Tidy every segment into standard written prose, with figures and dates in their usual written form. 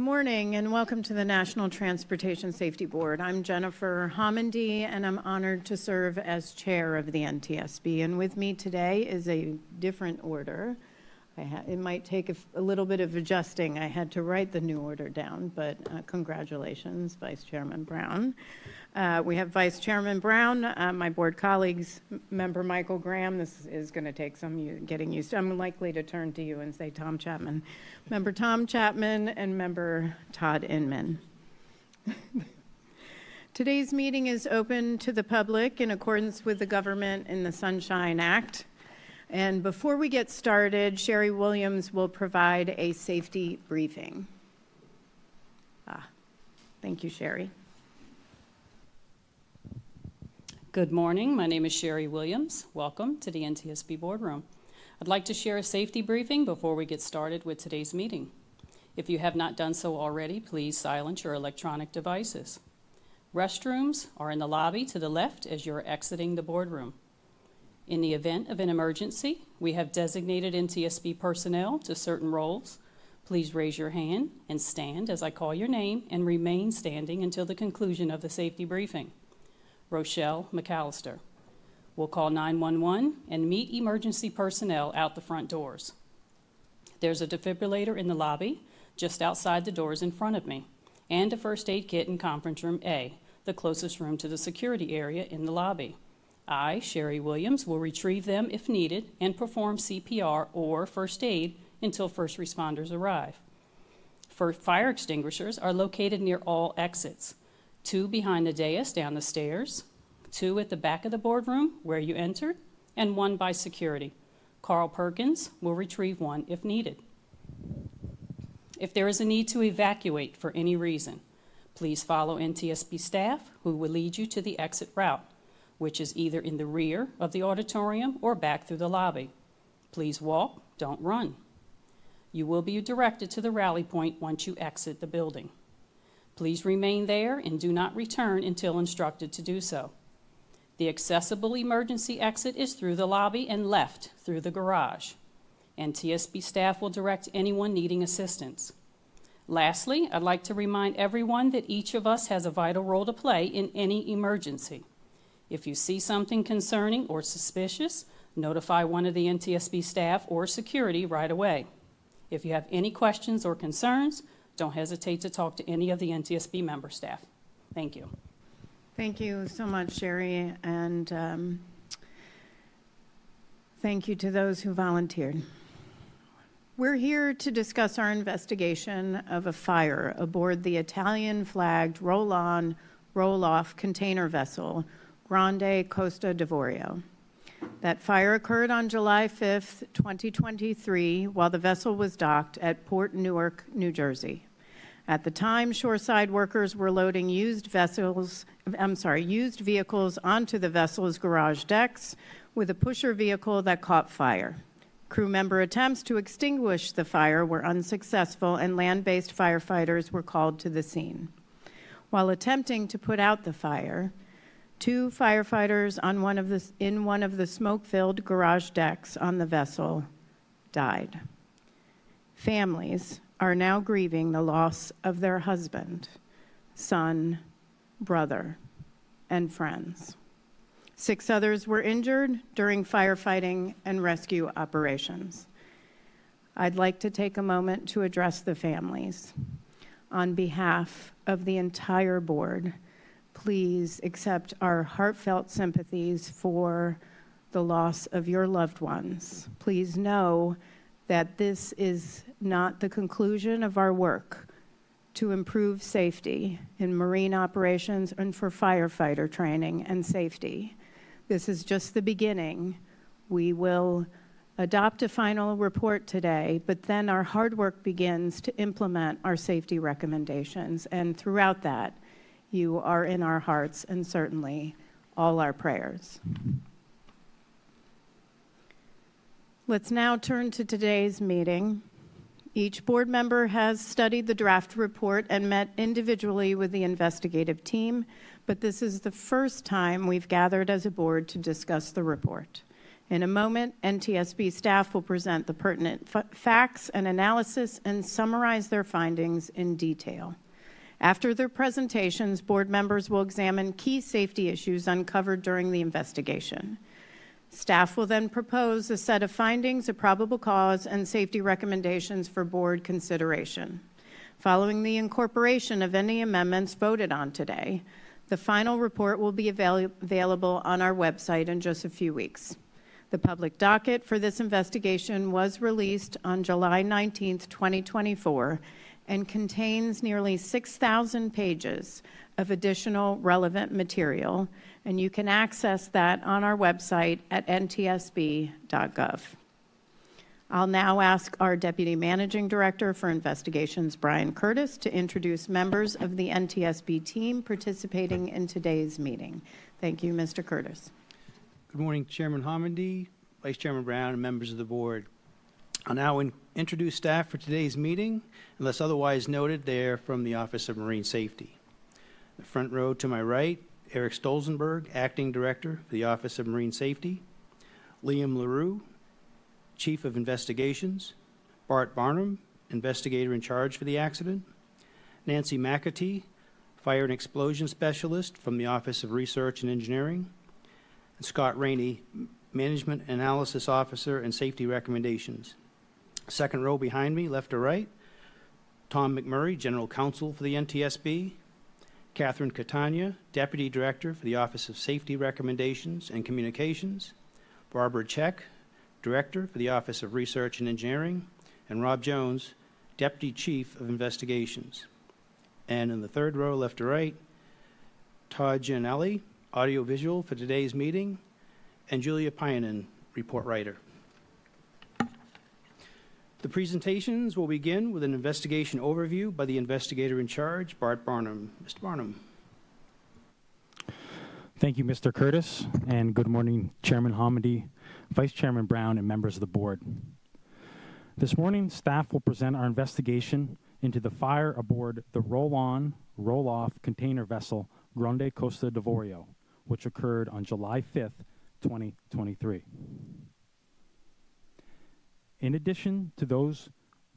Good morning and welcome to the National Transportation Safety Board. I'm Jennifer Homendy and I'm honored to serve as chair of the NTSB. And with me today is a different order. It might take a little bit of adjusting. I had to write the new order down, but congratulations, Vice Chairman Brown. We have Vice Chairman Brown, my board colleagues, Member Michael Graham. This is going to take some getting used to. I'm likely to turn to you and say Tom Chapman. Member Tom Chapman and Member Todd Inman. Today's meeting is open to the public in accordance with the Government in the Sunshine Act. And before we get started, Sherry Williams will provide a safety briefing. Thank you, Sherry. Good morning. My name is Sherry Williams. Welcome to the NTSB boardroom. I'd like to share a safety briefing before we get started with today's meeting. If you have not done so already, please silence your electronic devices. Restrooms are in the lobby to the left as you're exiting the boardroom. In the event of an emergency, we have designated NTSB personnel to certain roles. Please raise your hand and stand as I call your name and remain standing until the conclusion of the safety briefing. Rochelle McAllister. We'll call 911 and meet emergency personnel out the front doors. There's a defibrillator in the lobby just outside the doors in front of me, and a first aid kit in conference room A, the closest room to the security area in the lobby. I, Sherry Williams, will retrieve them if needed and perform CPR or first aid until first responders arrive. Fire extinguishers are located near all exits. 2 behind the dais down the stairs, 2 at the back of the boardroom where you entered, and 1 by security. Carl Perkins will retrieve 1 if needed. If there is a need to evacuate for any reason, please follow NTSB staff who will lead you to the exit route, which is either in the rear of the auditorium or back through the lobby. Please walk, don't run. You will be directed to the rally point once you exit the building. Please remain there and do not return until instructed to do so. The accessible emergency exit is through the lobby and left through the garage. NTSB staff will direct anyone needing assistance. Lastly, I'd like to remind everyone that each of us has a vital role to play in any emergency. If you see something concerning or suspicious, notify one of the NTSB staff or security right away. If you have any questions or concerns, don't hesitate to talk to any of the NTSB member staff. Thank you. Thank you so much, Sherry, and thank you to those who volunteered. We're here to discuss our investigation of a fire aboard the Italian-flagged roll-on, roll-off container vessel, Grande Costa D'Avorio. That fire occurred on July 5th, 2023, while the vessel was docked at Port Newark, New Jersey. At the time, shoreside workers were loading used vehicles onto the vessel's garage decks with a pusher vehicle that caught fire. Crew member attempts to extinguish the fire were unsuccessful, and land-based firefighters were called to the scene. While attempting to put out the fire, 2 firefighters in one of the smoke-filled garage decks on the vessel died. Families are now grieving the loss of their husband, son, brother, and friends. 6 others were injured during firefighting and rescue operations. I'd like to take a moment to address the families. On behalf of the entire board, please accept our heartfelt sympathies for the loss of your loved ones. Please know that this is not the conclusion of our work to improve safety in marine operations and for firefighter training and safety. This is just the beginning. We will adopt a final report today, but then our hard work begins to implement our safety recommendations, and throughout that, you are in our hearts and certainly all our prayers. Let's now turn to today's meeting. Each board member has studied the draft report and met individually with the investigative team, but this is the first time we've gathered as a board to discuss the report. In a moment, NTSB staff will present the pertinent facts and analysis and summarize their findings in detail. After their presentations, board members will examine key safety issues uncovered during the investigation. Staff will then propose a set of findings, a probable cause, and safety recommendations for board consideration. Following the incorporation of any amendments voted on today, the final report will be available on our website in just a few weeks. The public docket for this investigation was released on July 19, 2024, and contains nearly 6,000 pages of additional relevant material, and you can access that on our website at ntsb.gov. I'll now ask our Deputy Managing Director for Investigations, Brian Curtis, to introduce members of the NTSB team participating in today's meeting. Thank you, Mr. Curtis. Good morning, Chairman Hamady, Vice Chairman Brown, and members of the board. I'll now introduce staff for today's meeting. Unless otherwise noted, they're from the Office of Marine Safety. The front row to my right, Eric Stolzenberg, Acting Director for the Office of Marine Safety. Liam LaRue, Chief of Investigations. Bart Barnum, Investigator in charge for the accident. Nancy McAtee, Fire and Explosion Specialist from the Office of Research and Engineering. And Scott Rainey, Management Analysis Officer and Safety Recommendations. Second row behind me, left to right, Tom McMurray, General Counsel for the NTSB. Catherine Catania, Deputy Director for the Office of Safety Recommendations and Communications. Barbara Check, Director for the Office of Research and Engineering. And Rob Jones, Deputy Chief of Investigations. And in the third row, left to right, Todd Gianelli, Audiovisual for today's meeting, and Julia Pyanen, Report Writer. The presentations will begin with an investigation overview by the investigator in charge, Bart Barnum. Mr. Barnum. Thank you, Mr. Curtis, and good morning, Chairman Hamady, Vice Chairman Brown, and members of the board. This morning, staff will present our investigation into the fire aboard the roll-on, roll-off container vessel Grande Costa D'Avorio, which occurred on July 5th, 2023. In addition to those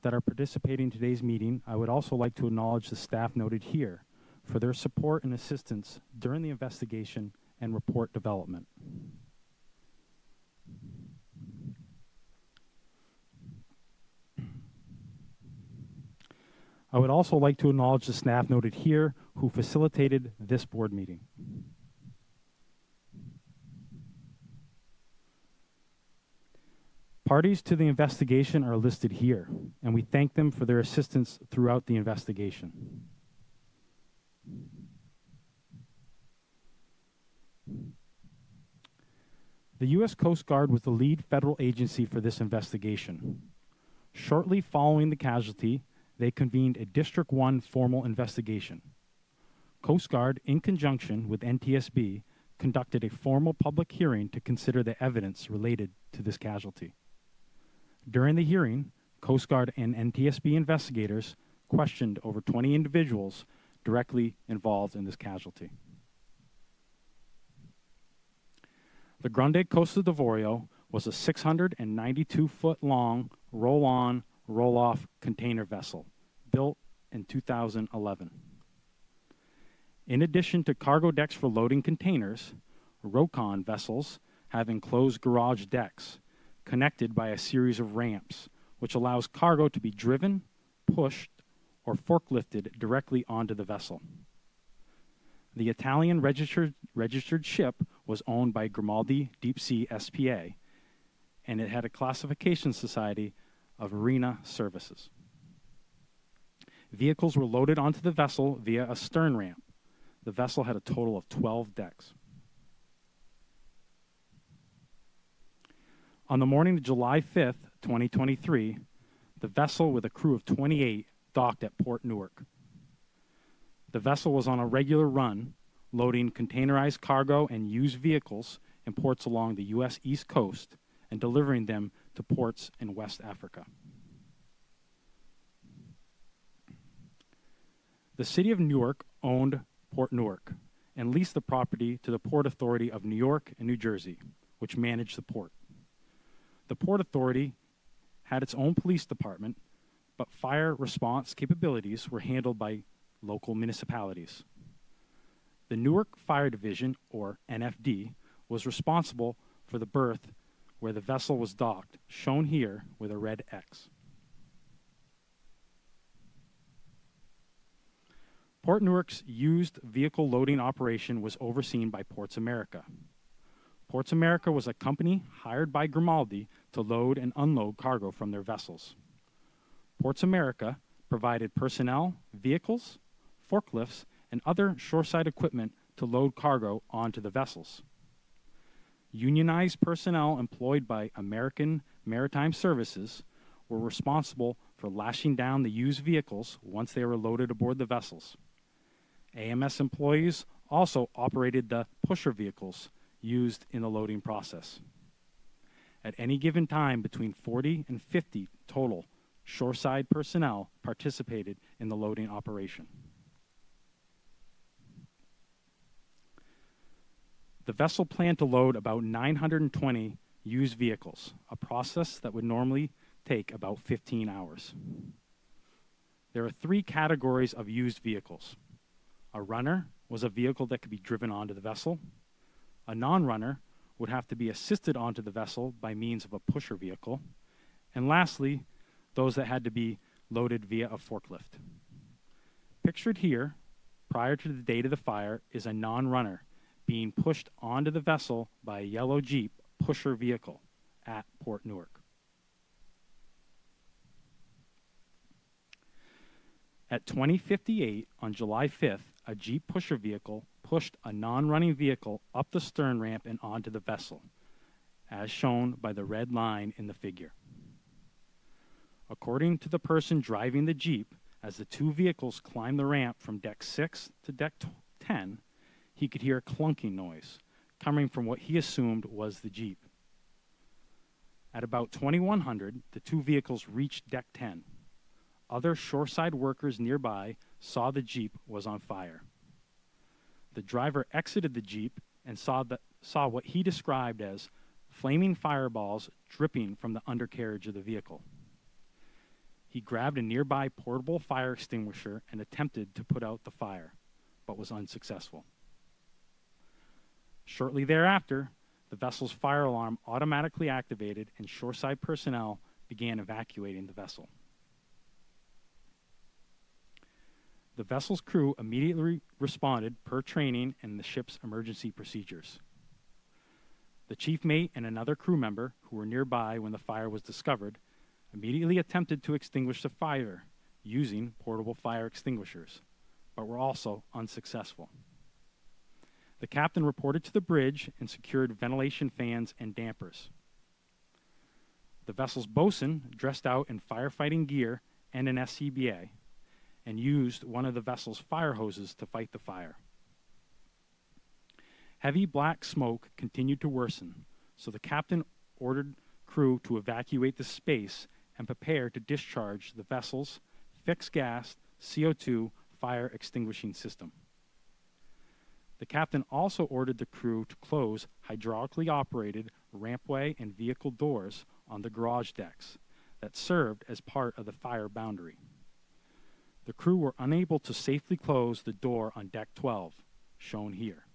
that are participating in today's meeting, I would also like to acknowledge the staff noted here for their support and assistance during the investigation and report development. I would also like to acknowledge the staff noted here who facilitated this board meeting. Parties to the investigation are listed here, and we thank them for their assistance throughout the investigation. The U.S. Coast Guard was the lead federal agency for this investigation. Shortly following the casualty, they convened a District 1 formal investigation. Coast Guard, in conjunction with NTSB, conducted a formal public hearing to consider the evidence related to this casualty. During the hearing, Coast Guard and NTSB investigators questioned over 20 individuals directly involved in this casualty. The Grande Costa D'Avorio was a 692-foot-long roll-on, roll-off container vessel built in 2011. In addition to cargo decks for loading containers, ROCON vessels have enclosed garage decks connected by a series of ramps, which allows cargo to be driven, pushed, or forklifted directly onto the vessel. The Italian registered ship was owned by Grimaldi Deep Sea SPA, and it had a classification society of Marina Services. Vehicles were loaded onto the vessel via a stern ramp. The vessel had a total of 12 decks. On the morning of July 5th, 2023, the vessel with a crew of 28 docked at Port Newark. The vessel was on a regular run, loading containerized cargo and used vehicles in ports along the U.S. East Coast and delivering them to ports in West Africa. The City of Newark owned Port Newark and leased the property to the Port Authority of New York and New Jersey, which managed the port. The Port Authority had its own police department, but fire response capabilities were handled by local municipalities. The Newark Fire Division, or NFD, was responsible for the berth where the vessel was docked, shown here with a red X. Port Newark's used vehicle loading operation was overseen by Ports America. Ports America was a company hired by Grimaldi to load and unload cargo from their vessels. Ports America provided personnel, vehicles, forklifts, and other shoreside equipment to load cargo onto the vessels. Unionized personnel employed by American Maritime Services were responsible for lashing down the used vehicles once they were loaded aboard the vessels. AMS employees also operated the pusher vehicles used in the loading process. At any given time, between 40 and 50 total shoreside personnel participated in the loading operation. The vessel planned to load about 920 used vehicles, a process that would normally take about 15 hours. There are 3 categories of used vehicles. A runner was a vehicle that could be driven onto the vessel. A non-runner would have to be assisted onto the vessel by means of a pusher vehicle. And lastly, those that had to be loaded via a forklift. Pictured here, prior to the date of the fire, is a non-runner being pushed onto the vessel by a yellow Jeep pusher vehicle at Port Newark. At 20:58 on July 5th, a Jeep pusher vehicle pushed a non-running vehicle up the stern ramp and onto the vessel, as shown by the red line in the figure. According to the person driving the Jeep, as the 2 vehicles climbed the ramp from deck 6 to deck 10, he could hear a clunking noise coming from what he assumed was the Jeep. At about 2100, the 2 vehicles reached deck 10. Other shoreside workers nearby saw the Jeep was on fire. The driver exited the Jeep and saw what he described as flaming fireballs dripping from the undercarriage of the vehicle. He grabbed a nearby portable fire extinguisher and attempted to put out the fire, but was unsuccessful. Shortly thereafter, the vessel's fire alarm automatically activated and shoreside personnel began evacuating the vessel. The vessel's crew immediately responded per training and the ship's emergency procedures. The chief mate and another crew member, who were nearby when the fire was discovered, immediately attempted to extinguish the fire using portable fire extinguishers, but were also unsuccessful. The captain reported to the bridge and secured ventilation fans and dampers. The vessel's bosun, dressed out in firefighting gear and an SCBA, and used one of the vessel's fire hoses to fight the fire. Heavy black smoke continued to worsen, so the captain ordered crew to evacuate the space and prepare to discharge the vessel's fixed-gas CO2 fire extinguishing system. The captain also ordered the crew to close hydraulically operated rampway and vehicle doors on the garage decks that served as part of the fire boundary. The crew were unable to safely close the door on deck 12, shown here.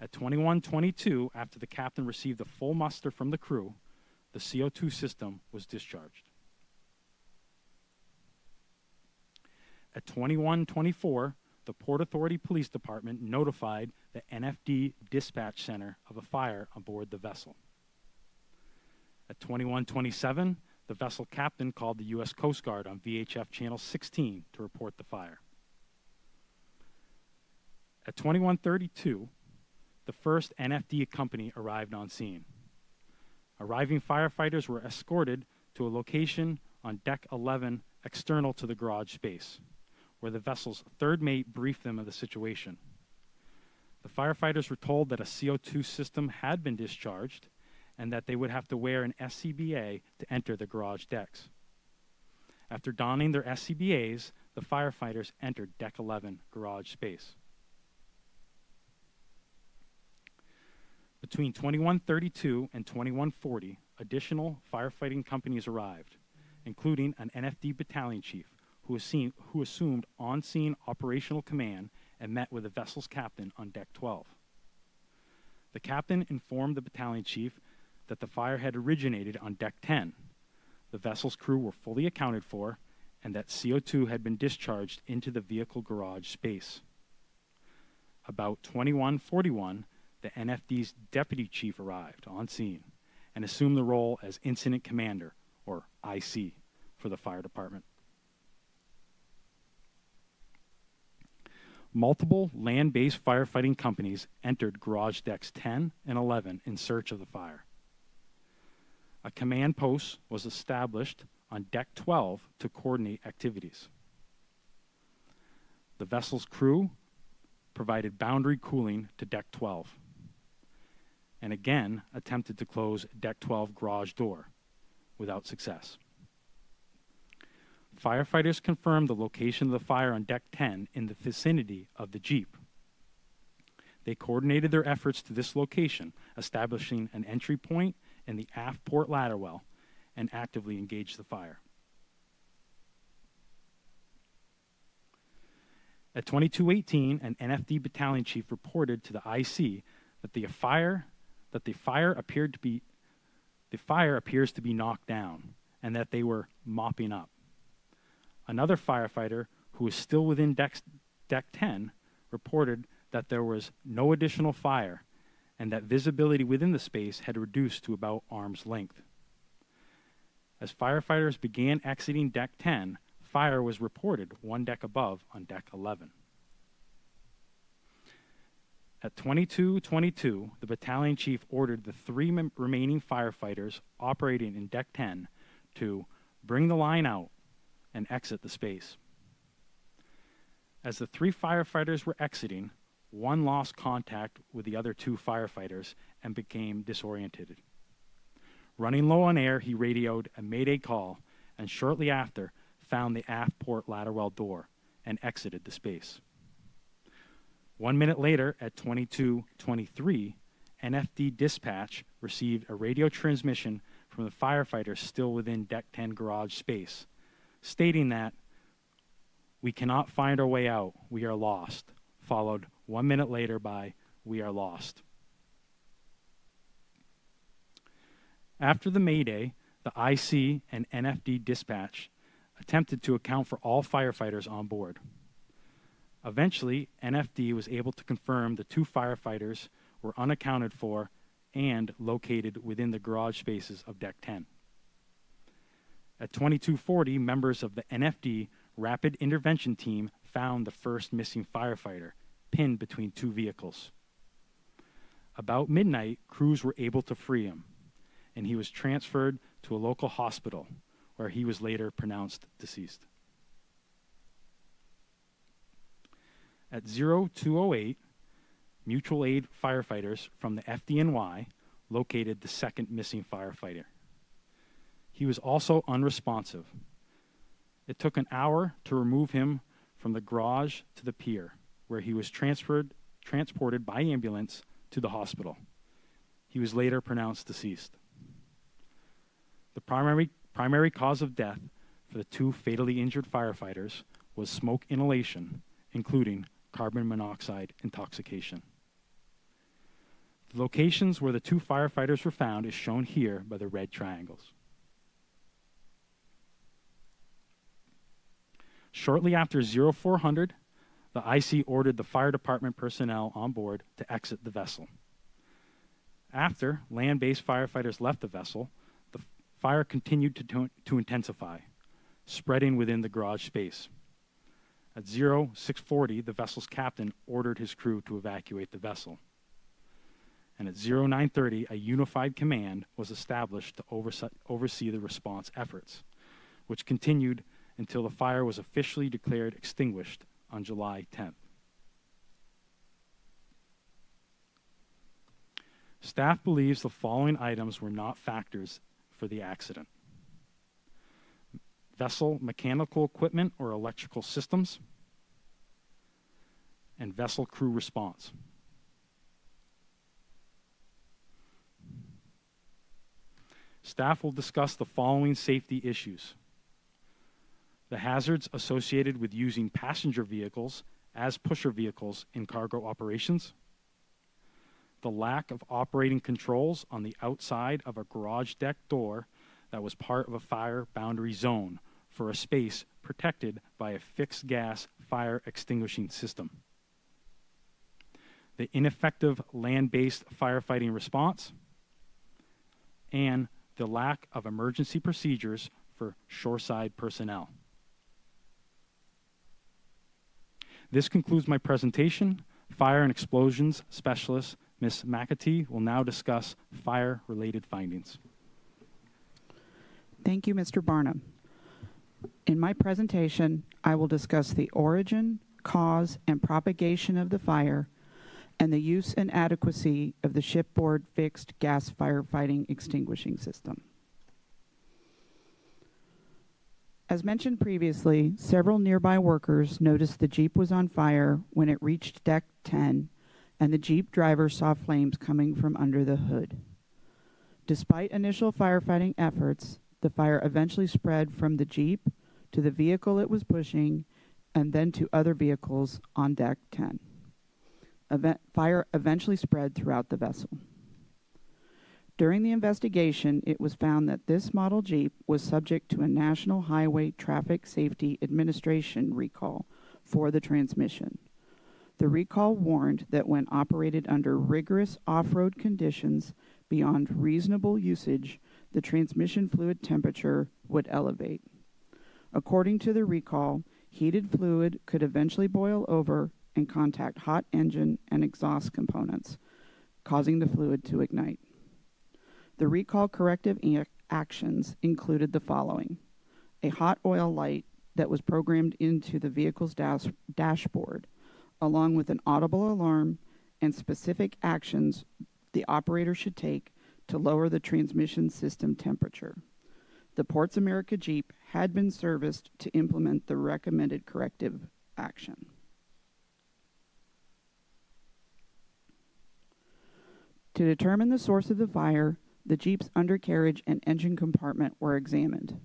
At 21:22, after the captain received a full muster from the crew, the CO2 system was discharged. At 21:24, the Port Authority Police Department notified the NFD Dispatch Center of a fire aboard the vessel. At 21:27, the vessel captain called the U.S. Coast Guard on VHF Channel 16 to report the fire. At 21:32, the first NFD company arrived on scene. Arriving firefighters were escorted to a location on deck 11 external to the garage space, where the vessel's third mate briefed them of the situation. The firefighters were told that a CO2 system had been discharged and that they would have to wear an SCBA to enter the garage decks. After donning their SCBAs, the firefighters entered deck 11 garage space. Between 21:32 and 21:40, additional firefighting companies arrived, including an NFD battalion chief who assumed on-scene operational command and met with the vessel's captain on deck 12. The captain informed the battalion chief that the fire had originated on deck 10. The vessel's crew were fully accounted for, and that CO2 had been discharged into the vehicle garage space. About 21:41, the NFD's deputy chief arrived on scene and assumed the role as incident commander, or IC, for the fire department. Multiple land-based firefighting companies entered garage decks 10 and 11 in search of the fire. A command post was established on deck 12 to coordinate activities. The vessel's crew provided boundary cooling to deck 12 and again attempted to close deck 12 garage door without success. Firefighters confirmed the location of the fire on deck 10 in the vicinity of the Jeep. They coordinated their efforts to this location, establishing an entry point in the aft port ladder well, and actively engaged the fire. At 22:18, an NFD battalion chief reported to the IC that the fire appears to be knocked down, and that they were mopping up. Another firefighter, who was still within deck 10, reported that there was no additional fire and that visibility within the space had reduced to about arm's length. As firefighters began exiting deck 10, fire was reported one deck above on deck 11. At 22:22, the battalion chief ordered the three remaining firefighters operating in deck 10 to bring the line out and exit the space. As the three firefighters were exiting, one lost contact with the other two firefighters and became disoriented. Running low on air, he radioed a mayday call and shortly after found the aft port ladder well door and exited the space. 1 minute later, at 22:23, NFD dispatch received a radio transmission from the firefighters still within deck 10 garage space, stating that, "We cannot find our way out, we are lost," followed 1 minute later by, "We are lost." After the mayday, the IC and NFD dispatch attempted to account for all firefighters on board. Eventually, NFD was able to confirm the two firefighters were unaccounted for and located within the garage spaces of deck 10. At 22:40, members of the NFD Rapid Intervention Team found the first missing firefighter, pinned between two vehicles. About midnight, crews were able to free him, and he was transferred to a local hospital, where he was later pronounced deceased. At 02:08, mutual aid firefighters from the FDNY located the second missing firefighter. He was also unresponsive. It took an hour to remove him from the garage to the pier, where he was transported by ambulance to the hospital. He was later pronounced deceased. The primary cause of death for the two fatally injured firefighters was smoke inhalation, including carbon monoxide intoxication. The locations where the two firefighters were found is shown here by the red triangles. Shortly after 0400, the IC ordered the fire department personnel on board to exit the vessel. After land-based firefighters left the vessel, the fire continued to intensify, spreading within the garage space. At 0640, the vessel's captain ordered his crew to evacuate the vessel. And at 0930, a unified command was established to oversee the response efforts, which continued until the fire was officially declared extinguished on July 10th. Staff believes the following items were not factors for the accident: vessel mechanical equipment or electrical systems, and vessel crew response. staff will discuss the following safety issues: the hazards associated with using passenger vehicles as pusher vehicles in cargo operations, the lack of operating controls on the outside of a garage deck door that was part of a fire boundary zone for a space protected by a fixed gas fire extinguishing system, the ineffective land-based firefighting response, and the lack of emergency procedures for shoreside personnel. This concludes my presentation. Fire and explosions specialist Ms. McAtee will now discuss fire-related findings. Thank you, Mr. Barnum. In my presentation, I will discuss the origin, cause, and propagation of the fire and the use and adequacy of the shipboard fixed gas firefighting extinguishing system. As mentioned previously, several nearby workers noticed the Jeep was on fire when it reached deck 10, and the Jeep driver saw flames coming from under the hood. Despite initial firefighting efforts, the fire eventually spread from the Jeep to the vehicle it was pushing and then to other vehicles on deck 10. Fire eventually spread throughout the vessel. During the investigation, it was found that this model Jeep was subject to a National Highway Traffic Safety Administration recall for the transmission. The recall warned that when operated under rigorous off-road conditions beyond reasonable usage, the transmission fluid temperature would elevate. According to the recall, heated fluid could eventually boil over and contact hot engine and exhaust components, causing the fluid to ignite. The recall corrective actions included the following: a hot oil light that was programmed into the vehicle's dashboard, along with an audible alarm and specific actions the operator should take to lower the transmission system temperature. The Ports America Jeep had been serviced to implement the recommended corrective action. To determine the source of the fire, the Jeep's undercarriage and engine compartment were examined.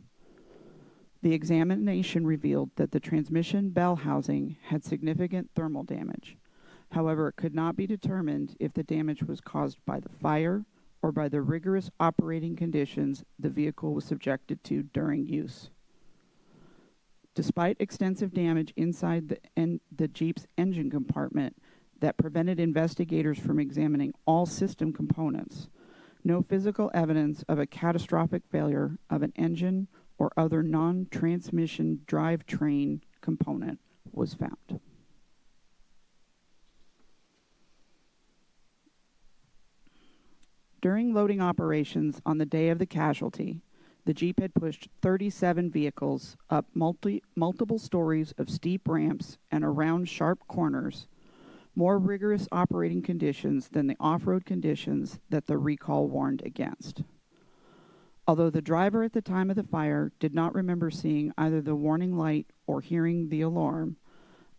The examination revealed that the transmission bell housing had significant thermal damage. However, it could not be determined if the damage was caused by the fire or by the rigorous operating conditions the vehicle was subjected to during use. Despite extensive damage inside the Jeep's engine compartment that prevented investigators from examining all system components, no physical evidence of a catastrophic failure of an engine or other non-transmission drivetrain component was found. During loading operations on the day of the casualty, the Jeep had pushed 37 vehicles up multiple stories of steep ramps and around sharp corners, more rigorous operating conditions than the off-road conditions that the recall warned against. Although the driver at the time of the fire did not remember seeing either the warning light or hearing the alarm,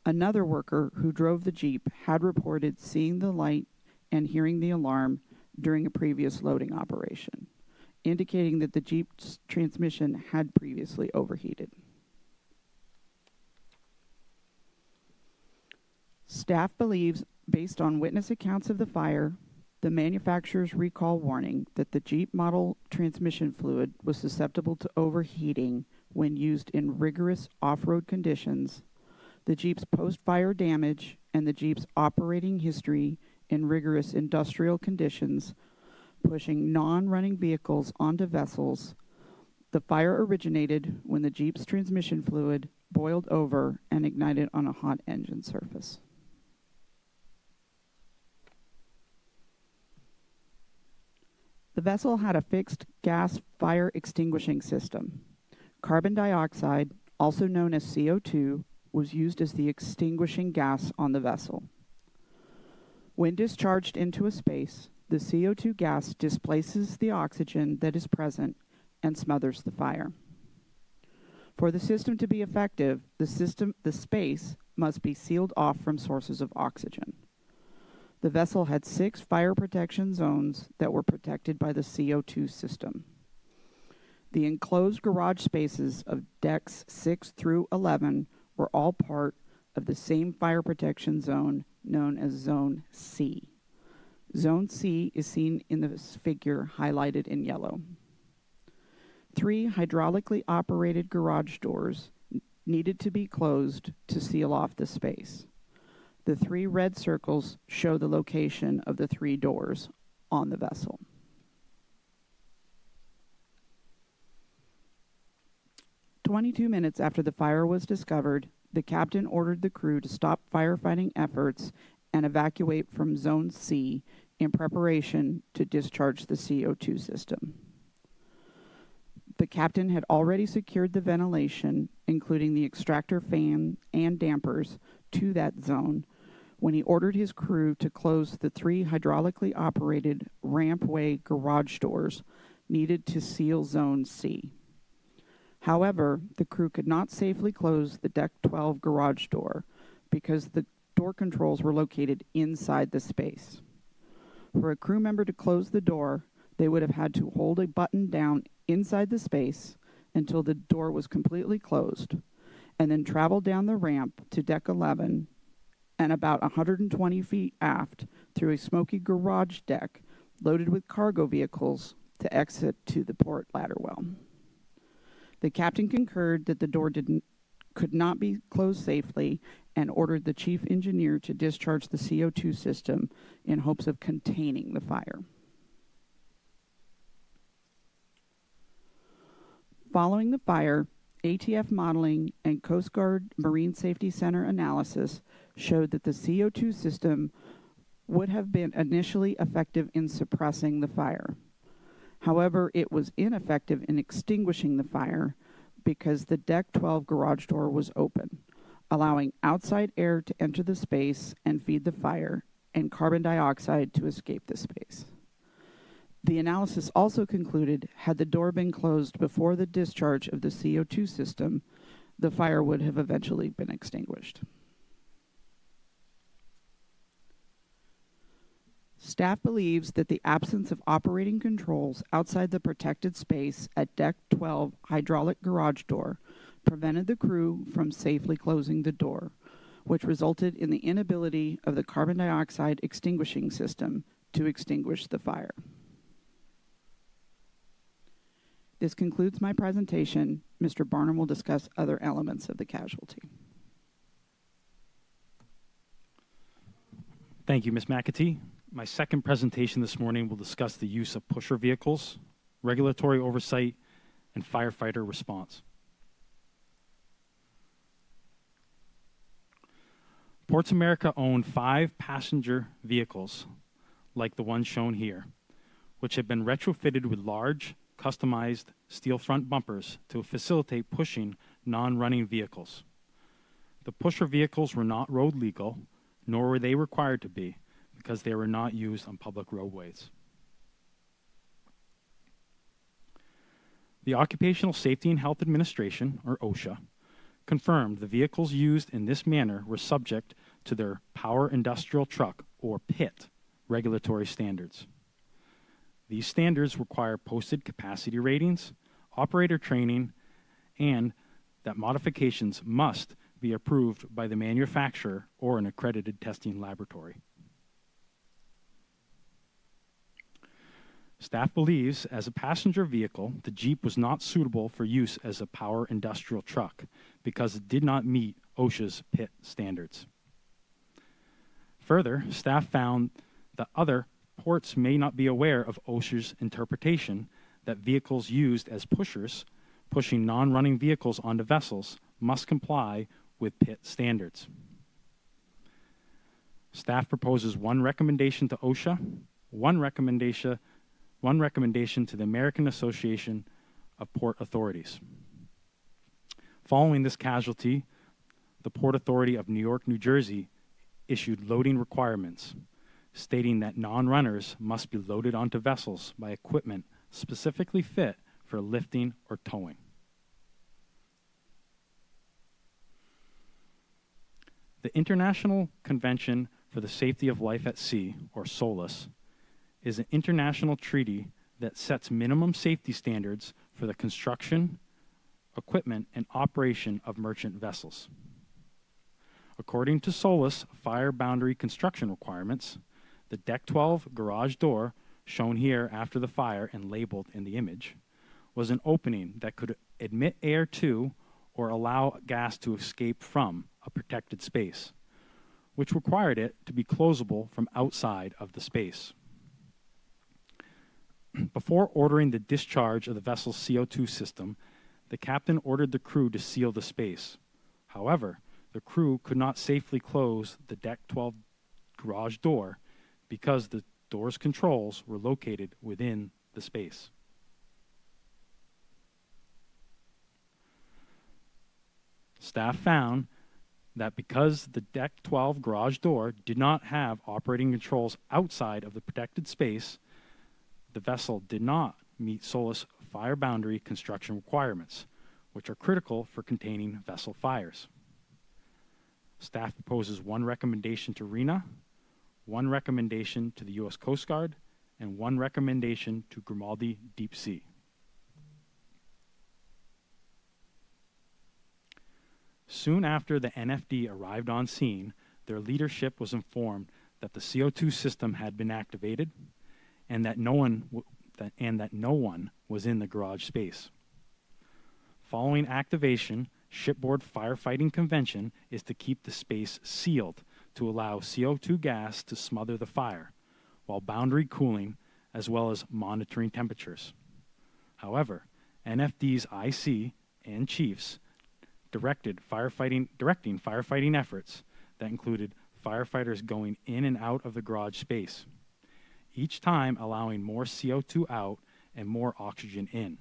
another worker who drove the Jeep had reported seeing the light and hearing the alarm during a previous loading operation, indicating that the Jeep's transmission had previously overheated. Staff believes, based on witness accounts of the fire, the manufacturer's recall warning that the Jeep model transmission fluid was susceptible to overheating when used in rigorous off-road conditions, the Jeep's post-fire damage, and the Jeep's operating history in rigorous industrial conditions, pushing non-running vehicles onto vessels. The fire originated when the Jeep's transmission fluid boiled over and ignited on a hot engine surface. The vessel had a fixed gas fire extinguishing system. Carbon dioxide, also known as CO2, was used as the extinguishing gas on the vessel. When discharged into a space, the CO2 gas displaces the oxygen that is present and smothers the fire. For the system to be effective, the space must be sealed off from sources of oxygen. The vessel had 6 fire protection zones that were protected by the CO2 system. The enclosed garage spaces of decks 6 through 11 were all part of the same fire protection zone known as Zone C. Zone C is seen in this figure highlighted in yellow. 3 hydraulically operated garage doors needed to be closed to seal off the space. The 3 red circles show the location of the 3 doors on the vessel. "22 minutes after the fire was discovered, the captain ordered the crew to stop firefighting efforts and evacuate from Zone C in preparation to discharge the CO2 system. The captain had already secured the ventilation, including the extractor fan and dampers, to that zone when he ordered his crew to close the 3 hydraulically operated rampway garage doors needed to seal Zone C. However, the crew could not safely close the Deck 12 garage door because the door controls were located inside the space. For a crew member to close the door, they would have had to hold a button down inside the space until the door was completely closed, and then travel down the ramp to Deck 11 and about 120 feet aft through a smoky garage deck loaded with cargo vehicles to exit to the port ladder well. The captain concurred that the door could not be closed safely and ordered the chief engineer to discharge the CO2 system in hopes of containing the fire. Following the fire, ATF modeling and Coast Guard Marine Safety Center analysis showed that the CO2 system would have been initially effective in suppressing the fire. However, it was ineffective in extinguishing the fire because the Deck 12 garage door was open, allowing outside air to enter the space and feed the fire, and carbon dioxide to escape the space. The analysis also concluded, had the door been closed before the discharge of the CO2 system, the fire would have eventually been extinguished. Staff believes that the absence of operating controls outside the protected space at Deck 12 hydraulic garage door prevented the crew from safely closing the door, which resulted in the inability of the carbon dioxide extinguishing system to extinguish the fire. This concludes my presentation. Mr. Barnum will discuss other elements of the casualty. Thank you, Ms. McAtee. My second presentation this morning will discuss the use of pusher vehicles, regulatory oversight, and firefighter response. Ports America owned 5 passenger vehicles, like the one shown here, which had been retrofitted with large, customized steel front bumpers to facilitate pushing non-running vehicles. The pusher vehicles were not road legal, nor were they required to be, because they were not used on public roadways. The Occupational Safety and Health Administration, or OSHA, confirmed the vehicles used in this manner were subject to their Power Industrial Truck, or PIT, regulatory standards. These standards require posted capacity ratings, operator training, and that modifications must be approved by the manufacturer or an accredited testing laboratory. Staff believes, as a passenger vehicle, the Jeep was not suitable for use as a power industrial truck because it did not meet OSHA's PIT standards. Further, staff found that other ports may not be aware of OSHA's interpretation that vehicles used as pushers, pushing non-running vehicles onto vessels, must comply with PIT standards. Staff proposes one recommendation to OSHA, one recommendation to the American Association of Port Authorities. Following this casualty, the Port Authority of New York, New Jersey issued loading requirements, stating that non-runners must be loaded onto vessels by equipment specifically fit for lifting or towing. The International Convention for the Safety of Life at Sea, or SOLAS, is an international treaty that sets minimum safety standards for the construction, equipment, and operation of merchant vessels. According to SOLAS fire boundary construction requirements, the Deck 12 garage door, shown here after the fire and labeled in the image, was an opening that could admit air to or allow gas to escape from a protected space, which required it to be closable from outside of the space. Before ordering the discharge of the vessel's CO2 system, the captain ordered the crew to seal the space. However, the crew could not safely close the Deck 12 garage door because the door's controls were located within the space. Staff found that because the Deck 12 garage door did not have operating controls outside of the protected space, the vessel did not meet SOLAS fire boundary construction requirements, which are critical for containing vessel fires. Staff proposes one recommendation to RENA, one recommendation to the U.S. Coast Guard, and one recommendation to Grimaldi Deep Sea. Soon after the NFD arrived on scene, their leadership was informed that the CO2 system had been activated and that no one was in the garage space. Following activation, shipboard firefighting convention is to keep the space sealed to allow CO2 gas to smother the fire, while boundary cooling as well as monitoring temperatures. However, NFD's IC and chiefs directing firefighting efforts that included firefighters going in and out of the garage space, each time allowing more CO2 out and more oxygen in.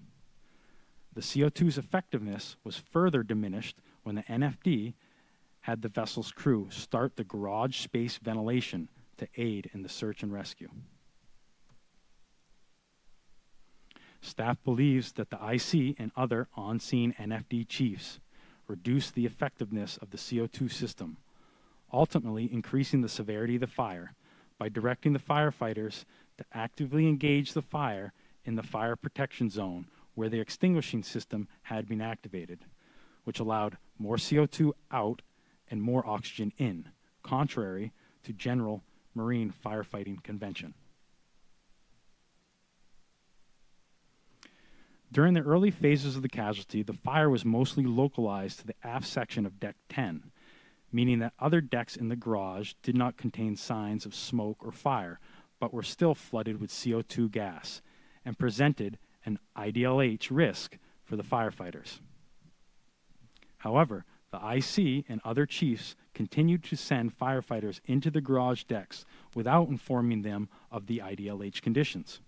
The CO2's effectiveness was further diminished when the NFD had the vessel's crew start the garage space ventilation to aid in the search and rescue. Staff believes that the IC and other on-scene NFD chiefs reduced the effectiveness of the CO2 system, ultimately increasing the severity of the fire by directing the firefighters to actively engage the fire in the fire protection zone where the extinguishing system had been activated, which allowed more CO2 out and more oxygen in, contrary to general marine firefighting convention. During the early phases of the casualty, the fire was mostly localized to the aft section of Deck 10, meaning that other decks in the garage did not contain signs of smoke or fire, but were still flooded with CO2 gas and presented an IDLH risk for the firefighters. However, the IC and other chiefs continued to send firefighters into the garage decks without informing them of the IDLH conditions.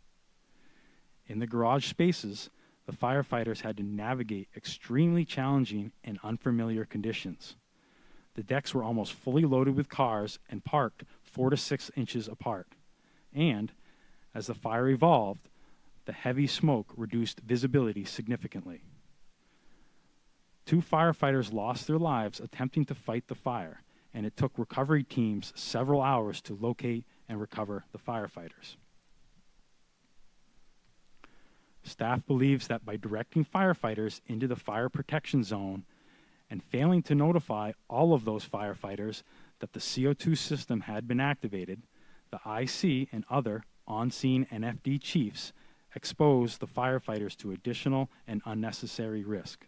In the garage spaces, the firefighters had to navigate extremely challenging and unfamiliar conditions. The decks were almost fully loaded with cars and parked 4 to 6 inches apart. And, as the fire evolved, the heavy smoke reduced visibility significantly. 2 firefighters lost their lives attempting to fight the fire, and it took recovery teams several hours to locate and recover the firefighters. Staff believes that by directing firefighters into the fire protection zone and failing to notify all of those firefighters that the CO2 system had been activated, the IC and other on-scene NFD chiefs exposed the firefighters to additional and unnecessary risk.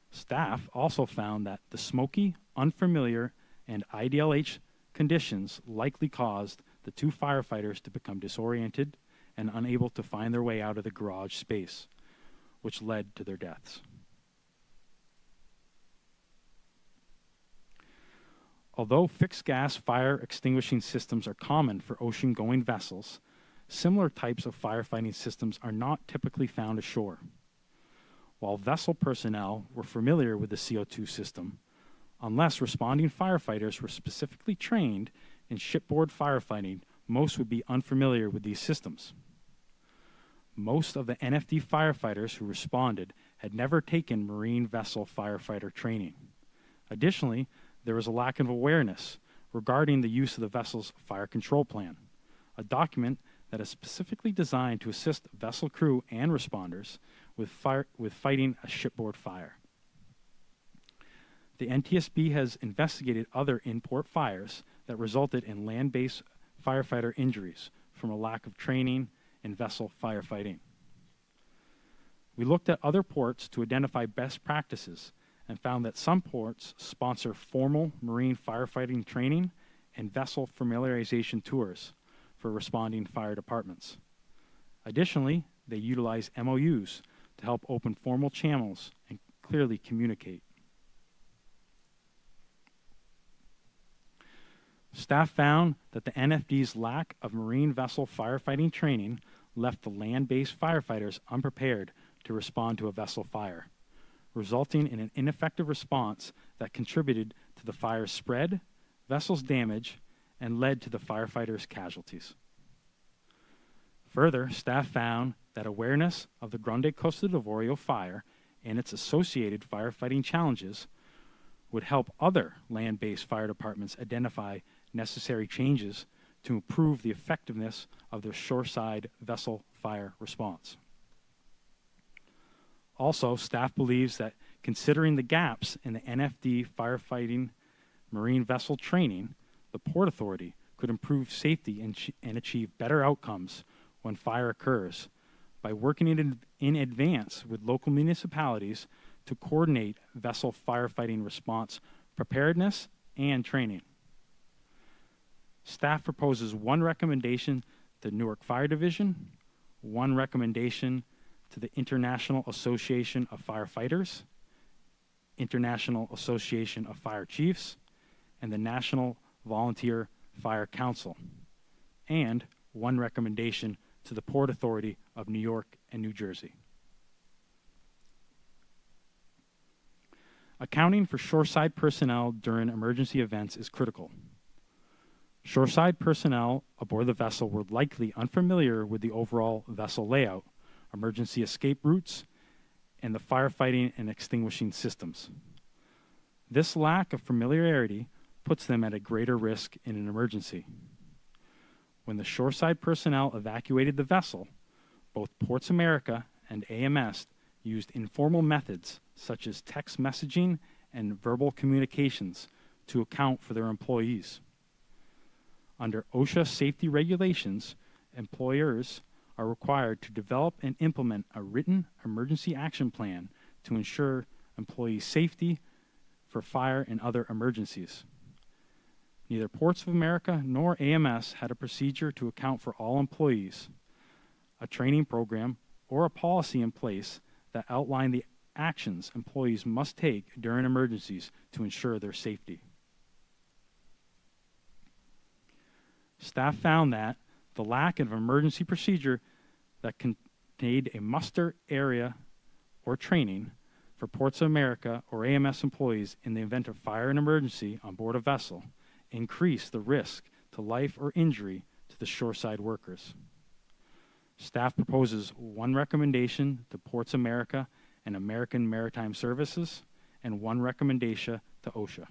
Staff also found that the smoky, unfamiliar, and IDLH conditions likely caused the 2 firefighters to become disoriented and unable to find their way out of the garage space, which led to their deaths. Although fixed gas fire extinguishing systems are common for ocean-going vessels, similar types of firefighting systems are not typically found ashore. While vessel personnel were familiar with the CO2 system, unless responding firefighters were specifically trained in shipboard firefighting, most would be unfamiliar with these systems. Most of the NFD firefighters who responded had never taken marine vessel firefighter training. Additionally, there was a lack of awareness regarding the use of the vessel's fire control plan, a document that is specifically designed to assist vessel crew and responders with fighting a shipboard fire. The NTSB has investigated other in-port fires that resulted in land-based firefighter injuries from a lack of training in vessel firefighting. We looked at other ports to identify best practices and found that some ports sponsor formal marine firefighting training and vessel familiarization tours for responding fire departments. Additionally, they utilize MOUs to help open formal channels and clearly communicate. Staff found that the NFD's lack of marine vessel firefighting training left the land-based firefighters unprepared to respond to a vessel fire, resulting in an ineffective response that contributed to the fire's spread, vessel's damage, and led to the firefighters' casualties. Further, staff found that awareness of the Grande Costa D'Avorio fire and its associated firefighting challenges would help other land-based fire departments identify necessary changes to improve the effectiveness of their shoreside vessel fire response. Also, staff believes that considering the gaps in the NFD firefighting marine vessel training, the Port Authority could improve safety and achieve better outcomes when fire occurs by working in advance with local municipalities to coordinate vessel firefighting response preparedness and training. Staff proposes one recommendation to the Newark Fire Division, one recommendation to the International Association of Firefighters, International Association of Fire Chiefs, and the National Volunteer Fire Council, and one recommendation to the Port Authority of New York and New Jersey. Accounting for shoreside personnel during emergency events is critical. Shoreside personnel aboard the vessel were likely unfamiliar with the overall vessel layout, emergency escape routes, and the firefighting and extinguishing systems. This lack of familiarity puts them at a greater risk in an emergency. When the shoreside personnel evacuated the vessel, both Ports America and AMS used informal methods such as text messaging and verbal communications to account for their employees. Under OSHA safety regulations, employers are required to develop and implement a written emergency action plan to ensure employee safety for fire and other emergencies. Neither Ports of America nor AMS had a procedure to account for all employees, a training program, or a policy in place that outlined the actions employees must take during emergencies to ensure their safety. Staff found that the lack of emergency procedure that contained a muster area or training for Ports of America or AMS employees in the event of fire and emergency on board a vessel increased the risk to life or injury to the shoreside workers. Staff proposes one recommendation to Ports America and American Maritime Services and one recommendation to OSHA.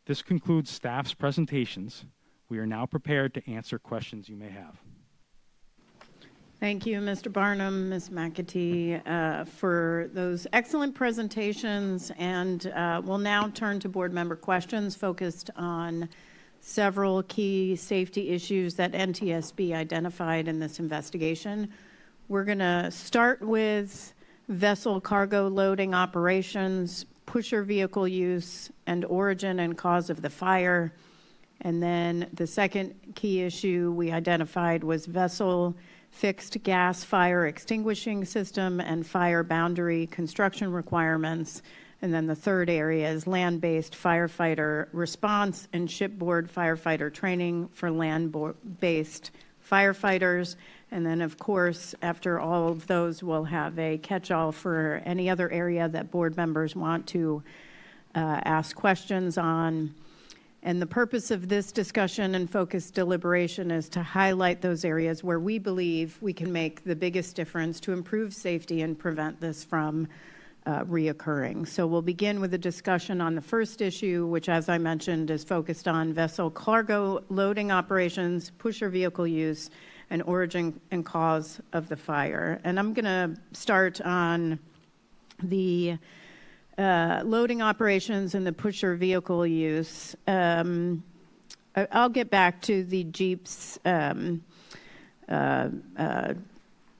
This concludes staff's presentations. We are now prepared to answer questions you may have. Thank you, Mr. Barnum, Ms. McAtee, for those excellent presentations. And we'll now turn to board member questions focused on several key safety issues that NTSB identified in this investigation. We're going to start with vessel cargo loading operations, pusher vehicle use, and origin and cause of the fire. And then the second key issue we identified was vessel fixed gas fire extinguishing system and fire boundary construction requirements. And then the third area is land-based firefighter response and shipboard firefighter training for land-based firefighters. And then, of course, after all of those, we'll have a catch-all for any other area that board members want to ask questions on. And the purpose of this discussion and focused deliberation is to highlight those areas where we believe we can make the biggest difference to improve safety and prevent this from reoccurring. So we'll begin with a discussion on the first issue, which, as I mentioned, is focused on vessel cargo loading operations, pusher vehicle use, and origin and cause of the fire. And I'm going to start on the loading operations and the pusher vehicle use. I'll get back to the Jeep's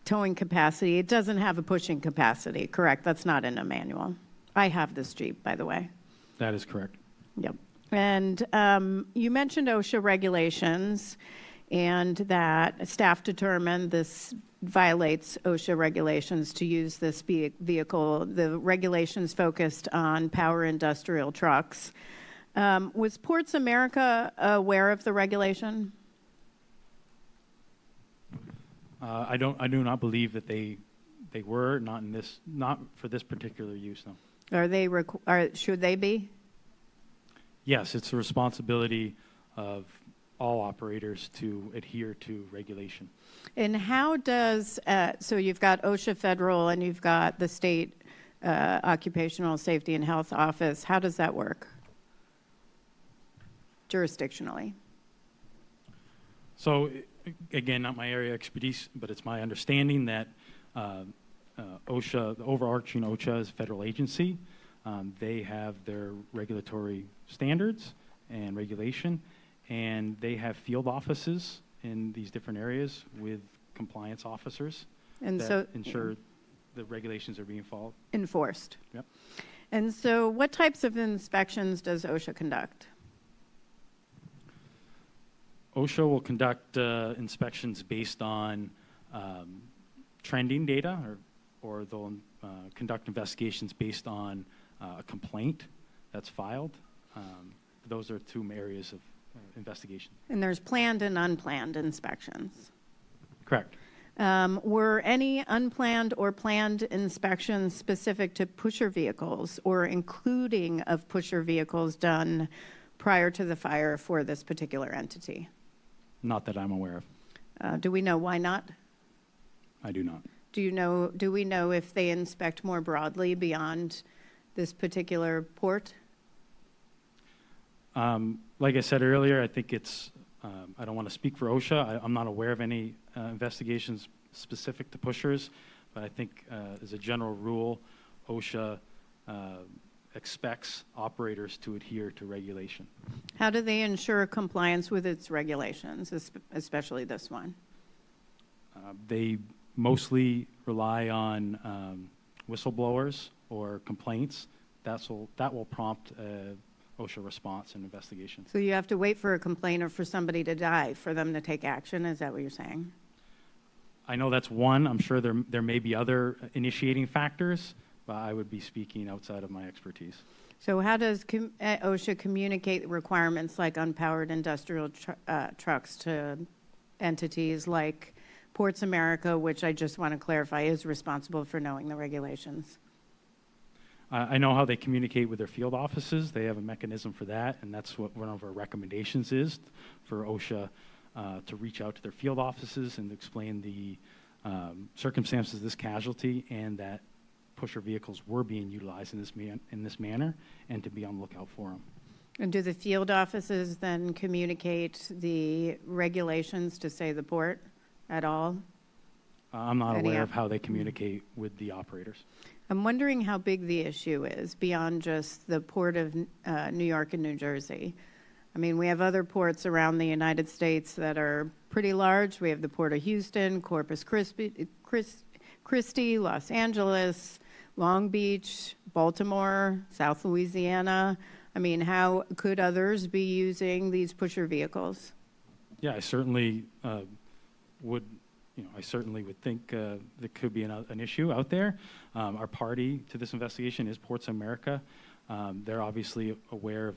towing capacity. It doesn't have a pushing capacity, correct? That's not in a manual. I have this Jeep, by the way. That is correct. Yep. And you mentioned OSHA regulations and that staff determined this violates OSHA regulations to use this vehicle. The regulations focused on power industrial trucks. Was Ports America aware of the regulation? I do not believe that they were not for this particular use. No. Are they should they be? Yes, it's the responsibility of all operators to adhere to regulation. And how does so you've got OSHA federal and you've got the state occupational safety and health office. How does that work jurisdictionally? So, again, not my area of expertise, but it's my understanding that OSHA, the overarching OSHA is a federal agency. They have their regulatory standards and regulation, and they have field offices in these different areas with compliance officers And that so ensure the regulations are being followed. enforced. Yep. And so what types of inspections does OSHA conduct? OSHA will conduct inspections based on trending data, or they'll conduct investigations based on a complaint that's filed. Those are two areas of investigation. And there's planned and unplanned inspections. Correct. Were any unplanned or planned inspections specific to pusher vehicles or including of pusher vehicles done prior to the fire for this particular entity? Not that I'm aware of. Do we know why not? I do not. Do we know if they inspect more broadly beyond this particular port? Like I said earlier, I think it's, I don't want to speak for OSHA. I'm not aware of any investigations specific to pushers, but I think as a general rule, OSHA expects operators to adhere to regulation. How do they ensure compliance with its regulations, especially this one? They mostly rely on whistleblowers or complaints. That will prompt OSHA response and investigation. So you have to wait for a complaint or for somebody to die for them to take action? Is that what you're saying? I know that's one. I'm sure there may be other initiating factors, but I would be speaking outside of my expertise. So how does OSHA communicate requirements like unpowered industrial trucks to entities like Ports America, which I just want to clarify is responsible for knowing the regulations? I know how they communicate with their field offices. They have a mechanism for that, and that's what one of our recommendations is for OSHA to reach out to their field offices and explain the circumstances of this casualty and that pusher vehicles were being utilized in this manner, and to be on the lookout for them. And do the field offices then communicate the regulations to, say, the port at all? I'm not aware of how they communicate with the operators. I'm wondering how big the issue is beyond just the Port of New York and New Jersey. I mean, we have other ports around the United States that are pretty large. We have the Port of Houston, Corpus Christi, Los Angeles, Long Beach, Baltimore, South Louisiana. I mean, how could others be using these pusher vehicles? Yeah, I certainly would. I certainly would think there could be an issue out there. Our party to this investigation is Ports America. They're obviously aware of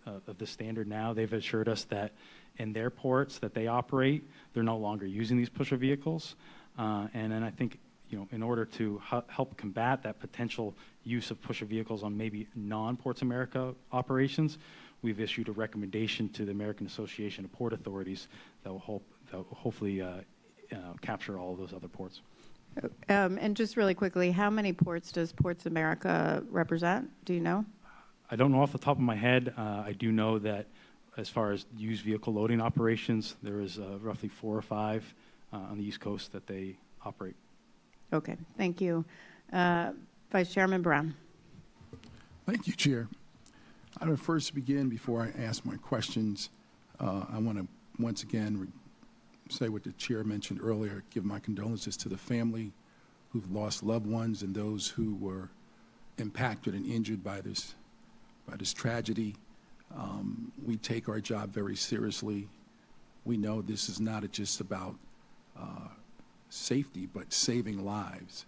of the standard now. They've assured us that in their ports that they operate, they're no longer using these pusher vehicles. And then I think, in order to help combat that potential use of pusher vehicles on maybe non-Ports America operations, we've issued a recommendation to the American Association of Port Authorities that will hopefully capture all of those other ports. And just really quickly, how many ports does Ports America represent? Do you know? I don't know off the top of my head. I do know that as far as used vehicle loading operations, there is roughly 4 or 5 on the East Coast that they operate. Okay, thank you. Vice Chairman Brown. Thank you, Chair. I would first begin before I ask my questions. I want to once again say what the Chair mentioned earlier, give my condolences to the family who've lost loved ones and those who were impacted and injured by this tragedy. We take our job very seriously. We know this is not just about safety, but saving lives,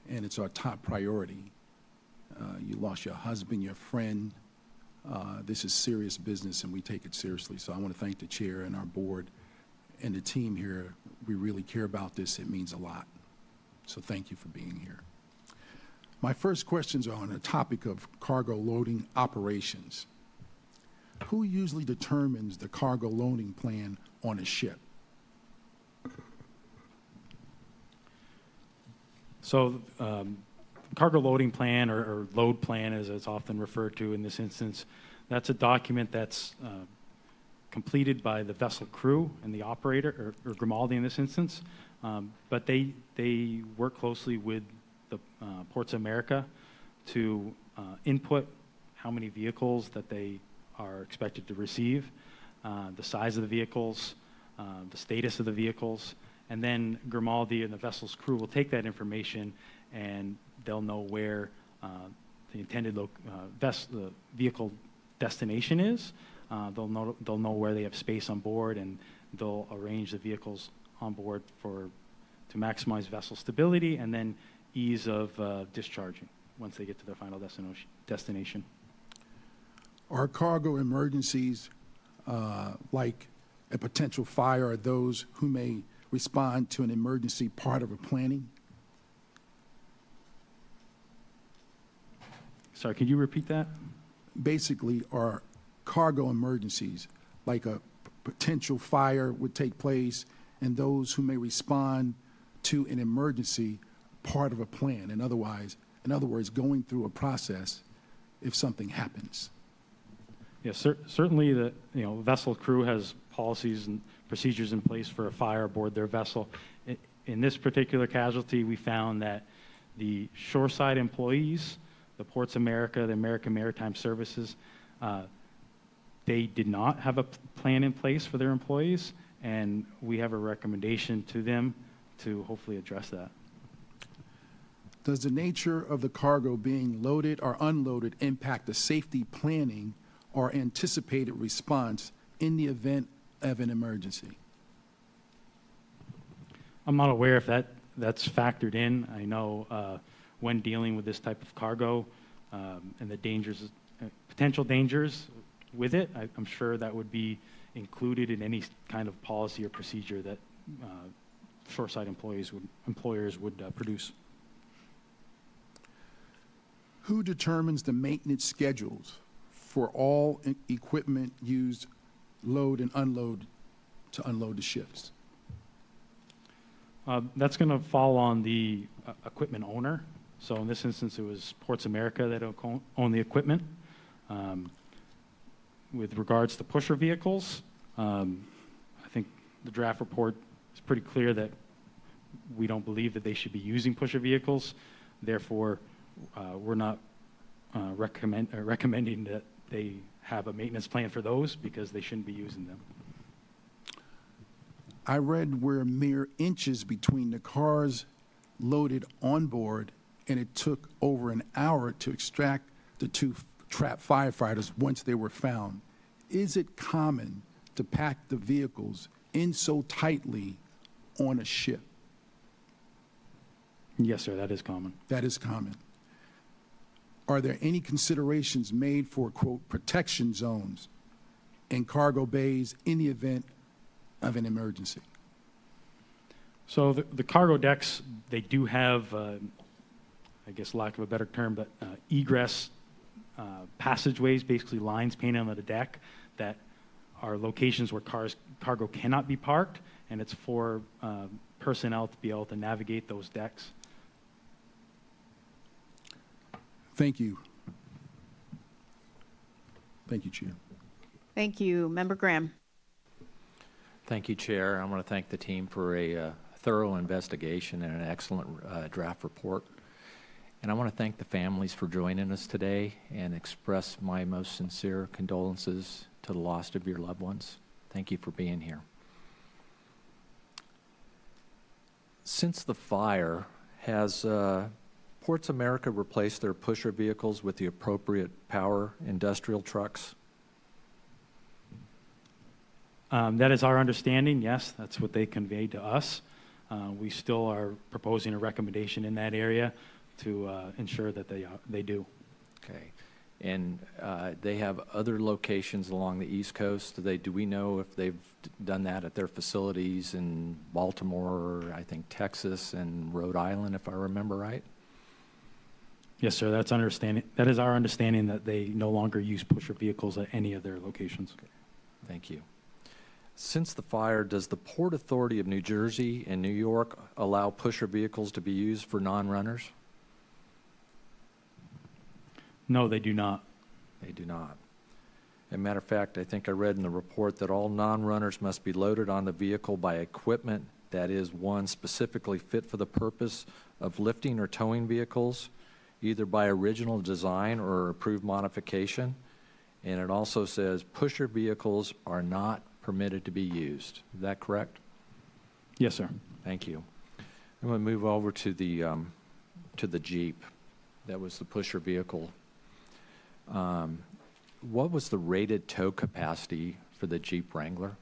and it's our top priority. You lost your husband, your friend. This is serious business, and we take it seriously. So I want to thank the Chair and our board and the team here. We really care about this. It means a lot. So thank you for being here. My first questions are on the topic of cargo loading operations. Who usually determines the cargo loading plan on a ship? So cargo loading plan or load plan, as it's often referred to in this instance, that's a document that's completed by the vessel crew and the operator, or Grimaldi in this instance. But they work closely with the Ports America to input how many vehicles that they are expected to receive, the size of the vehicles, the status of the vehicles, and then Grimaldi and the vessel's crew will take that information and they'll know where the intended the vehicle destination is. They'll know where they have space on board, and they'll arrange the vehicles on board to maximize vessel stability and then ease of discharging once they get to their final destination. Are cargo emergencies like a potential fire or those who may respond to an emergency part of a planning? Sorry, could you repeat that? Basically, are cargo emergencies like a potential fire would take place and those who may respond to an emergency part of a plan? In other words, going through a process if something happens. Yes, certainly the vessel crew has policies and procedures in place for a fire aboard their vessel. In this particular casualty, we found that the shoreside employees, the Ports America, the American Maritime Services, they did not have a plan in place for their employees, and we have a recommendation to them to hopefully address that. Does the nature of the cargo being loaded or unloaded impact the safety planning or anticipated response in the event of an emergency? I'm not aware if that's factored in. I know when dealing with this type of cargo and the dangers, potential dangers with it, I'm sure that would be included in any kind of policy or procedure that shoreside employers would produce. Who determines the maintenance schedules for all equipment used load and unload to unload the ships? That's going to fall on the equipment owner. So in this instance, it was Ports America that own the equipment. With regards to pusher vehicles, I think the draft report is pretty clear that we don't believe that they should be using pusher vehicles. Therefore, we're not recommending that they have a maintenance plan for those because they shouldn't be using them. I read where mere inches between the cars loaded on board, and it took over an hour to extract the 2 trapped firefighters once they were found. Is it common to pack the vehicles in so tightly on a ship? Yes, sir, that is common. That is common. Are there any considerations made for, quote, protection zones in cargo bays in the event of an emergency? So the cargo decks, they do have, I guess lack of a better term, but egress passageways, basically lines painted on the deck that are locations where cargo cannot be parked, and it's for personnel to be able to navigate those decks Thank you. Thank you, Chair. Thank you. Member Graham. Thank you, Chair. I want to thank the team for a thorough investigation and an excellent draft report. And I want to thank the families for joining us today and express my most sincere condolences to the loss of your loved ones. Thank you for being here. Since the fire, has Ports America replaced their pusher vehicles with the appropriate power industrial trucks? That is our understanding, yes. That's what they conveyed to us. We still are proposing a recommendation in that area to ensure that they do. Okay. And they have other locations along the East Coast. Do we know if they've done that at their facilities in Baltimore, I think Texas, and Rhode Island, if I remember right? Yes, sir. That's understanding. That is our understanding that they no longer use pusher vehicles at any of their locations. Okay. Thank you. Since the fire, does the Port Authority of New Jersey and New York allow pusher vehicles to be used for non-runners? No, they do not. They do not. As a matter of fact, I think I read in the report that all non-runners must be loaded on the vehicle by equipment that is, one, specifically fit for the purpose of lifting or towing vehicles, either by original design or approved modification. And it also says pusher vehicles are not permitted to be used. Is that correct? Yes, sir. Thank you. I'm going to move over to the Jeep. That was the pusher vehicle. What was the rated tow capacity for the Jeep Wrangler?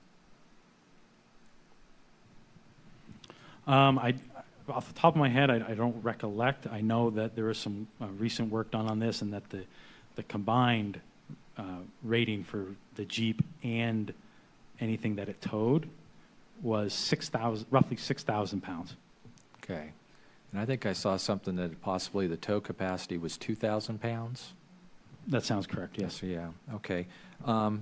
Off the top of my head, I don't recollect. I know that there was some recent work done on this, and that the combined rating for the Jeep and anything that it towed was roughly 6,000 pounds. Okay. And I think I saw something that possibly the tow capacity was 2,000 pounds? That sounds correct, yes. Yeah, okay. The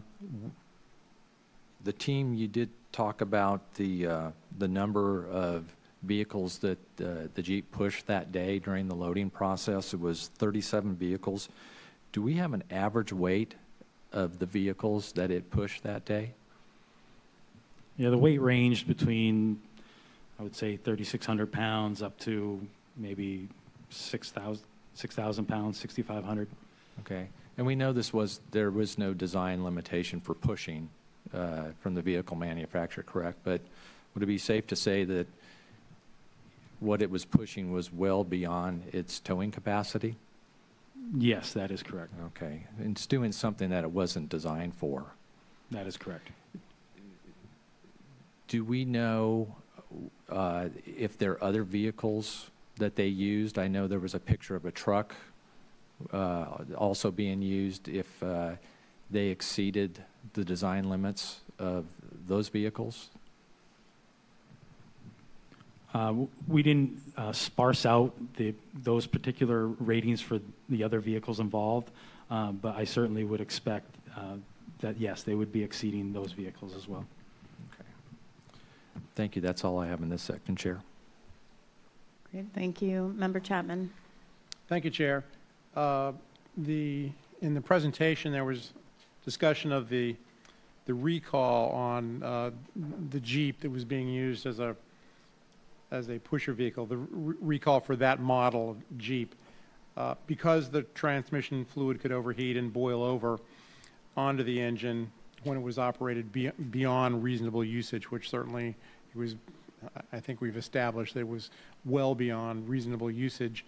team, you did talk about the number of vehicles that the Jeep pushed that day during the loading process. It was 37 vehicles. Do we have an average weight of the vehicles that it pushed that day? Yeah, the weight ranged between, I would say, 3,600 pounds up to maybe 6,000 pounds, 6,500. Okay. And we know there was no design limitation for pushing from the vehicle manufacturer, correct? But would it be safe to say that what it was pushing was well beyond its towing capacity? Yes, that is correct. Okay. And it's doing something that it wasn't designed for. That is correct. Do we know if there are other vehicles that they used? I know there was a picture of a truck also being used, if they exceeded the design limits of those vehicles? We didn't sparse out those particular ratings for the other vehicles involved, but I certainly would expect that, yes, they would be exceeding those vehicles as well. Okay. Thank you. That's all I have in this section, Chair. Great, thank you. Member Chapman. Thank you, Chair. In the presentation, there was discussion of the recall on the Jeep that was being used as a pusher vehicle, the recall for that model of Jeep. Because the transmission fluid could overheat and boil over onto the engine when it was operated beyond reasonable usage, which certainly it was, I think we've established that it was well beyond reasonable usage.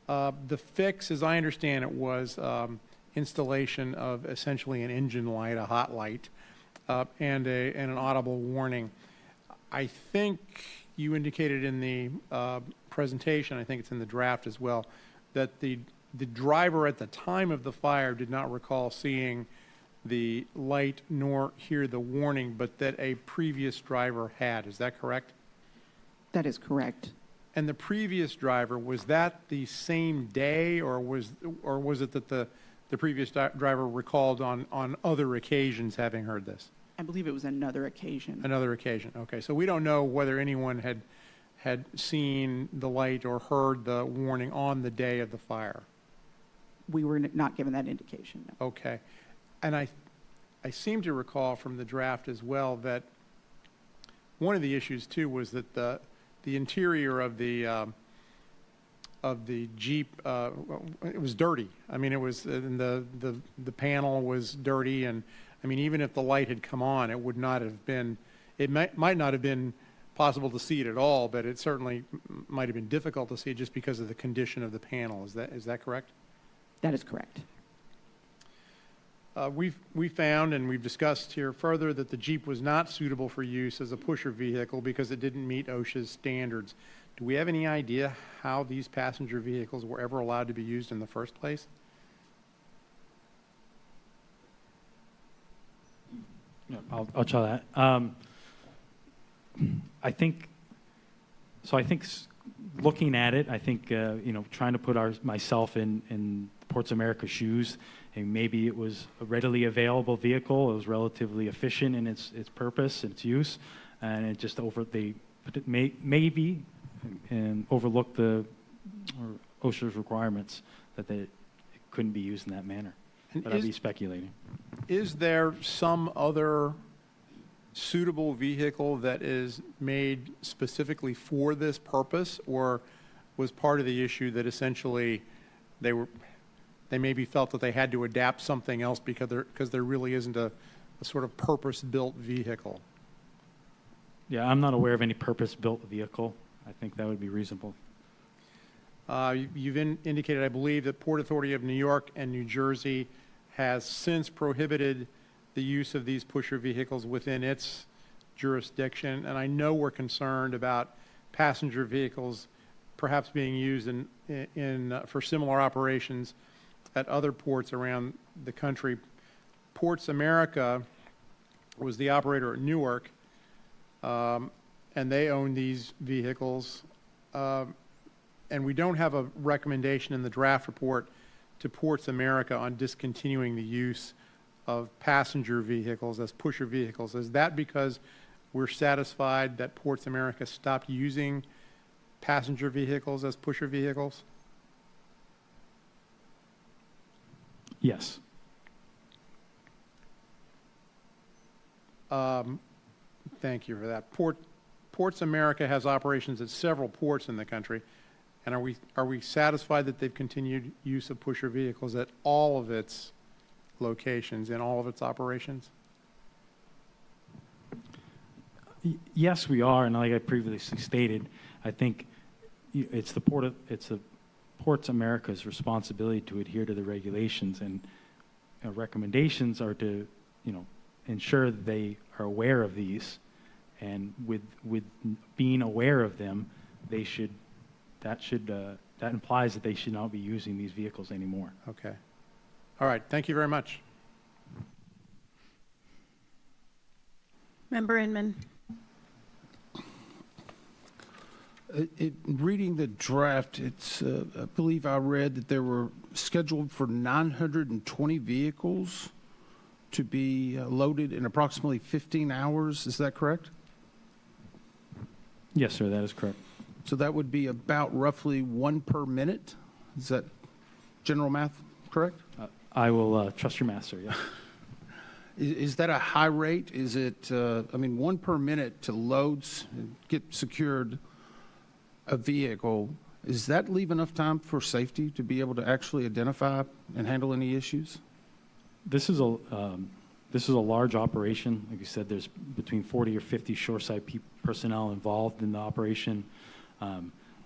The fix, as I understand it, was installation of essentially an engine light, a hot light, and an audible warning. I think you indicated in the presentation, I think it's in the draft as well, that the driver at the time of the fire did not recall seeing the light nor hear the warning, but that a previous driver had. Is that correct? That is correct. And the previous driver, was that the same day, or was it that the previous driver recalled on other occasions having heard this? I believe it was another occasion. Another occasion. Okay, so we don't know whether anyone had seen the light or heard the warning on the day of the fire. we were not given that indication. No. Okay. And I seem to recall from the draft as well that one of the issues too was that the interior of the Jeep, it was dirty. I mean, it was, and the panel was dirty, and I mean, even if the light had come on, it would not have been, it might not have been possible to see it at all, but it certainly might have been difficult to see it just because of the condition of the panel. Is that correct? That is correct. We found, and we've discussed here further, that the Jeep was not suitable for use as a pusher vehicle because it didn't meet OSHA's standards. Do we have any idea how these passenger vehicles were ever allowed to be used in the first place? Yeah, I'll try that. I think looking at it, I think, trying to put myself in Ports America shoes, and maybe it was a readily available vehicle. It was relatively efficient in its purpose and its use, and it just maybe overlooked OSHA's requirements that it couldn't be used in that manner. But I'd be speculating. Is there some other suitable vehicle that is made specifically for this purpose, or was part of the issue that essentially they maybe felt that they had to adapt something else because there really isn't a sort of purpose-built vehicle? Yeah, I'm not aware of any purpose-built vehicle. I think that would be reasonable. You've indicated, I believe, that Port Authority of New York and New Jersey has since prohibited the use of these pusher vehicles within its jurisdiction, and I know we're concerned about passenger vehicles perhaps being used for similar operations at other ports around the country. Ports America was the operator at Newark, and they own these vehicles, and we don't have a recommendation in the draft report to Ports America on discontinuing the use of passenger vehicles as pusher vehicles. Is that because we're satisfied that Ports America stopped using passenger vehicles as pusher vehicles? Yes. Thank you for that. Ports America has operations at several ports in the country, and are we satisfied that they've continued use of pusher vehicles at all of its locations in all of its operations? Yes, we are, and like I previously stated, I think it's the Ports America's responsibility to adhere to the regulations, and recommendations are to, ensure that they are aware of these, and with being aware of them, that implies that they should not be using these vehicles anymore. Okay. All right. Thank you very much. Member Inman. Reading the draft, I believe I read that there were scheduled for 920 vehicles to be loaded in approximately 15 hours. Is that correct? Yes, sir, that is correct. So that would be about roughly 1 per minute. Is that general math correct? I will trust your math, sir, yeah. Is that a high rate? Is it, 1 per minute to load, get secured a vehicle, does that leave enough time for safety to be able to actually identify and handle any issues? This is a large operation. Like you said, there's between 40 or 50 shoreside personnel involved in the operation.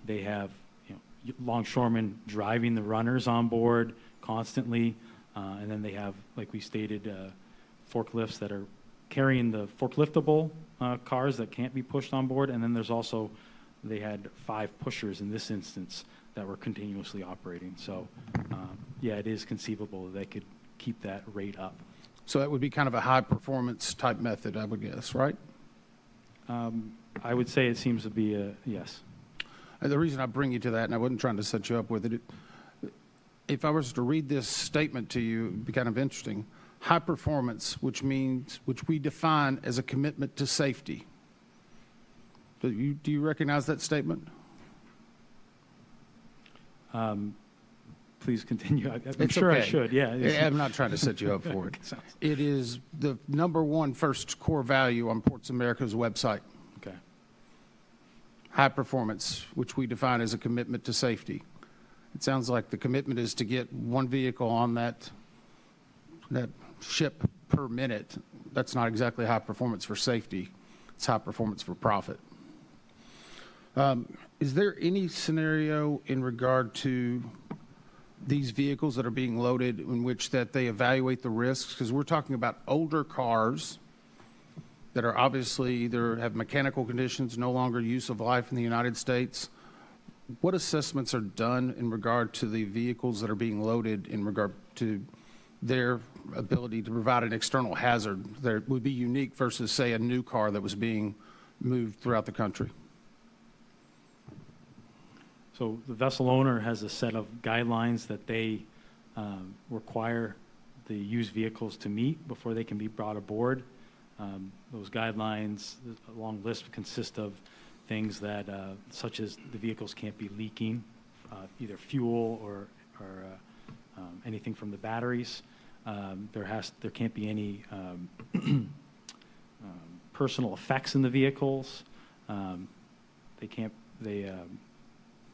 They have longshoremen driving the runners on board constantly, and then they have, like we stated, forklifts that are carrying the forkliftable cars that can't be pushed on board, and then there's also, they had 5 pushers in this instance that were continuously operating. So, it is conceivable that they could keep that rate up. So that would be kind of a high-performance type method, I would guess, right? I would say it seems to be a yes. And the reason I bring you to that, and I wasn't trying to set you up with it, if I was to read this statement to you, it would be kind of interesting. High performance, which we define as a commitment to safety. Do you recognize that statement? please continue. I'm It's sure I okay. should, yeah. I'm not trying to set you up for it. Sounds- It is the number one first core value on Ports America's website. Okay. High performance, which we define as a commitment to safety. It sounds like the commitment is to get one vehicle on that ship per minute. That's not exactly high performance for safety. It's high performance for profit. Is there any scenario in regard to these vehicles that are being loaded in which that they evaluate the risks? Because we're talking about older cars that are obviously either have mechanical conditions, no longer use of life in the United States. What assessments are done in regard to the vehicles that are being loaded in regard to their ability to provide an external hazard that would be unique versus, say, a new car that was being moved throughout the country? So the vessel owner has a set of guidelines that they require the used vehicles to meet before they can be brought aboard. Those guidelines, a long list, consist of things that, such as the vehicles can't be leaking, either fuel or anything from the batteries. There can't be any personal effects in the vehicles.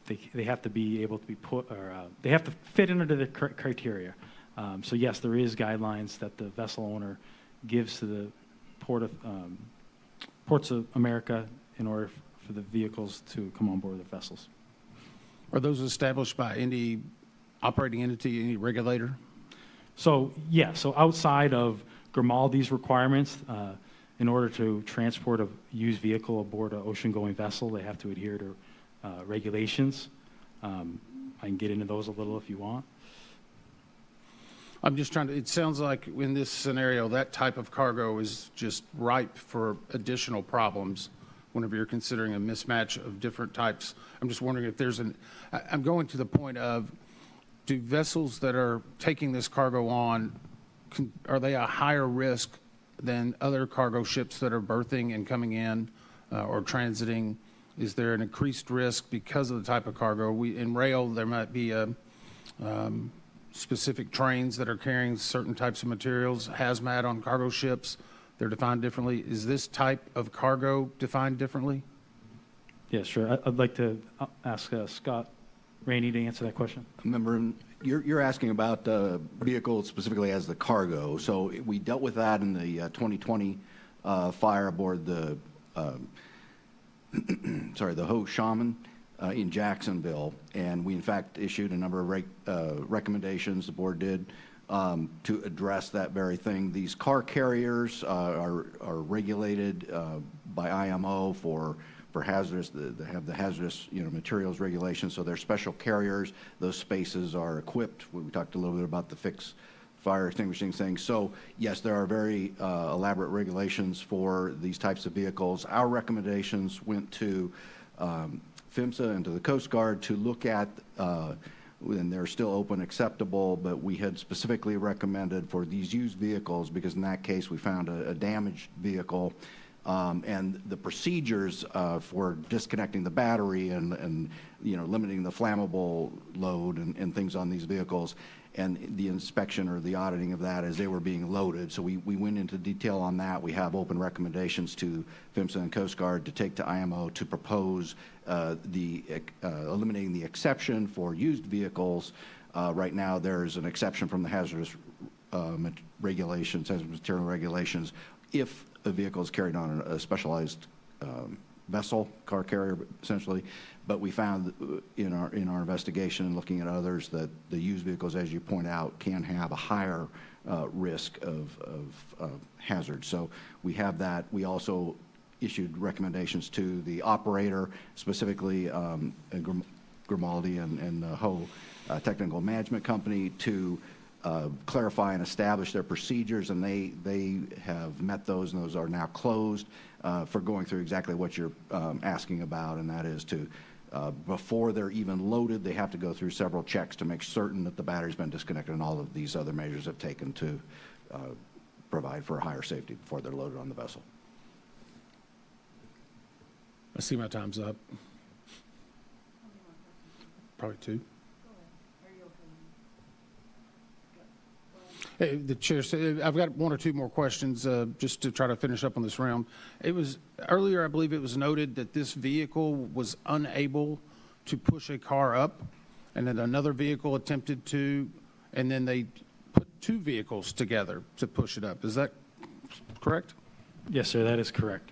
They have to be able to be put, or they have to fit into the criteria. So yes, there is guidelines that the vessel owner gives to the Ports of America in order for the vehicles to come on board the vessels. Are those established by any operating entity, any regulator? So yeah, so outside of Grimaldi's requirements, in order to transport a used vehicle aboard an ocean-going vessel, they have to adhere to regulations. I can get into those a little if you want. I'm just trying to, it sounds like in this scenario, that type of cargo is just ripe for additional problems whenever you're considering a mismatch of different types. I'm just wondering if there's I'm going to the point of, do vessels that are taking this cargo on, are they a higher risk than other cargo ships that are berthing and coming in or transiting? Is there an increased risk because of the type of cargo? In rail, there might be specific trains that are carrying certain types of materials. Hazmat on cargo ships, they're defined differently. Is this type of cargo defined differently? Yeah, sure. I'd like to ask Scott Rainey to answer that question. Member, you're asking about the vehicle specifically as the cargo. So we dealt with that in the 2020 fire aboard the the Ho Shaman in Jacksonville, and we in fact issued a number of recommendations, the board did, to address that very thing. These car carriers are regulated by IMO for hazardous, they have the hazardous materials regulations, so they're special carriers. Those spaces are equipped. We talked a little bit about the fixed fire extinguishing things. So yes, there are very elaborate regulations for these types of vehicles. Our recommendations went to PHMSA and to the Coast Guard to look at, and they're still open, acceptable, but we had specifically recommended for these used vehicles, because in that case we found a damaged vehicle, and the procedures for disconnecting the battery and limiting the flammable load and things on these vehicles, and the inspection or the auditing of that as they were being loaded. So we went into detail on that. We have open recommendations to PHMSA and Coast Guard to take to IMO to propose eliminating the exception for used vehicles. Right now there's an exception from the hazardous regulations, hazardous material regulations, if a vehicle is carried on a specialized vessel, car carrier essentially. But we found in our investigation and looking at others that the used vehicles, as you point out, can have a higher risk of hazard. So we have that. We also issued recommendations to the operator, specifically Grimaldi and the Ho Technical Management Company, to clarify and establish their procedures, and they have met those, and those are now closed for going through exactly what you're asking about, and that is to before they're even loaded, they have to go through several checks to make certain that the battery's been disconnected, and all of these other measures have taken to provide for higher safety before they're loaded on the vessel. I see my time's up. Probably two. Hey, the chair, I've got one or two more questions just to try to finish up on this round. It was earlier, I believe it was noted that this vehicle was unable to push a car up, and then another vehicle attempted to, and then they put two vehicles together to push it up. Is that correct? Yes, sir, that is correct.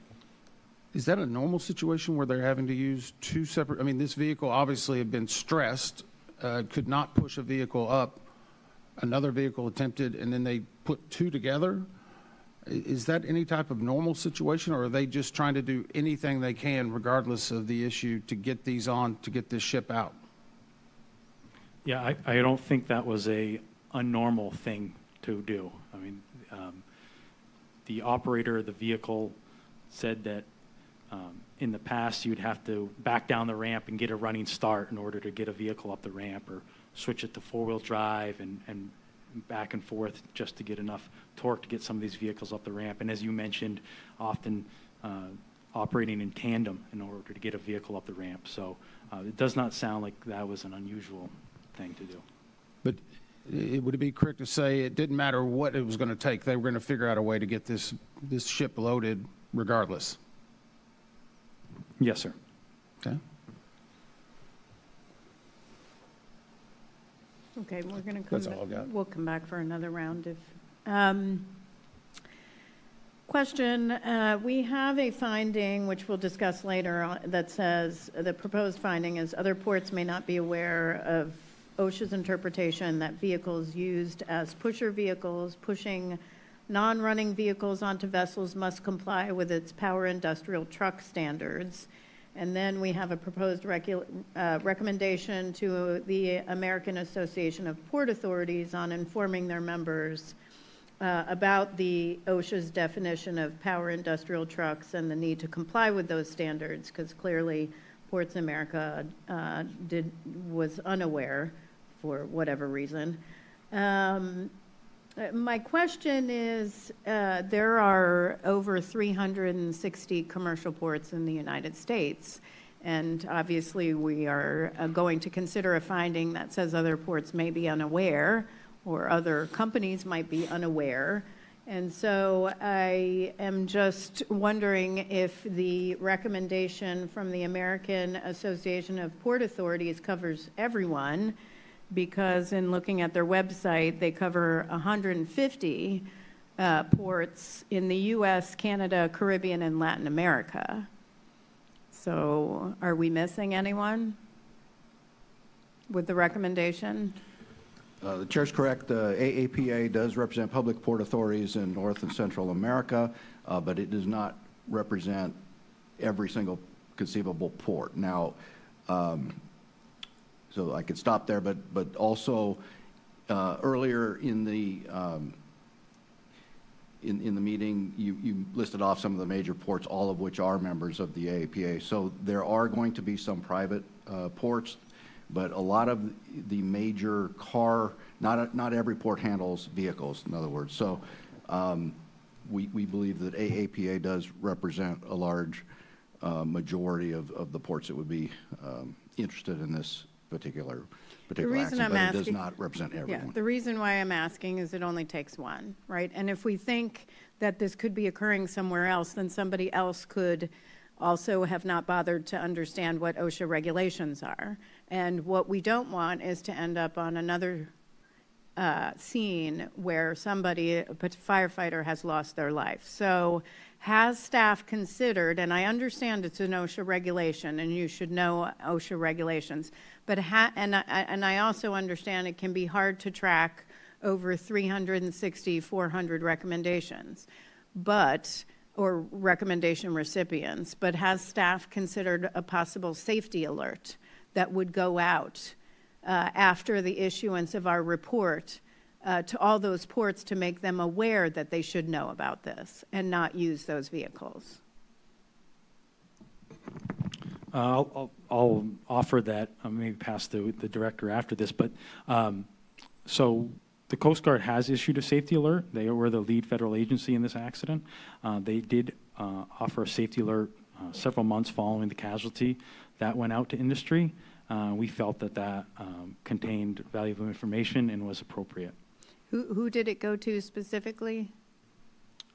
Is that a normal situation where they're having to use two separate, I mean, this vehicle obviously had been stressed, could not push a vehicle up. Another vehicle attempted, and then they put two together. Is that any type of normal situation, or are they just trying to do anything they can, regardless of the issue, to get these on, to get this ship out? Yeah, I don't think that was a normal thing to do. I mean, the operator of the vehicle said that in the past you'd have to back down the ramp and get a running start in order to get a vehicle up the ramp, or switch it to four-wheel drive and back and forth just to get enough torque to get some of these vehicles up the ramp. And as you mentioned, often operating in tandem in order to get a vehicle up the ramp. So it does not sound like that was an unusual thing to do. But would it be correct to say it didn't matter what it was going to take, they were going to figure out a way to get this ship loaded regardless? Yes, sir. Okay. Okay, we're going to come That's all I've got. We'll come back for another round if. Question, we have a finding, which we'll discuss later, that says the proposed finding is other ports may not be aware of OSHA's interpretation that vehicles used as pusher vehicles pushing non-running vehicles onto vessels must comply with its power industrial truck standards. And then we have a proposed recommendation to the American Association of Port Authorities on informing their members about the OSHA's definition of power industrial trucks and the need to comply with those standards, because clearly Ports America was unaware for whatever reason. My question is, there are over 360 commercial ports in the United States, and obviously we are going to consider a finding that says other ports may be unaware, or other companies might be unaware. And so I am just wondering if the recommendation from the American Association of Port Authorities covers everyone, because in looking at their website, they cover 150 ports in the U.S., Canada, Caribbean, and Latin America. So are we missing anyone with the recommendation? The chair's correct. The AAPA does represent public port authorities in North and Central America, but it does not represent every single conceivable port. Now, so I could stop there, but also earlier in the meeting, you listed off some of the major ports, all of which are members of the AAPA. So there are going to be some private ports, but a lot of the major not every port handles vehicles, in other words. So we believe that AAPA does represent a large majority of the ports that would be interested in this particular action, but it does not represent everyone. Yeah, the reason why I'm asking is it only takes one, right? And if we think that this could be occurring somewhere else, then somebody else could also have not bothered to understand what OSHA regulations are. And what we don't want is to end up on another scene where somebody, a firefighter, has lost their life. So has staff considered, and I understand it's an OSHA regulation and you should know OSHA regulations, but and I also understand it can be hard to track over 360, 400 recommendations, or recommendation recipients, but has staff considered a possible safety alert that would go out after the issuance of our report to all those ports to make them aware that they should know about this and not use those vehicles? I'll offer that, maybe pass the director after this, but so the Coast Guard has issued a safety alert. They were the lead federal agency in this accident. They did offer a safety alert several months following the casualty. That went out to industry. We felt that contained valuable information and was appropriate. Who did it go to specifically?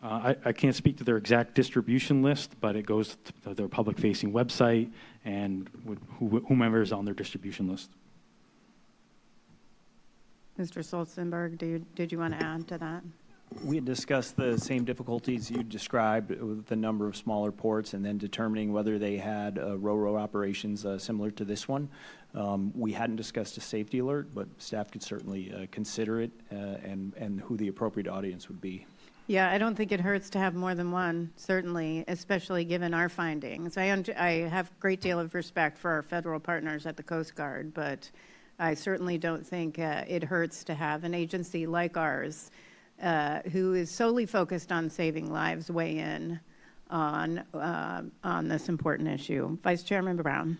I can't speak to their exact distribution list, but it goes to their public-facing website and whomever is on their distribution list. Mr. Stolzenberg, did you want to add to that? We had discussed the same difficulties you described with the number of smaller ports and then determining whether they had ro-ro operations similar to this one. We hadn't discussed a safety alert, but staff could certainly consider it and who the appropriate audience would be. Yeah, I don't think it hurts to have more than one, certainly, especially given our findings. I have a great deal of respect for our federal partners at the Coast Guard, but I certainly don't think it hurts to have an agency like ours who is solely focused on saving lives weigh in on this important issue. Vice Chairman Brown.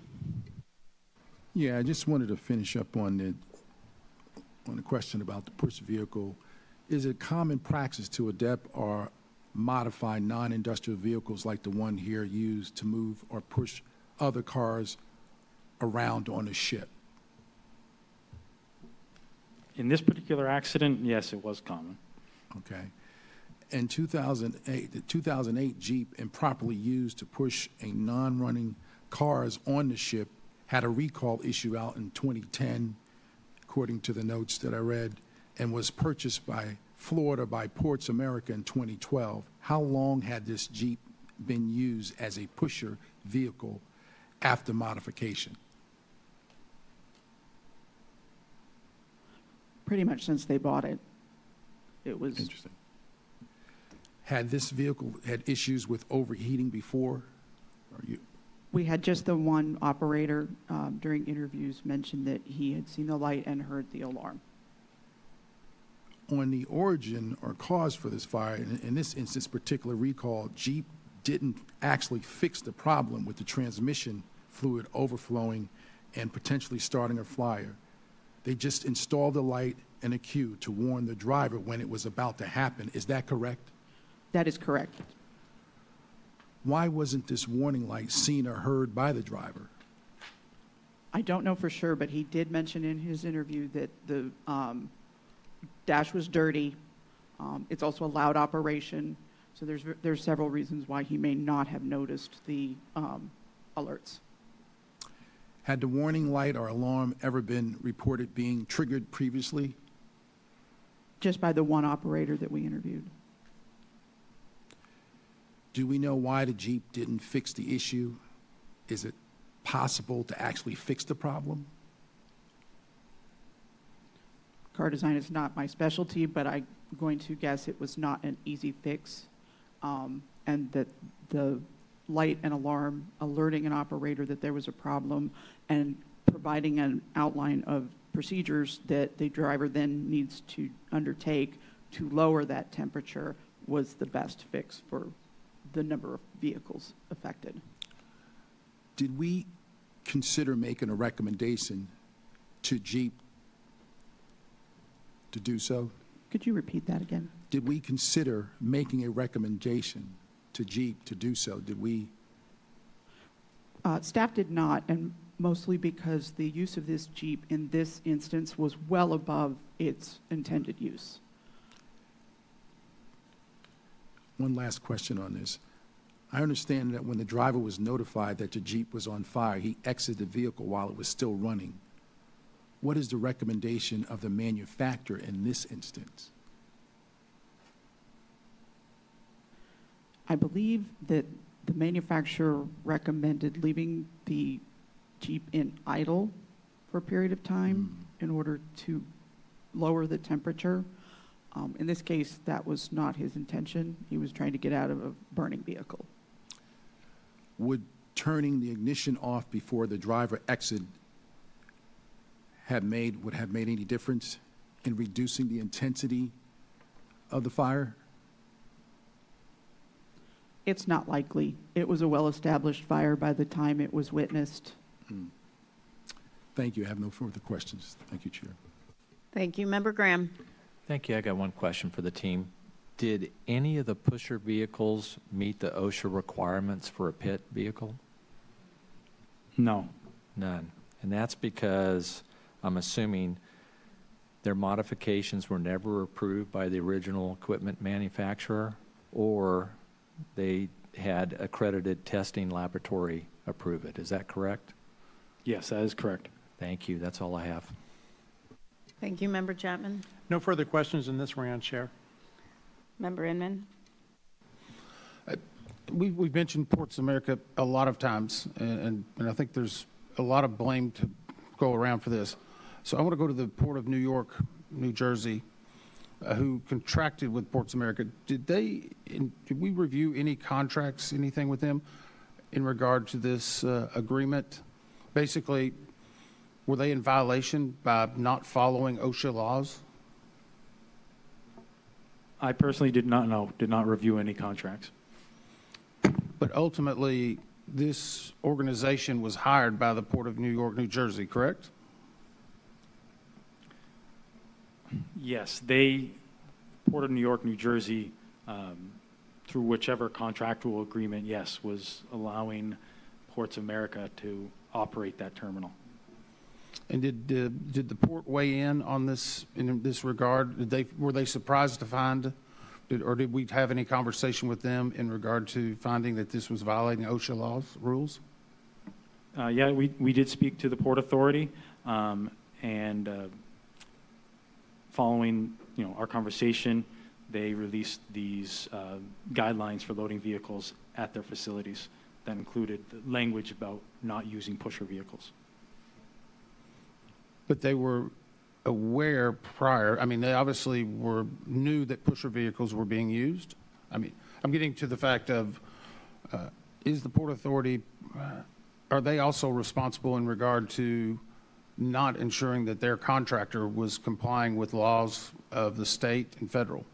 Yeah, I just wanted to finish up on the question about the push vehicle. Is it common practice to adapt or modify non-industrial vehicles like the one here used to move or push other cars around on a ship? In this particular accident, yes, it was common. Okay. In 2008, the 2008 Jeep improperly used to push a non-running cars on the ship had a recall issue out in 2010, according to the notes that I read, and was purchased by Florida by Ports America in 2012. How long had this Jeep been used as a pusher vehicle after modification? Pretty much since they bought it. It was Interesting. Had this vehicle had issues with overheating before? We had just the one operator during interviews mentioned that he had seen the light and heard the alarm. On the origin or cause for this fire, in this instance, particular recall, Jeep didn't actually fix the problem with the transmission fluid overflowing and potentially starting a fire. They just installed the light and a cue to warn the driver when it was about to happen. Is that correct? That is correct. Why wasn't this warning light seen or heard by the driver? I don't know for sure, but he did mention in his interview that the dash was dirty. It's also a loud operation, so there's several reasons why he may not have noticed the alerts. Had the warning light or alarm ever been reported being triggered previously? Just by the one operator that we interviewed. Do we know why the Jeep didn't fix the issue? Is it possible to actually fix the problem? Car design is not my specialty, but I'm going to guess it was not an easy fix, and that the light and alarm alerting an operator that there was a problem and providing an outline of procedures that the driver then needs to undertake to lower that temperature was the best fix for the number of vehicles affected. Did we consider making a recommendation to Jeep to do so? Could you repeat that again? Did we consider making a recommendation to Jeep to do so? Did we? Staff did not, and mostly because the use of this Jeep in this instance was well above its intended use. One last question on this. I understand that when the driver was notified that the Jeep was on fire, he exited the vehicle while it was still running. What is the recommendation of the manufacturer in this instance? I believe that the manufacturer recommended leaving the Jeep in idle for a period of time in order to lower the temperature. In this case, that was not his intention. He was trying to get out of a burning vehicle. Would turning the ignition off before the driver exited would have made any difference in reducing the intensity of the fire? It's not likely. It was a well-established fire by the time it was witnessed. Thank you. I have no further questions. Thank you, Chair. Thank you. Member Graham. Thank you. I got one question for the team. Did any of the pusher vehicles meet the OSHA requirements for a pit vehicle? No. None. And that's because I'm assuming their modifications were never approved by the original equipment manufacturer, or they had accredited testing laboratory approve it. Is that correct? Yes, that is correct. Thank you. That's all I have. Thank you, Member Chapman. No further questions in this round, Chair. Member Inman. We've mentioned Ports America a lot of times, and I think there's a lot of blame to go around for this. So I want to go to the Port of New York, New Jersey, who contracted with Ports America. Did we review any contracts, anything with them in regard to this agreement? Basically, were they in violation by not following OSHA laws? I personally did not review any contracts. But ultimately, this organization was hired by the Port of New York, New Jersey, correct? Yes, Port of New York, New Jersey, through whichever contractual agreement, yes, was allowing Ports America to operate that terminal. And did the port weigh in on this in this regard? Were they surprised to find, or did we have any conversation with them in regard to finding that this was violating OSHA rules? Yeah, we did speak to the Port Authority, and following our conversation, they released these guidelines for loading vehicles at their facilities that included the language about not using pusher vehicles. But they were aware prior. I mean, they obviously knew that pusher vehicles were being used. I mean, I'm getting to the fact of, is the Port Authority, are they also responsible in regard to not ensuring that their contractor was complying with laws of the state and federal?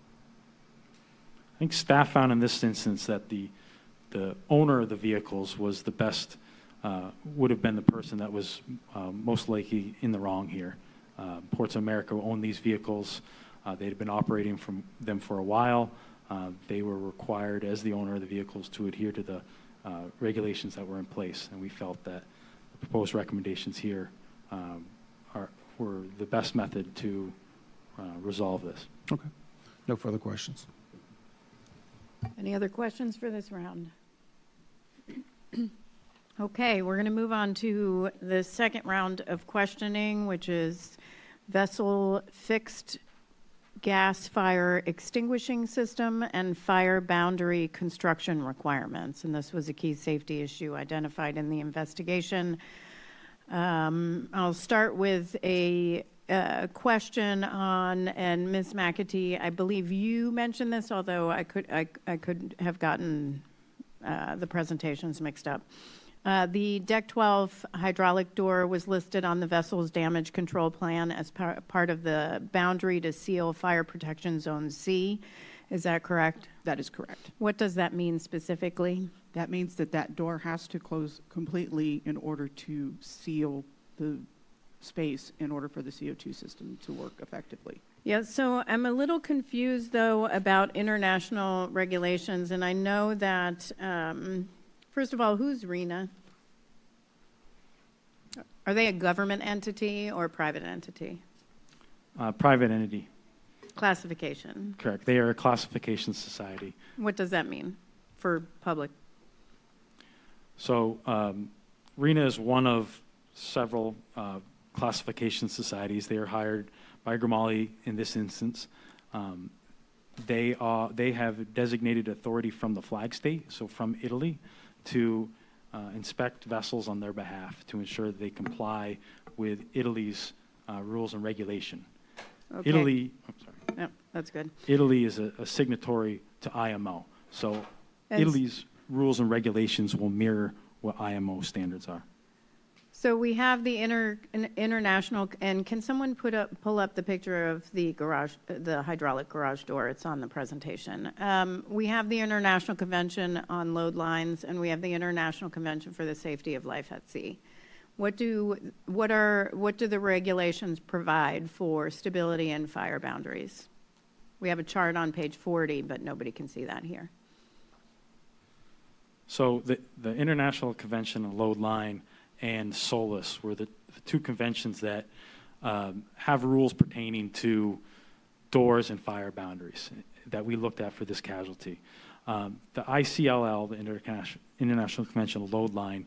I think staff found in this instance that the owner of the vehicles was the best, would have been the person that was most likely in the wrong here. Ports of America owned these vehicles. They had been operating from them for a while. They were required, as the owner of the vehicles, to adhere to the regulations that were in place, and we felt that the proposed recommendations here were the best method to resolve this. Okay. No further questions. Any other questions for this round? Okay, we're going to move on to the second round of questioning, which is vessel fixed gas fire extinguishing system and fire boundary construction requirements. And this was a key safety issue identified in the investigation. I'll start with a question on, and Ms. McAtee, I believe you mentioned this, although I could have gotten the presentations mixed up. The Deck 12 hydraulic door was listed on the vessel's damage control plan as part of the boundary to seal fire protection zone C. Is that correct? That is correct. What does that mean specifically? That means that door has to close completely in order to seal the space in order for the CO2 system to work effectively. Yeah, so I'm a little confused, though, about international regulations, and I know that, first of all, who's RENA? Are they a government entity or a private entity? Private entity. Classification. Correct. They are a classification society. What does that mean for public? So RENA is one of several classification societies. They are hired by Grimaldi in this instance. They have designated authority from the flag state, so from Italy, to inspect vessels on their behalf to ensure that they comply with Italy's rules and regulation. Okay. Italy, I'm sorry. Yep, that's good. Italy is a signatory to IMO, so Italy's rules and regulations will mirror what IMO standards are. So we have the international, and can someone pull up the picture of the garage, the hydraulic garage door? It's on the presentation. We have the International Convention on Load Lines, and we have the International Convention for the Safety of Life at Sea. What do the regulations provide for stability and fire boundaries? We have a chart on page 40, but nobody can see that here. So the International Convention on Load Line and SOLAS were the two conventions that have rules pertaining to doors and fire boundaries that we looked at for this casualty. The ICLL, the International Conventional Load Line,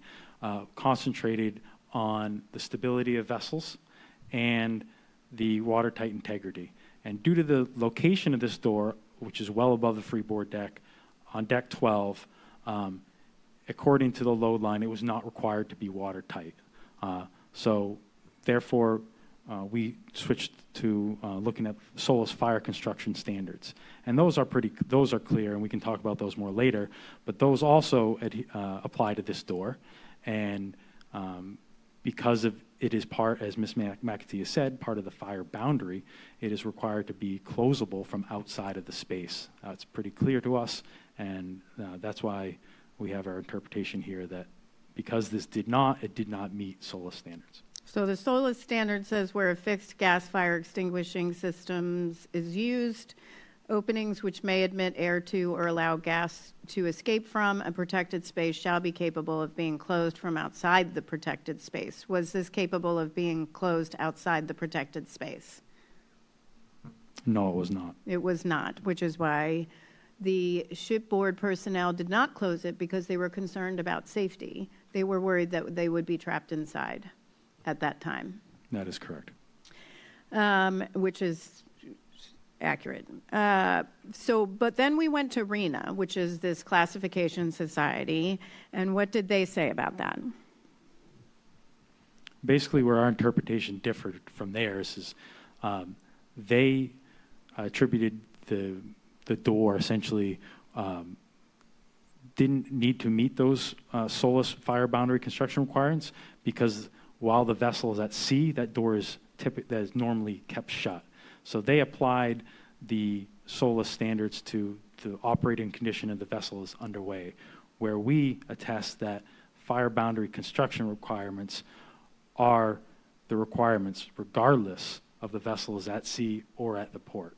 concentrated on the stability of vessels and the watertight integrity. And due to the location of this door, which is well above the freeboard deck, on deck 12, according to the load line, it was not required to be watertight. So therefore, we switched to looking at SOLAS fire construction standards. And those are clear, and we can talk about those more later, but those also apply to this door. And because it is part, as Ms. McAtee has said, part of the fire boundary, it is required to be closable from outside of the space. It's pretty clear to us, and that's why we have our interpretation here that because it did not meet SOLAS standards. So the SOLAS standard says where a fixed gas fire extinguishing systems is used, openings which may admit air to or allow gas to escape from a protected space shall be capable of being closed from outside the protected space. Was this capable of being closed outside the protected space? No, it was not. It was not, which is why the shipboard personnel did not close it, because they were concerned about safety. They were worried that they would be trapped inside at that time. That is correct. Which is accurate. But then we went to RENA, which is this classification society, and what did they say about that? Basically, where our interpretation differed from theirs is they attributed the door essentially didn't need to meet those SOLAS fire boundary construction requirements, because while the vessel is at sea, that door is normally kept shut. So they applied the SOLAS standards to the operating condition of the vessel is underway, where we attest that fire boundary construction requirements are the requirements regardless of the vessel is at sea or at the port,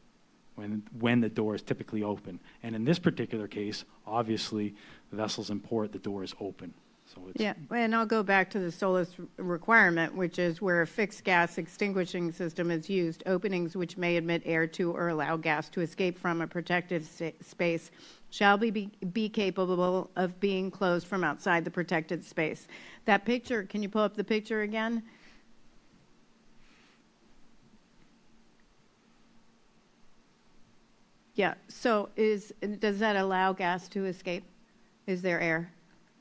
when the door is typically open. And in this particular case, obviously, the vessel's in port, the door is open. So it's, Yeah, and I'll go back to the SOLAS requirement, which is where a fixed gas extinguishing system is used, openings which may admit air to or allow gas to escape from a protected space shall be capable of being closed from outside the protected space. That picture, can you pull up the picture again? Yeah, so does that allow gas to escape? Is there air?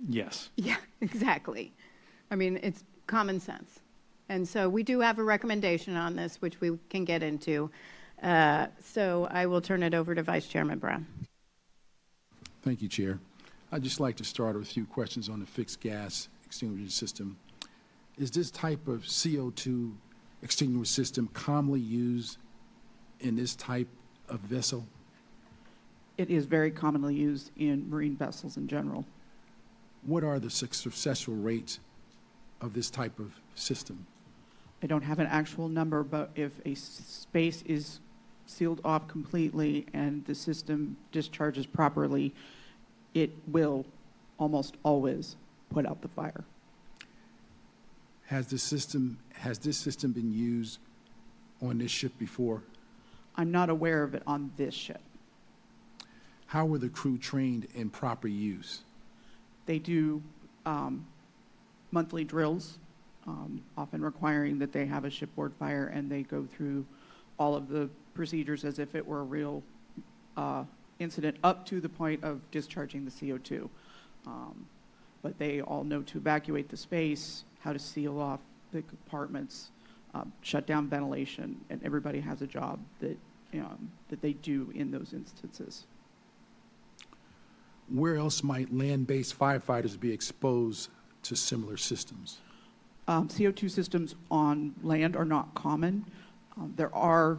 yes. Yeah, exactly. I mean, it's common sense. And so we do have a recommendation on this, which we can get into. So I will turn it over to Vice Chairman Brown. Thank you, Chair. I'd just like to start with a few questions on the fixed gas extinguishing system. Is this type of CO2 extinguisher system commonly used in this type of vessel? It is very commonly used in marine vessels in general. What are the successful rates of this type of system? I don't have an actual number, but if a space is sealed off completely and the system discharges properly, it will almost always put out the fire. Has this system been used on this ship before? I'm not aware of it on this ship. How were the crew trained in proper use? They do monthly drills, often requiring that they have a shipboard fire, and they go through all of the procedures as if it were a real incident up to the point of discharging the CO2. But they all know to evacuate the space, how to seal off the compartments, shut down ventilation, and everybody has a job that they do in those instances. Where else might land-based firefighters be exposed to similar systems? CO2 systems on land are not common. There are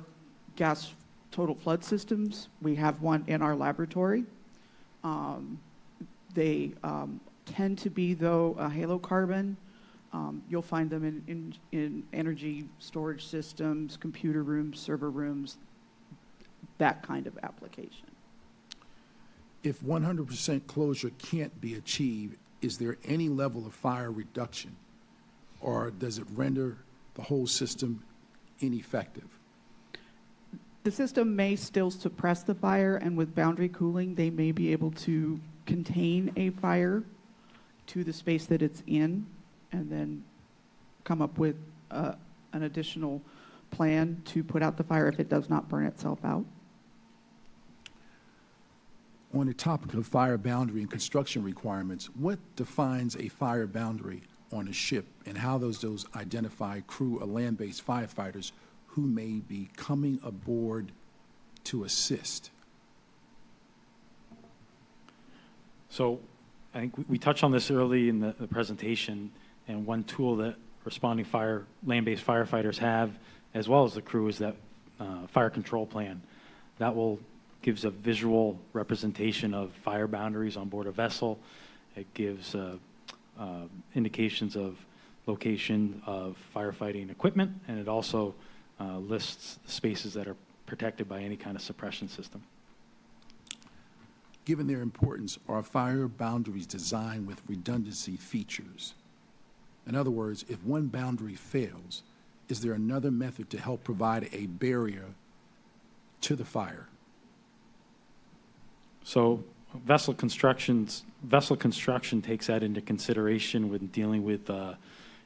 gas total flood systems. We have one in our laboratory. They tend to be, though, a halocarbon. You'll find them in energy storage systems, computer rooms, server rooms, that kind of application. If 100% closure can't be achieved, is there any level of fire reduction, or does it render the whole system ineffective? The system may still suppress the fire, and with boundary cooling, they may be able to contain a fire to the space that it's in, and then come up with an additional plan to put out the fire if it does not burn itself out. On the topic of fire boundary and construction requirements, what defines a fire boundary on a ship, and how does those identify crew or land-based firefighters who may be coming aboard to assist? So I think we touched on this early in the presentation, and one tool that responding land-based firefighters have, as well as the crew, is that fire control plan. That gives a visual representation of fire boundaries on board a vessel. It gives indications of location of firefighting equipment, and it also lists spaces that are protected by any kind of suppression system. Given their importance, are fire boundaries designed with redundancy features? In other words, if one boundary fails, is there another method to help provide a barrier to the fire? So vessel construction takes that into consideration when dealing with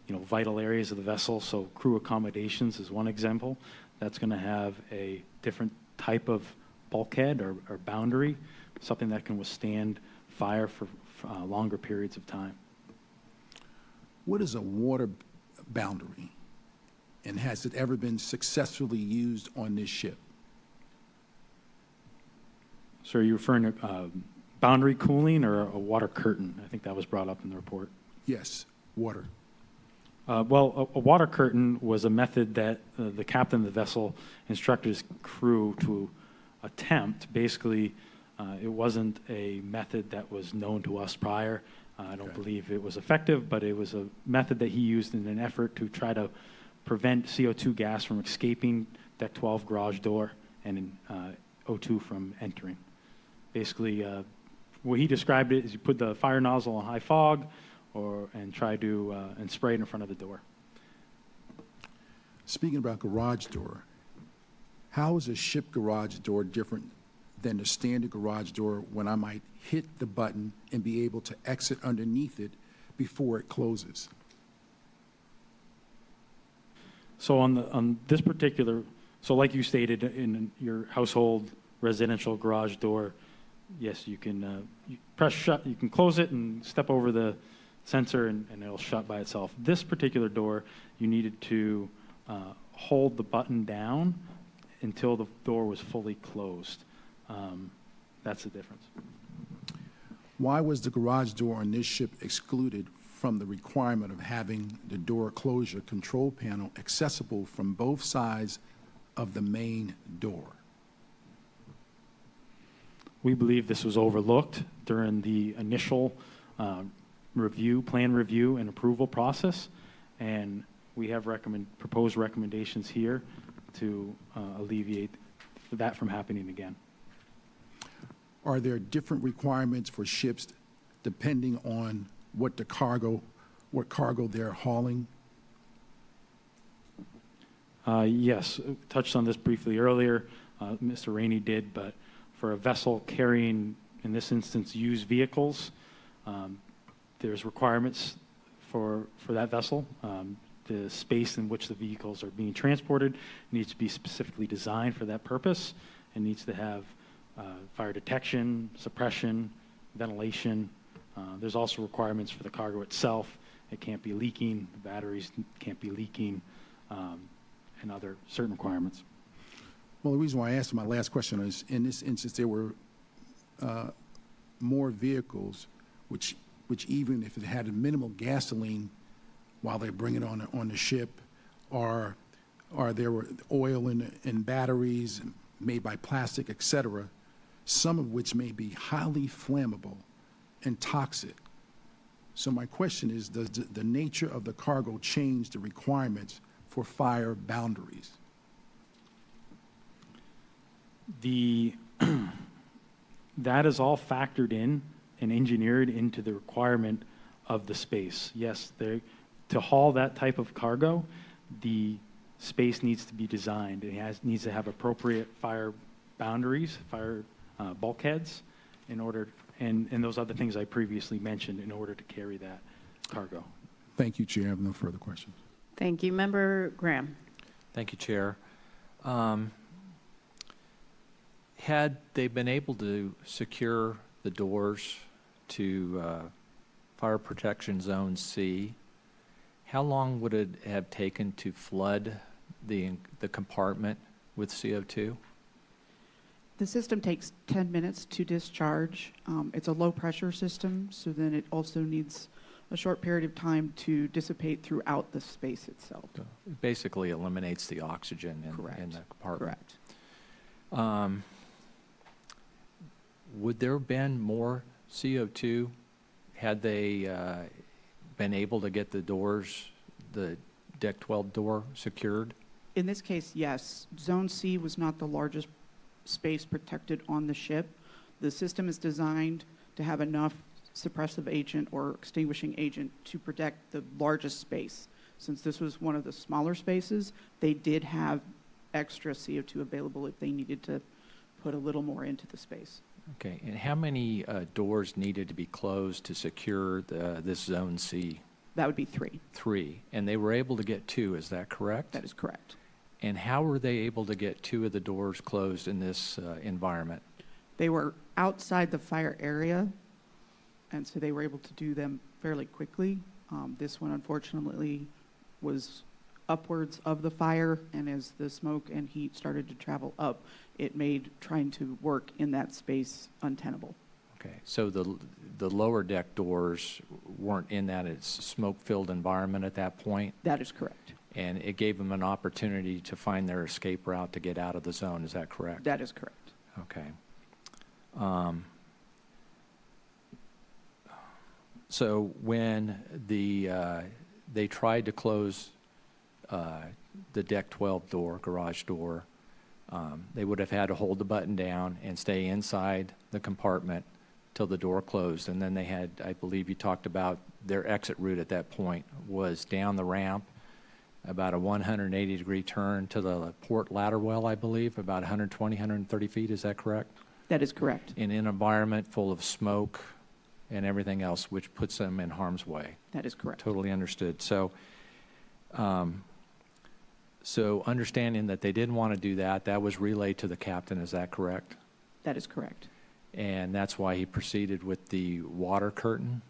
vital areas of the vessel. So crew accommodations is one example. That's going to have a different type of bulkhead or boundary, something that can withstand fire for longer periods of time. What is a water boundary, and has it ever been successfully used on this ship? So are you referring to boundary cooling or a water curtain? I think that was brought up in the report. Yes, water. Well, a water curtain was a method that the captain of the vessel instructed his crew to attempt. Basically, it wasn't a method that was known to us prior. I don't believe it was effective, but it was a method that he used in an effort to try to prevent CO2 gas from escaping deck 12 garage door and O2 from entering. Basically, what he described it is you put the fire nozzle on high fog and try to and spray it in front of the door. Speaking about garage door, how is a ship garage door different than the standard garage door when I might hit the button and be able to exit underneath it before it closes? So on this particular, so like you stated, in your household residential garage door, yes, you can you press shut, you can close it and step over the sensor and it'll shut by itself. This particular door, you needed to hold the button down until the door was fully closed. That's the difference. Why was the garage door on this ship excluded from the requirement of having the door closure control panel accessible from both sides of the main door? We believe this was overlooked during the initial plan review and approval process, and we have proposed recommendations here to alleviate that from happening again. Are there different requirements for ships depending on what cargo they're hauling? Yes, touched on this briefly earlier. Mr. Rainey did, but for a vessel carrying, in this instance, used vehicles, there's requirements for that vessel. The space in which the vehicles are being transported needs to be specifically designed for that purpose. It needs to have fire detection, suppression, ventilation. There's also requirements for the cargo itself. It can't be leaking, the batteries can't be leaking, and other certain requirements. Well, the reason why I asked my last question is, in this instance, there were more vehicles, which even if it had a minimal gasoline while they bring it on the ship, or there were oil in batteries made by plastic, etc., some of which may be highly flammable and toxic. So my question is, does the nature of the cargo change the requirements for fire boundaries? That is all factored in and engineered into the requirement of the space. Yes, to haul that type of cargo, the space needs to be designed. It needs to have appropriate fire boundaries, fire bulkheads, in order, and those other things I previously mentioned in order to carry that cargo. Thank you, Chair. I have no further questions. Thank you. Member Graham. Thank you, Chair. Had they been able to secure the doors to Fire Protection Zone C, how long would it have taken to flood the compartment with CO2? The system takes 10 minutes to discharge. It's a low-pressure system, so then it also needs a short period of time to dissipate throughout the space itself. So it basically eliminates the oxygen in the compartment. Correct. Would there have been more CO2 had they been able to get the doors, the Deck 12 door secured? In this case, yes. Zone C was not the largest space protected on the ship. The system is designed to have enough suppressive agent or extinguishing agent to protect the largest space. Since this was one of the smaller spaces, they did have extra CO2 available if they needed to put a little more into the space. Okay, and how many doors needed to be closed to secure this Zone C? That would be 3. 3, and they were able to get 2, is that correct? That is correct. And how were they able to get 2 of the doors closed in this environment? They were outside the fire area, and so they were able to do them fairly quickly. This one, unfortunately, was upwards of the fire, and as the smoke and heat started to travel up, it made trying to work in that space untenable. Okay, so the lower deck doors weren't in that smoke-filled environment at that point? That is correct. And it gave them an opportunity to find their escape route to get out of the zone, is that correct? That is correct. Okay. So when they tried to close the Deck 12 door, garage door, they would have had to hold the button down and stay inside the compartment till the door closed. And then they had, I believe you talked about their exit route at that point was down the ramp, about a 180-degree turn to the port ladder well, I believe, about 120, 130 feet. Is that correct? That is correct. In an environment full of smoke and everything else, which puts them in harm's way. That is correct. Totally understood. So, so understanding that they didn't want to do that, that was relayed to the captain. Is that correct? That is correct. And that's why he proceeded with the water curtain?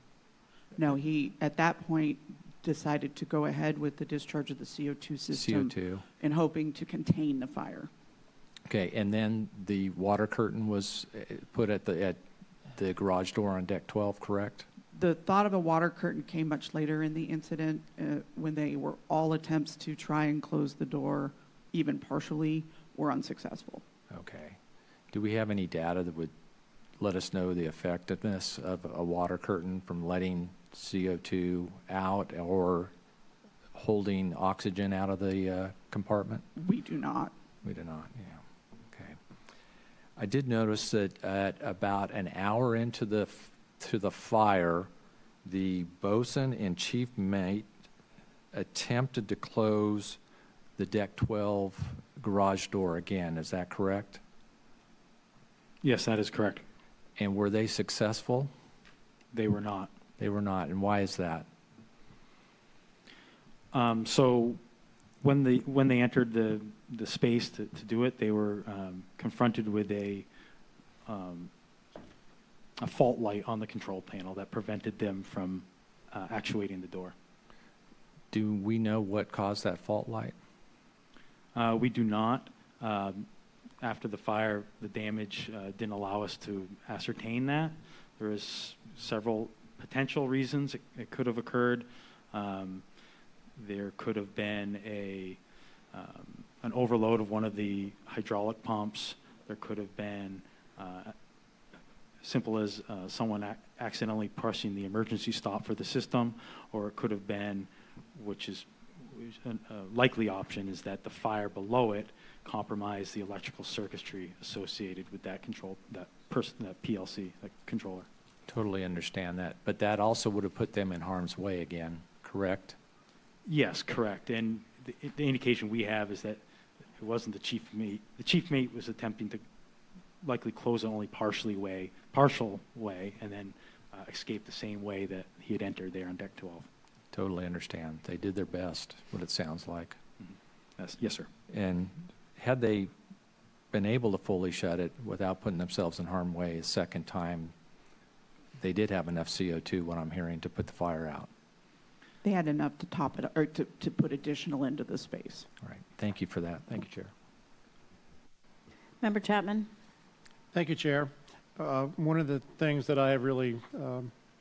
No, he, at that point, decided to go ahead with the discharge of the CO2 system. CO2. In hoping to contain the fire. Okay, and then the water curtain was put at the garage door on Deck 12, correct? The thought of a water curtain came much later in the incident when they were all attempts to try and close the door, even partially, were unsuccessful. Okay. Do we have any data that would let us know the effectiveness of a water curtain from letting CO2 out or holding oxygen out of the compartment? We do not. We do not, yeah. Okay. I did notice that at about an hour into the fire, the bosun and chief mate attempted to close the Deck 12 garage door again. Is that correct? Yes, that is correct. And were they successful? They were not. They were not. And why is that? So when they entered the space to do it, they were confronted with a fault light on the control panel that prevented them from actuating the door. Do we know what caused that fault light? We do not. After the fire, the damage didn't allow us to ascertain that. There is several potential reasons it could have occurred. There could have been an overload of one of the hydraulic pumps. There could have been simple as someone accidentally pressing the emergency stop for the system, or it could have been, which is a likely option, is that the fire below it compromised the electrical circuitry associated with that control, that PLC, that controller. Totally understand that. But that also would have put them in harm's way again, correct? Yes, correct. And the indication we have is that it wasn't the chief mate. The chief mate was attempting to likely close it only partial way, and then escape the same way that he had entered there on deck 12. Totally understand. They did their best, what it sounds like. Yes, sir. And had they been able to fully shut it without putting themselves in harm's way a second time, they did have enough CO2, what I'm hearing, to put the fire out. They had enough to top it, or to put additional into the space. All right. Thank you for that. Thank you, Chair. Member Chapman? Thank you, Chair. One of the things that I have really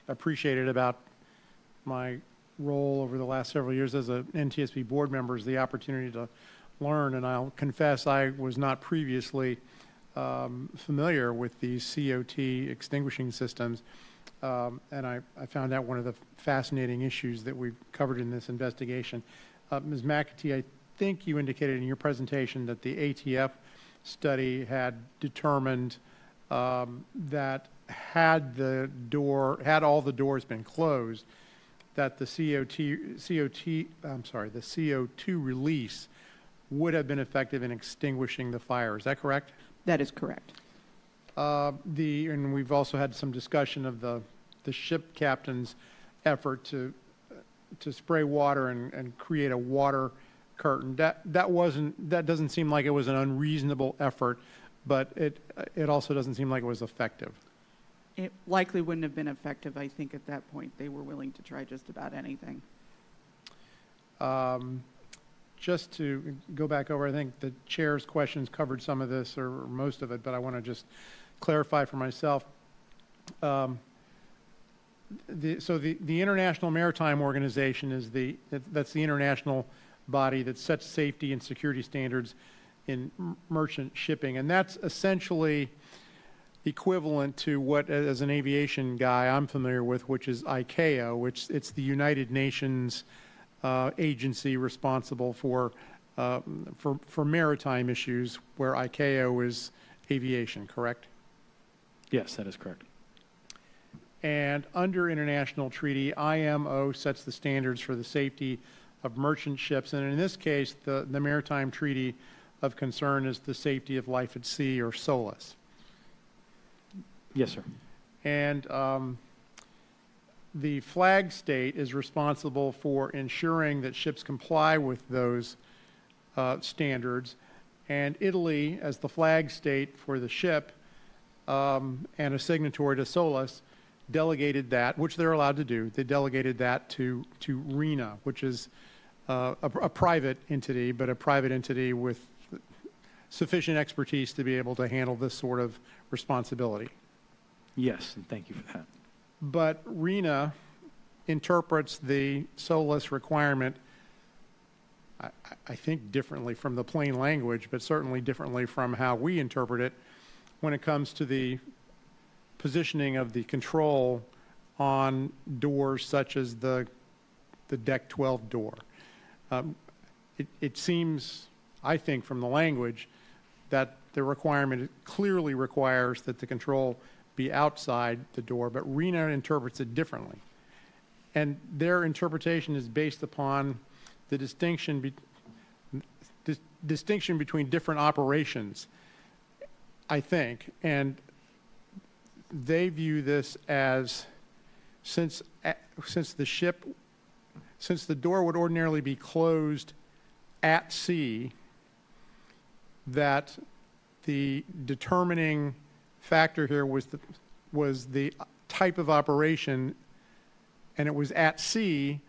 appreciated about my role over the last several years as an NTSB board member is the opportunity to learn, and I'll confess I was not previously familiar with these COT extinguishing systems, and I found out one of the fascinating issues that we've covered in this investigation. Ms. McAtee, I think you indicated in your presentation that the ATF study had determined that had all the doors been closed, that the CO2 release would have been effective in extinguishing the fire. Is that correct? That is correct. And we've also had some discussion of the ship captain's effort to spray water and create a water curtain. That doesn't seem like it was an unreasonable effort, but it also doesn't seem like it was effective. It likely wouldn't have been effective. I think at that point they were willing to try just about anything. Just to go back over, I think the chair's questions covered some of this or most of it, but I want to just clarify for myself. So the International Maritime Organization is that's the international body that sets safety and security standards in merchant shipping, and that's essentially equivalent to what, as an aviation guy, I'm familiar with, which is ICAO, which it's the United Nations agency responsible for maritime issues, where ICAO is aviation, correct? Yes, that is correct. And under international treaty, IMO sets the standards for the safety of merchant ships, and in this case, the maritime treaty of concern is the safety of life at sea, or SOLAS. Yes, sir. And the flag state is responsible for ensuring that ships comply with those standards, and Italy, as the flag state for the ship and a signatory to SOLAS, delegated that, which they're allowed to do. They delegated that to RENA, which is a private entity, but a private entity with sufficient expertise to be able to handle this sort of responsibility. Yes, and thank you for that. But RENA interprets the SOLAS requirement, I think, differently from the plain language, but certainly differently from how we interpret it when it comes to the positioning of the control on doors such as the deck 12 door. It seems, I think, from the language, that the requirement clearly requires that the control be outside the door, but RENA interprets it differently. And their interpretation is based upon the distinction between different operations, I think. And they view this as, since the door would ordinarily be closed at sea, that the determining factor here was the type of operation, and it was at sea.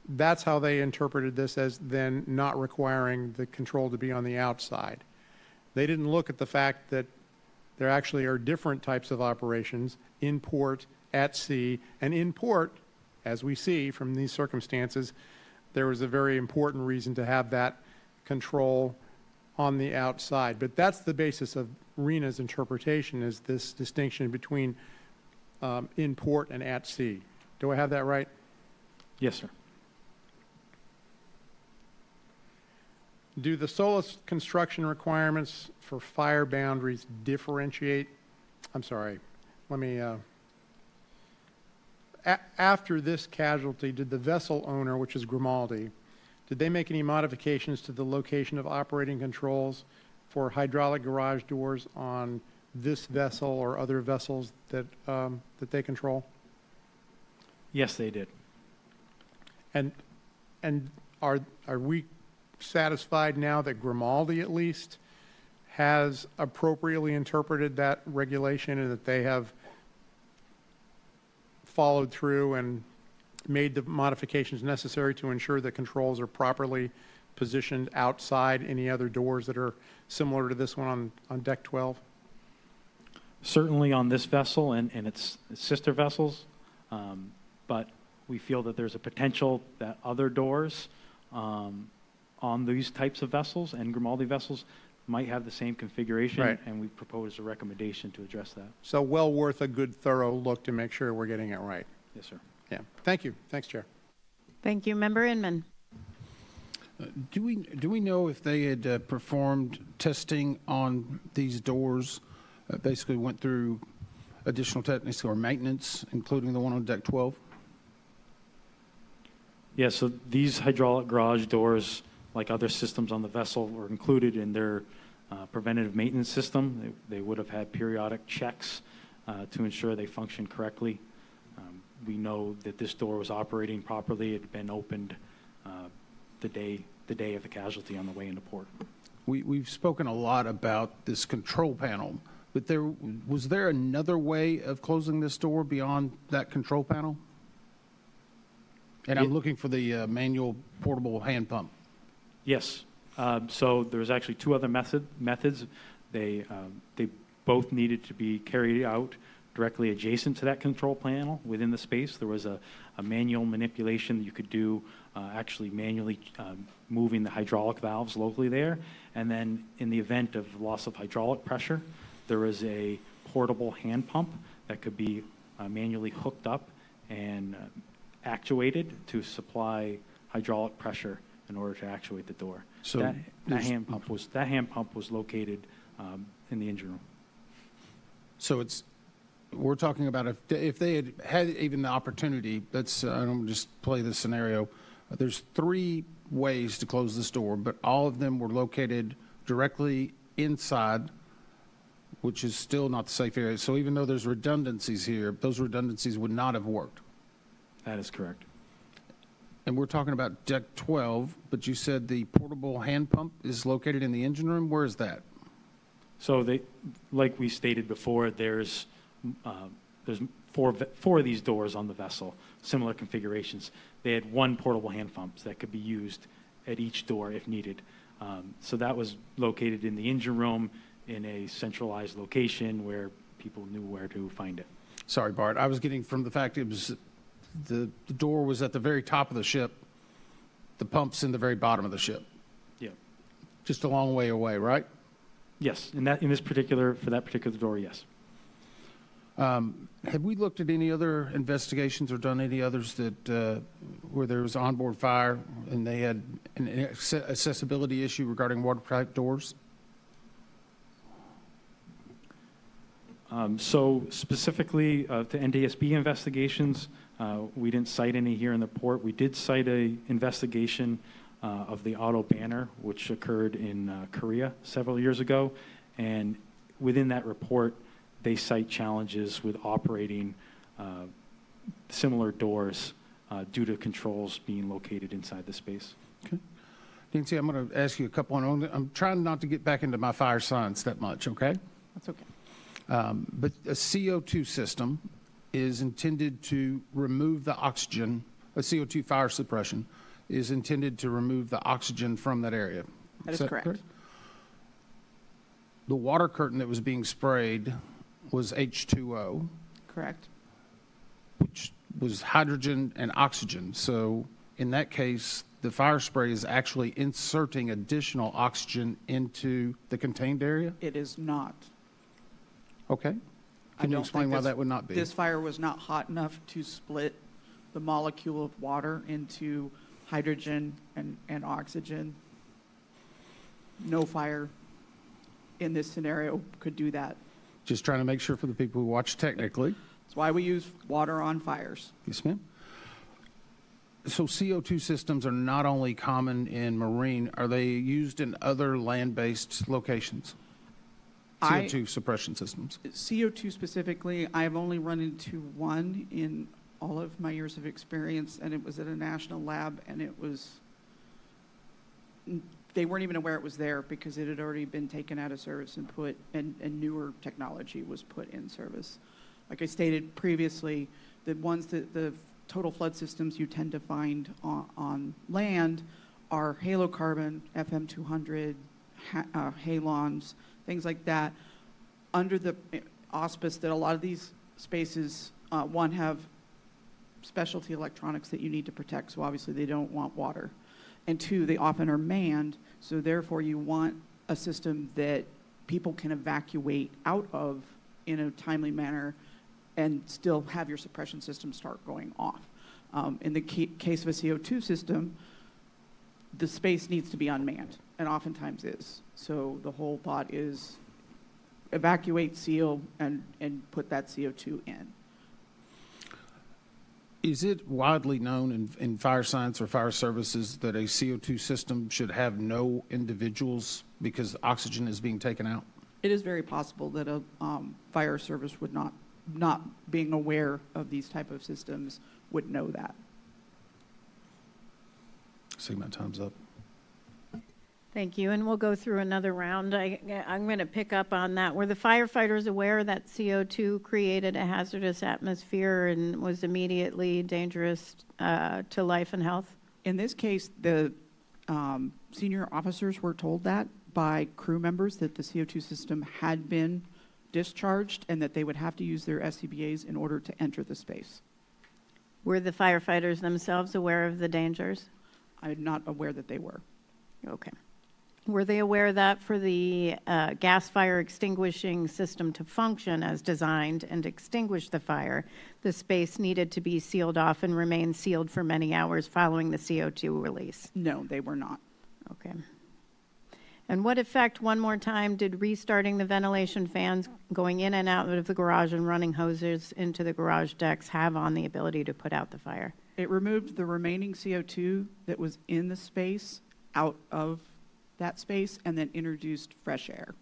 That's how they interpreted this, as then not requiring the control to be on the outside. They didn't look at the fact that there actually are different types of operations, in port, at sea, and in port, as we see from these circumstances, there was a very important reason to have that control on the outside. But that's the basis of RENA's interpretation, is this distinction between in port and at sea. Do I have that right? Yes, sir. Do the SOLAS construction requirements for fire boundaries differentiate? I'm sorry, let me, after this casualty, did the vessel owner, which is Grimaldi, did they make any modifications to the location of operating controls for hydraulic garage doors on this vessel or other vessels that, that they control? Yes, they did. And are we satisfied now that Grimaldi at least has appropriately interpreted that regulation and that they have followed through and made the modifications necessary to ensure that controls are properly positioned outside any other doors that are similar to this one on deck 12? Certainly on this vessel and its sister vessels, but we feel that there's a potential that other doors on these types of vessels and Grimaldi vessels might have the same configuration, Right. and we propose a recommendation to address that. So well worth a good thorough look to make sure we're getting it right. Yes, sir. Yeah. Thank you. Thanks, Chair. Thank you. Member Inman. Do we know if they had performed testing on these doors, basically went through additional techniques or maintenance, including the one on deck 12? Yeah, so these hydraulic garage doors, like other systems on the vessel, were included in their preventative maintenance system. They would have had periodic checks to ensure they function correctly. We know that this door was operating properly. It had been opened the day of the casualty on the way into port. We've spoken a lot about this control panel, but was there another way of closing this door beyond that control panel? And I'm looking for the manual portable hand pump. Yes. So there's actually two other methods. They both needed to be carried out directly adjacent to that control panel within the space. There was a manual manipulation that you could do, actually manually moving the hydraulic valves locally there. And then in the event of loss of hydraulic pressure, there was a portable hand pump that could be manually hooked up and actuated to supply hydraulic pressure in order to actuate the door. So that hand pump was located in the engine room. So we're talking about if they had even the opportunity, I don't just play this scenario. There's 3 ways to close this door, but all of them were located directly inside, which is still not the safe area. So even though there's redundancies here, those redundancies would not have worked. That is correct. And we're talking about deck 12, but you said the portable hand pump is located in the engine room. Where is that? So like we stated before, there's 4 of these doors on the vessel, similar configurations. They had 1 portable hand pump that could be used at each door if needed. So that was located in the engine room in a centralized location where people knew where to find it. Sorry, Bart. I was getting from the fact it was the door was at the very top of the ship. The pump's in the very bottom of the ship. Yeah. Just a long way away, right? Yes. For that particular door, yes. Have we looked at any other investigations or done any others that where there was onboard fire and they had an accessibility issue regarding watertight doors? So specifically to NTSB investigations, we didn't cite any here in the report. We did cite an investigation of the auto banner, which occurred in Korea several years ago. And within that report, they cite challenges with operating similar doors due to controls being located inside the space. Okay. Nancy, I'm going to ask you a couple. I'm trying not to get back into my fire science that much, okay? That's okay. But a CO2 system is intended to remove the oxygen. A CO2 fire suppression is intended to remove the oxygen from that area. That is correct. The water curtain that was being sprayed was H2O. Correct. Which was hydrogen and oxygen. So in that case, the fire spray is actually inserting additional oxygen into the contained area? It is not. Okay. Can you explain why that would not be? This fire was not hot enough to split the molecule of water into hydrogen and oxygen. No fire in this scenario could do that. Just trying to make sure for the people who watch technically. That's why we use water on fires. Yes, ma'am. So CO2 systems are not only common in marine, are they used in other land-based locations? CO2 suppression systems? CO2 specifically, I've only run into one in all of my years of experience, and it was at a national lab, and they weren't even aware it was there because it had already been taken out of service and newer technology was put in service. Like I stated previously, the total flood systems you tend to find on land are halocarbon, FM200, halons, things like that, under the auspice that a lot of these spaces, one, have specialty electronics that you need to protect, so obviously they don't want water. And two, they often are manned, so therefore you want a system that people can evacuate out of in a timely manner and still have your suppression system start going off. In the case of a CO2 system, the space needs to be unmanned, and oftentimes is. So the whole thought is evacuate, seal, and put that CO2 in. Is it widely known in fire science or fire services that a CO2 system should have no individuals because oxygen is being taken out? It is very possible that a fire service would not being aware of these type of systems would know that. See, my time's up. Thank you, and we'll go through another round. I'm going to pick up on that. Were the firefighters aware that CO2 created a hazardous atmosphere and was immediately dangerous to life and health? In this case, the senior officers were told that by crew members that the CO2 system had been discharged and that they would have to use their SCBAs in order to enter the space. Were the firefighters themselves aware of the dangers? I'm not aware that they were. Okay. Were they aware that for the gas fire extinguishing system to function as designed and extinguish the fire, the space needed to be sealed off and remain sealed for many hours following the CO2 release? No, they were not. Okay. And what effect, one more time, did restarting the ventilation fans going in and out of the garage and running hoses into the garage decks have on the ability to put out the fire? It removed the remaining CO2 that was in the space out of that space and then introduced fresh air.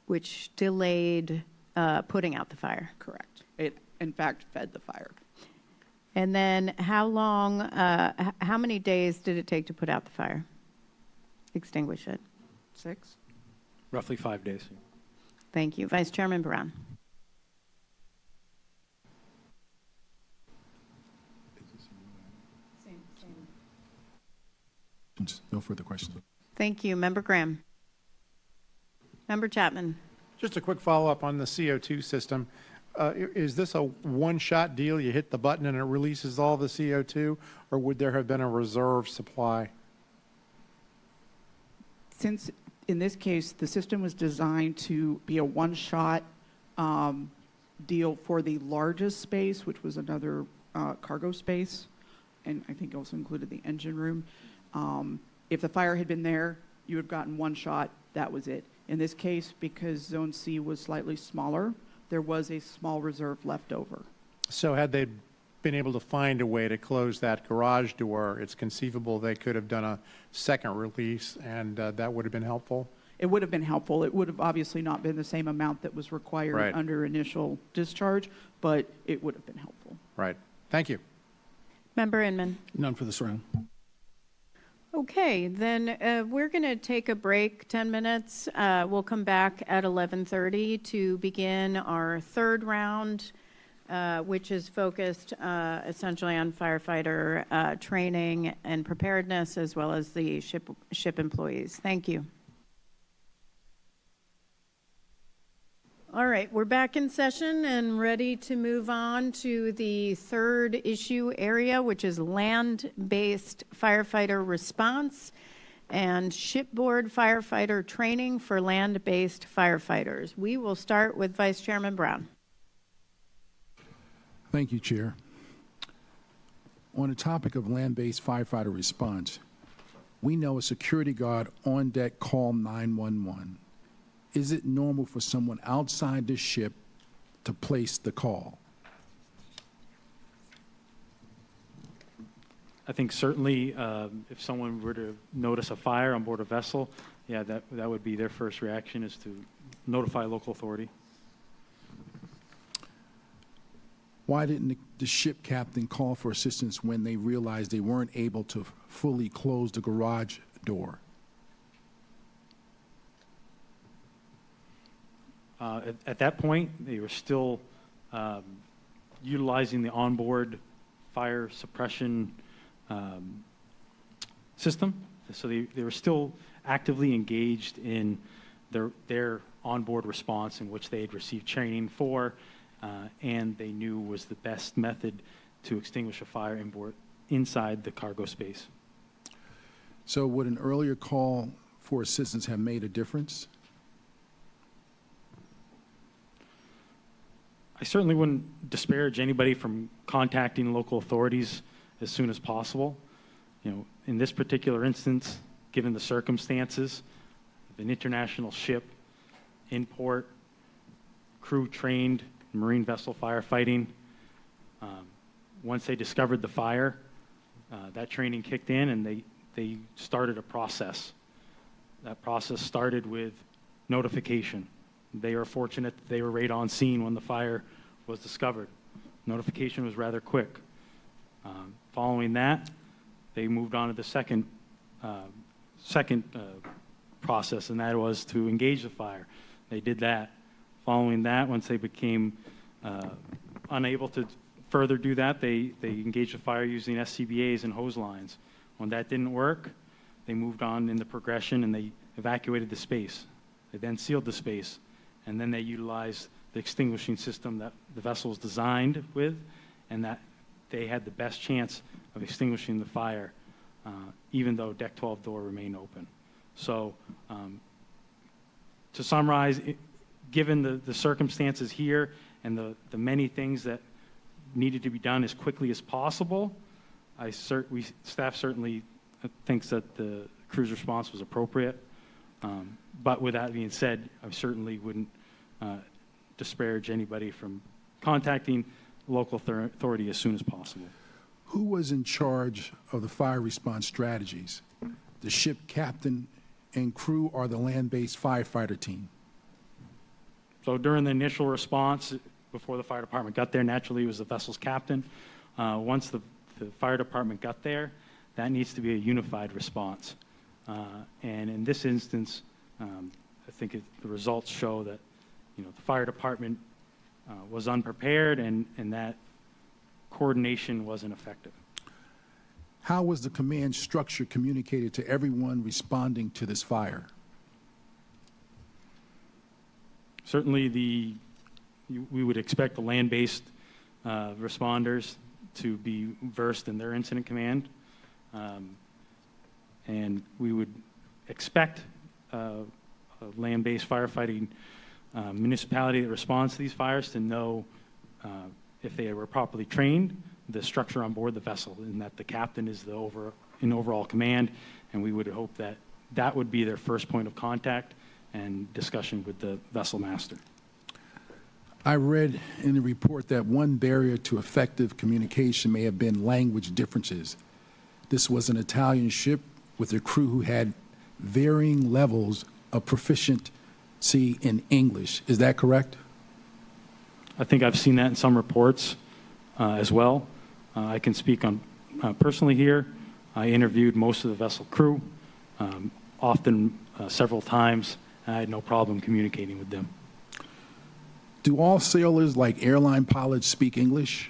Which delayed putting out the fire? Correct. It, in fact, fed the fire. And then how many days did it take to put out the fire? Extinguish it? 6. Roughly 5 days. Thank you. Vice Chairman Brown. No further questions. Thank you. Member Graham. Member Chapman. Just a quick follow-up on the CO2 system. Is this a one-shot deal? You hit the button and it releases all the CO2, or would there have been a reserve supply? Since, in this case, the system was designed to be a one-shot deal for the largest space, which was another cargo space, and I think also included the engine room. If the fire had been there, you would have gotten one shot, that was it. In this case, because Zone C was slightly smaller, there was a small reserve left over. So had they been able to find a way to close that garage door, it's conceivable they could have done a second release, and that would have been helpful? It would have been helpful. It would have obviously not been the same amount that was required under initial discharge, but it would have been helpful. Right. Thank you. Member Inman. None for this round. Okay, then we're going to take a break, 10 minutes. We'll come back at 11:30 to begin our third round, which is focused essentially on firefighter training and preparedness, as well as the ship employees. Thank you. All right, we're back in session and ready to move on to the third issue area, which is land-based firefighter response and shipboard firefighter training for land-based firefighters. We will start with Vice Chairman Brown. Thank you, Chair. On the topic of land-based firefighter response, we know a security guard on deck called 911. Is it normal for someone outside the ship to place the call? I think certainly if someone were to notice a fire on board a vessel, yeah, that would be their first reaction, is to notify local authority. Why didn't the ship captain call for assistance when they realized they weren't able to fully close the garage door? At that point, they were still utilizing the onboard fire suppression system. So they were still actively engaged in their onboard response, in which they had received training for, and they knew was the best method to extinguish a fire inside the cargo space. So would an earlier call for assistance have made a difference? I certainly wouldn't disparage anybody from contacting local authorities as soon as possible. You know, in this particular instance, given the circumstances of an international ship in port, crew trained in marine vessel firefighting, once they discovered the fire, that training kicked in and they started a process. That process started with notification. They were fortunate that they were right on scene when the fire was discovered. Notification was rather quick. Following that, they moved on to the second process, and that was to engage the fire. They did that. Following that, once they became unable to further do that, they engaged the fire using SCBAs and hose lines. When that didn't work, they moved on in the progression and they evacuated the space. They then sealed the space, and then they utilized the extinguishing system that the vessel was designed with, and that they had the best chance of extinguishing the fire, even though deck 12 door remained open. So to summarize, given the circumstances here and the many things that needed to be done as quickly as possible, staff certainly thinks that the crew's response was appropriate. But with that being said, I certainly wouldn't disparage anybody from contacting local authority as soon as possible. Who was in charge of the fire response strategies? The ship captain and crew, or the land-based firefighter team? So during the initial response, before the fire department got there, naturally it was the vessel's captain. Once the fire department got there, that needs to be a unified response. And in this instance, I think the results show that the fire department was unprepared and that coordination wasn't effective. How was the command structure communicated to everyone responding to this fire? Certainly we would expect the land-based responders to be versed in their incident command. And we would expect a land-based firefighting municipality that responds to these fires to know if they were properly trained, the structure on board the vessel, and that the captain is in overall command, and we would hope that that would be their first point of contact and discussion with the vessel master. I read in the report that one barrier to effective communication may have been language differences. This was an Italian ship with a crew who had varying levels of proficiency in English. Is that correct? I think I've seen that in some reports as well. I can speak on personally here. I interviewed most of the vessel crew, often several times, and I had no problem communicating with them. Do all sailors, like airline pilots, speak English?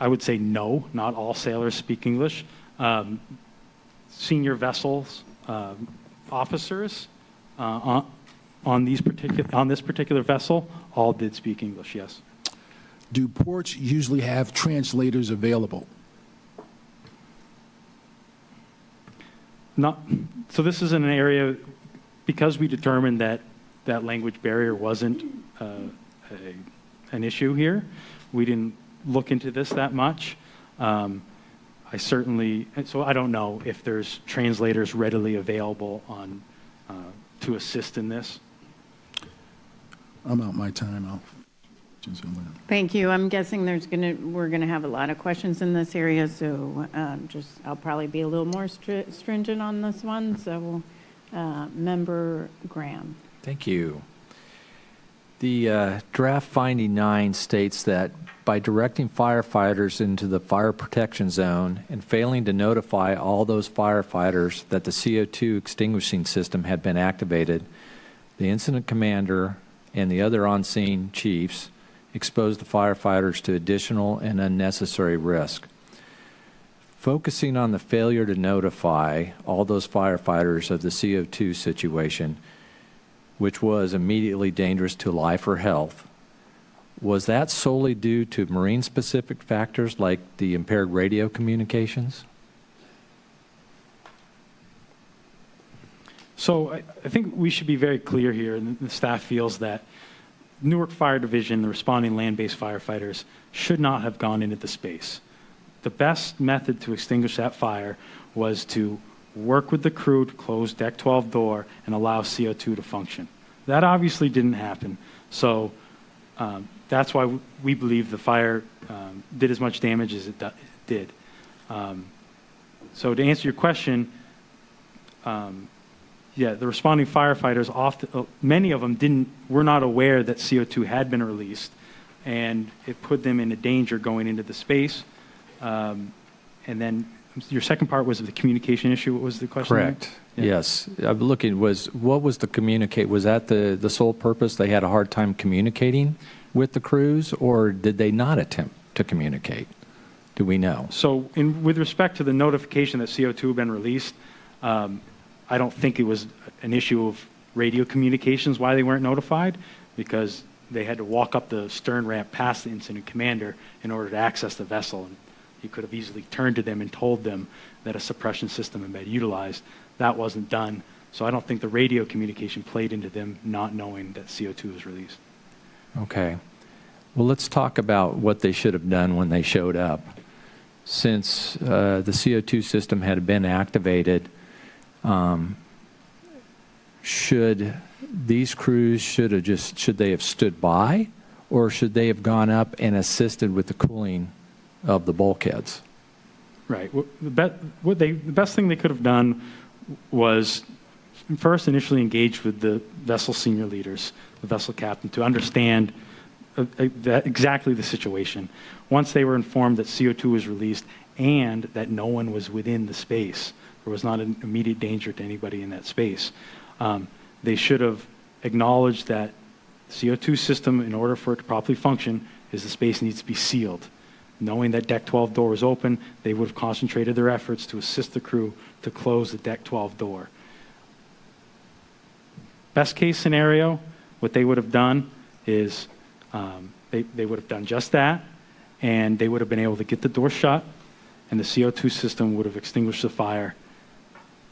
I would say no, not all sailors speak English. Senior vessels officers on this particular vessel all did speak English, yes. Do ports usually have translators available? So this is an area, because we determined that language barrier wasn't an issue here, we didn't look into this that much. So I don't know if there's translators readily available to assist in this. I'm out my time. Thank you. I'm guessing we're gonna have a lot of questions in this area, so I'll probably be a little more stringent on this one. So, Member Graham. Thank you. The draft finding 9 states that by directing firefighters into the fire protection zone and failing to notify all those firefighters that the CO2 extinguishing system had been activated, the incident commander and the other on-scene chiefs exposed the firefighters to additional and unnecessary risk. Focusing on the failure to notify all those firefighters of the CO2 situation, which was immediately dangerous to life or health, was that solely due to marine-specific factors like the impaired radio communications? So I think we should be very clear here, and the staff feels that Newark Fire Division, the responding land-based firefighters, should not have gone into the space. The best method to extinguish that fire was to work with the crew to close deck 12 door and allow CO2 to function. That obviously didn't happen. So that's why we believe the fire did as much damage as it did. So to answer your question, yeah, the responding firefighters, many of them were not aware that CO2 had been released, and it put them into danger going into the space. And then your second part was the communication issue. What was the question? Correct. Yeah. Yes. I'm looking, what was the communicate? Was that the sole purpose? They had a hard time communicating with the crews, or did they not attempt to communicate? Do we know? So with respect to the notification that CO2 had been released, I don't think it was an issue of radio communications why they weren't notified, because they had to walk up the stern ramp past the incident commander in order to access the vessel. And he could have easily turned to them and told them that a suppression system had been utilized. That wasn't done. So I don't think the radio communication played into them not knowing that CO2 was released. Okay. Well, let's talk about what they should have done when they showed up. Since the CO2 system had been activated, should these crews should they have stood by, or should they have gone up and assisted with the cooling of the bulkheads? Right. The best thing they could have done was first initially engage with the vessel senior leaders, the vessel captain, to understand exactly the situation. Once they were informed that CO2 was released and that no one was within the space, there was not an immediate danger to anybody in that space, they should have acknowledged that CO2 system, in order for it to properly function, is the space needs to be sealed. Knowing that deck 12 door was open, they would have concentrated their efforts to assist the crew to close the deck 12 door. Best case scenario, what they would have done is they would have done just that, and they would have been able to get the door shut, and the CO2 system would have extinguished the fire.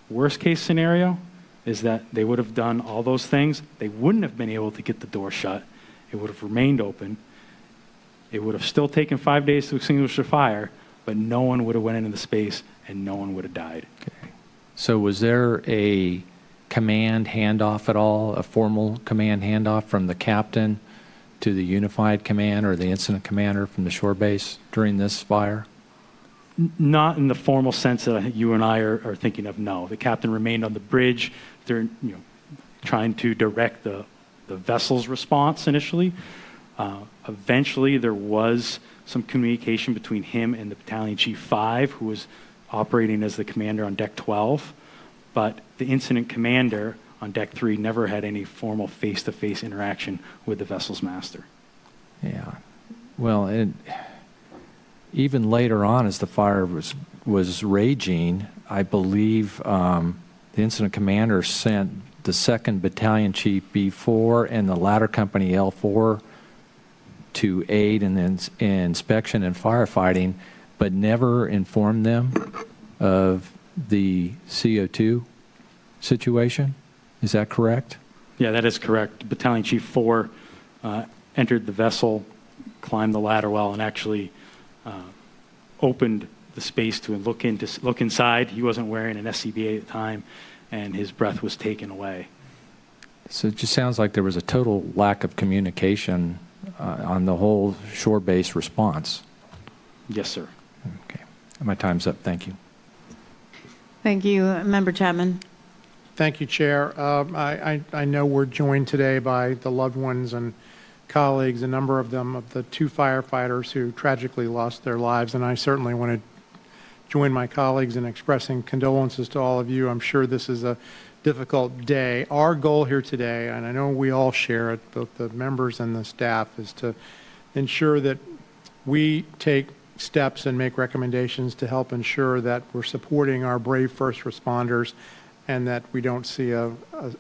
Worst case scenario is that they would have done all those things. They wouldn't have been able to get the door shut. It would have remained open. It would have still taken 5 days to extinguish the fire, but no one would have went into the space and no one would have died. Okay. So was there a command handoff at all, a formal command handoff from the captain to the unified command or the incident commander from the shore base during this fire? Not in the formal sense that you and I are thinking of, no. The captain remained on the bridge. They're trying to direct the vessel's response initially. Eventually, there was some communication between him and the Battalion Chief 5, who was operating as the commander on Deck 12. But the incident commander on Deck 3 never had any formal face-to-face interaction with the vessel's master. Yeah. Well, even later on, as the fire was raging, I believe the incident commander sent the 2nd Battalion Chief B4 and the ladder company L4 to aid in the inspection and firefighting, but never informed them of the CO2 situation. Is that correct? Yeah, that is correct. Battalion Chief 4 entered the vessel, climbed the ladder well, and actually opened the space to look inside. He wasn't wearing an SCBA at the time, and his breath was taken away. So it just sounds like there was a total lack of communication on the whole shore-based response. Yes, sir. Okay. My time's up. Thank you. Thank you. Member Chapman. Thank you, Chair. I know we're joined today by the loved ones and colleagues, a number of them, of the 2 firefighters who tragically lost their lives, and I certainly want to join my colleagues in expressing condolences to all of you. I'm sure this is a difficult day. Our goal here today, and I know we all share it, both the members and the staff, is to ensure that we take steps and make recommendations to help ensure that we're supporting our brave first responders and that we don't see a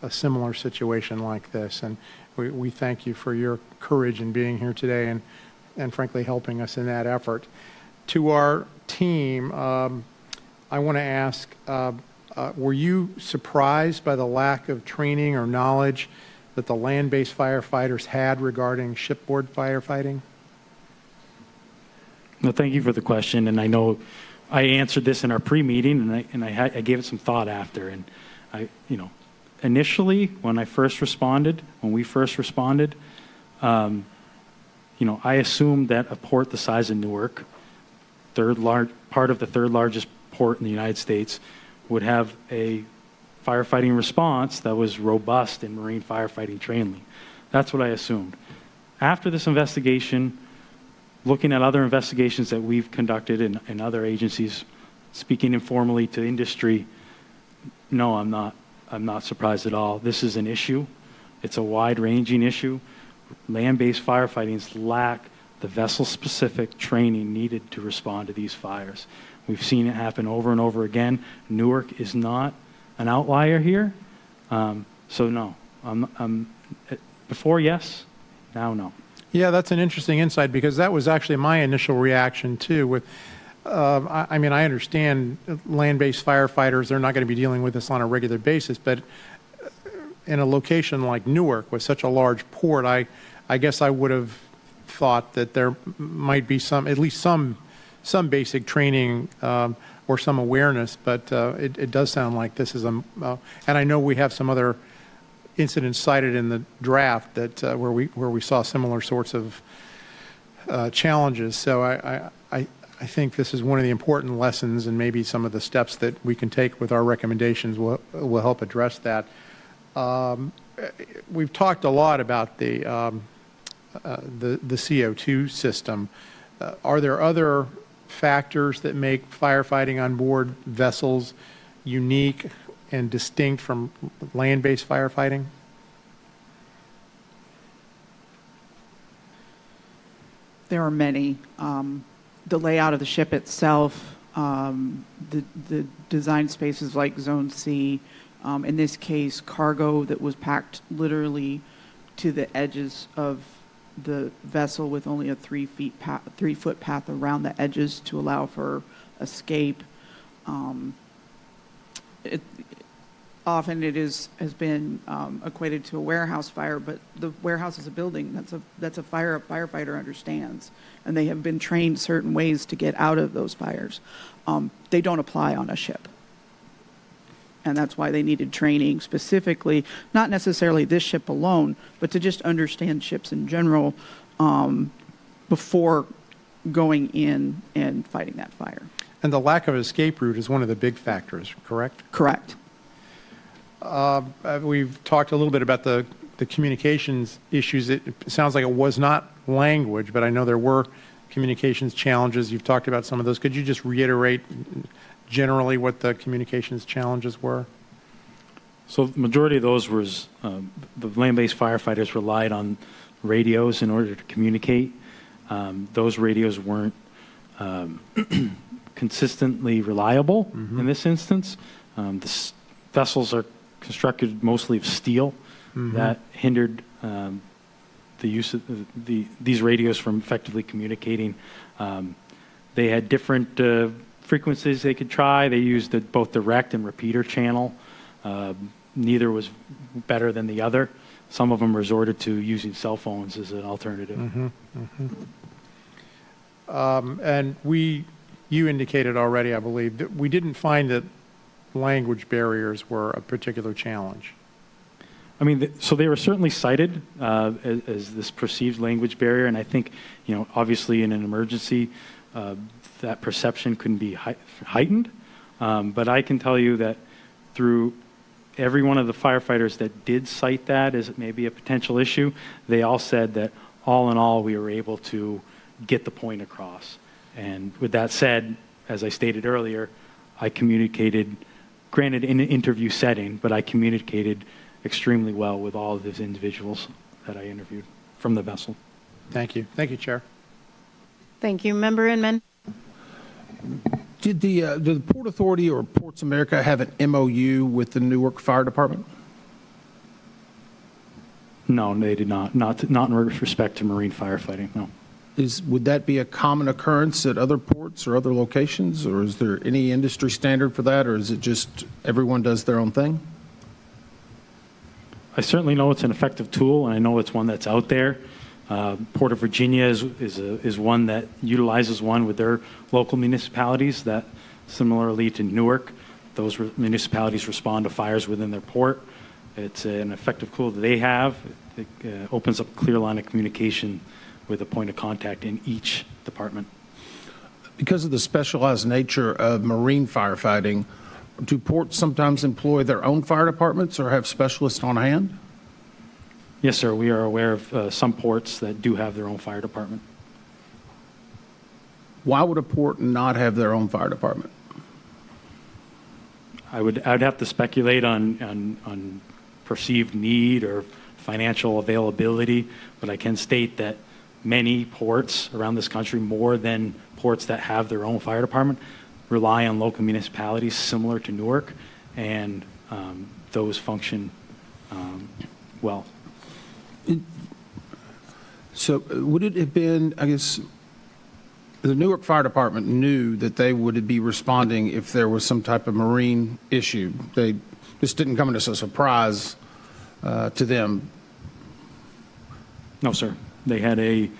similar situation like this. And we thank you for your courage in being here today and frankly helping us in that effort. To our team, I want to ask, were you surprised by the lack of training or knowledge that the land-based firefighters had regarding shipboard firefighting? No, thank you for the question, and I know I answered this in our pre-meeting, and I gave it some thought after. And initially when we first responded, I assumed that a port the size of Newark, part of the 3rd largest port in the United States, would have a firefighting response that was robust in marine firefighting training. That's what I assumed. After this investigation, looking at other investigations that we've conducted in other agencies, speaking informally to industry, no, I'm not surprised at all. This is an issue. It's a wide-ranging issue. Land-based firefightings lack the vessel-specific training needed to respond to these fires. We've seen it happen over and over again. Newark is not an outlier here. So no, before yes, now no. Yeah, that's an interesting insight because that was actually my initial reaction too. With, I understand land-based firefighters, they're not going to be dealing with this on a regular basis, but in a location like Newark with such a large port, I guess I would have thought that there might be at least some basic training or some awareness, but it does sound like this is and I know we have some other incidents cited in the draft that where we saw similar sorts of challenges. So I think this is one of the important lessons, and maybe some of the steps that we can take with our recommendations will help address that. We've talked a lot about the CO2 system. Are there other factors that make firefighting on board vessels unique and distinct from land-based firefighting? There are many. The layout of the ship itself, the design spaces like Zone C, in this case, cargo that was packed literally to the edges of the vessel with only a 3-foot path around the edges to allow for escape. Often it has been equated to a warehouse fire, but the warehouse is a building. That's a fire a firefighter understands, and they have been trained certain ways to get out of those fires. They don't apply on a ship, and that's why they needed training specifically, not necessarily this ship alone, but to just understand ships in general before going in and fighting that fire. And the lack of escape route is one of the big factors, correct? Correct. We've talked a little bit about the communications issues. It sounds like it was not language, but I know there were communications challenges. You've talked about some of those. Could you just reiterate generally what the communications challenges were? So the majority of those was the land-based firefighters relied on radios in order to communicate. Those radios weren't consistently reliable in this instance. The vessels are constructed mostly of steel. That hindered the use of these radios from effectively communicating. They had different frequencies they could try. They used both direct and repeater channel. Neither was better than the other. Some of them resorted to using cell phones as an alternative. And you indicated already, I believe, that we didn't find that language barriers were a particular challenge. I mean, so they were certainly cited as this perceived language barrier, and I think, obviously in an emergency, that perception can be heightened. But I can tell you that through every one of the firefighters that did cite that as maybe a potential issue, they all said that all in all, we were able to get the point across. And with that said, as I stated earlier, I communicated, granted in an interview setting, but I communicated extremely well with all of those individuals that I interviewed from the vessel. Thank you. Thank you, Chair. Thank you. Member Inman. Did the Port Authority or Ports America have an MOU with the Newark Fire Department? No, they did not. Not in respect to marine firefighting, no. Would that be a common occurrence at other ports or other locations, or is there any industry standard for that, or is it just everyone does their own thing? I certainly know it's an effective tool, and I know it's one that's out there. Port of Virginia is one that utilizes one with their local municipalities that, similarly to Newark, those municipalities respond to fires within their port. It's an effective tool that they have. It opens up a clear line of communication with a point of contact in each department. Because of the specialized nature of marine firefighting, do ports sometimes employ their own fire departments or have specialists on hand? Yes, sir. We are aware of some ports that do have their own fire department. Why would a port not have their own fire department? I'd have to speculate on perceived need or financial availability, but I can state that many ports around this country, more than ports that have their own fire department, rely on local municipalities similar to Newark, and those function well. So would it have been, I guess, the Newark Fire Department knew that they would be responding if there was some type of marine issue. This didn't come as a surprise to them. No, sir. They had a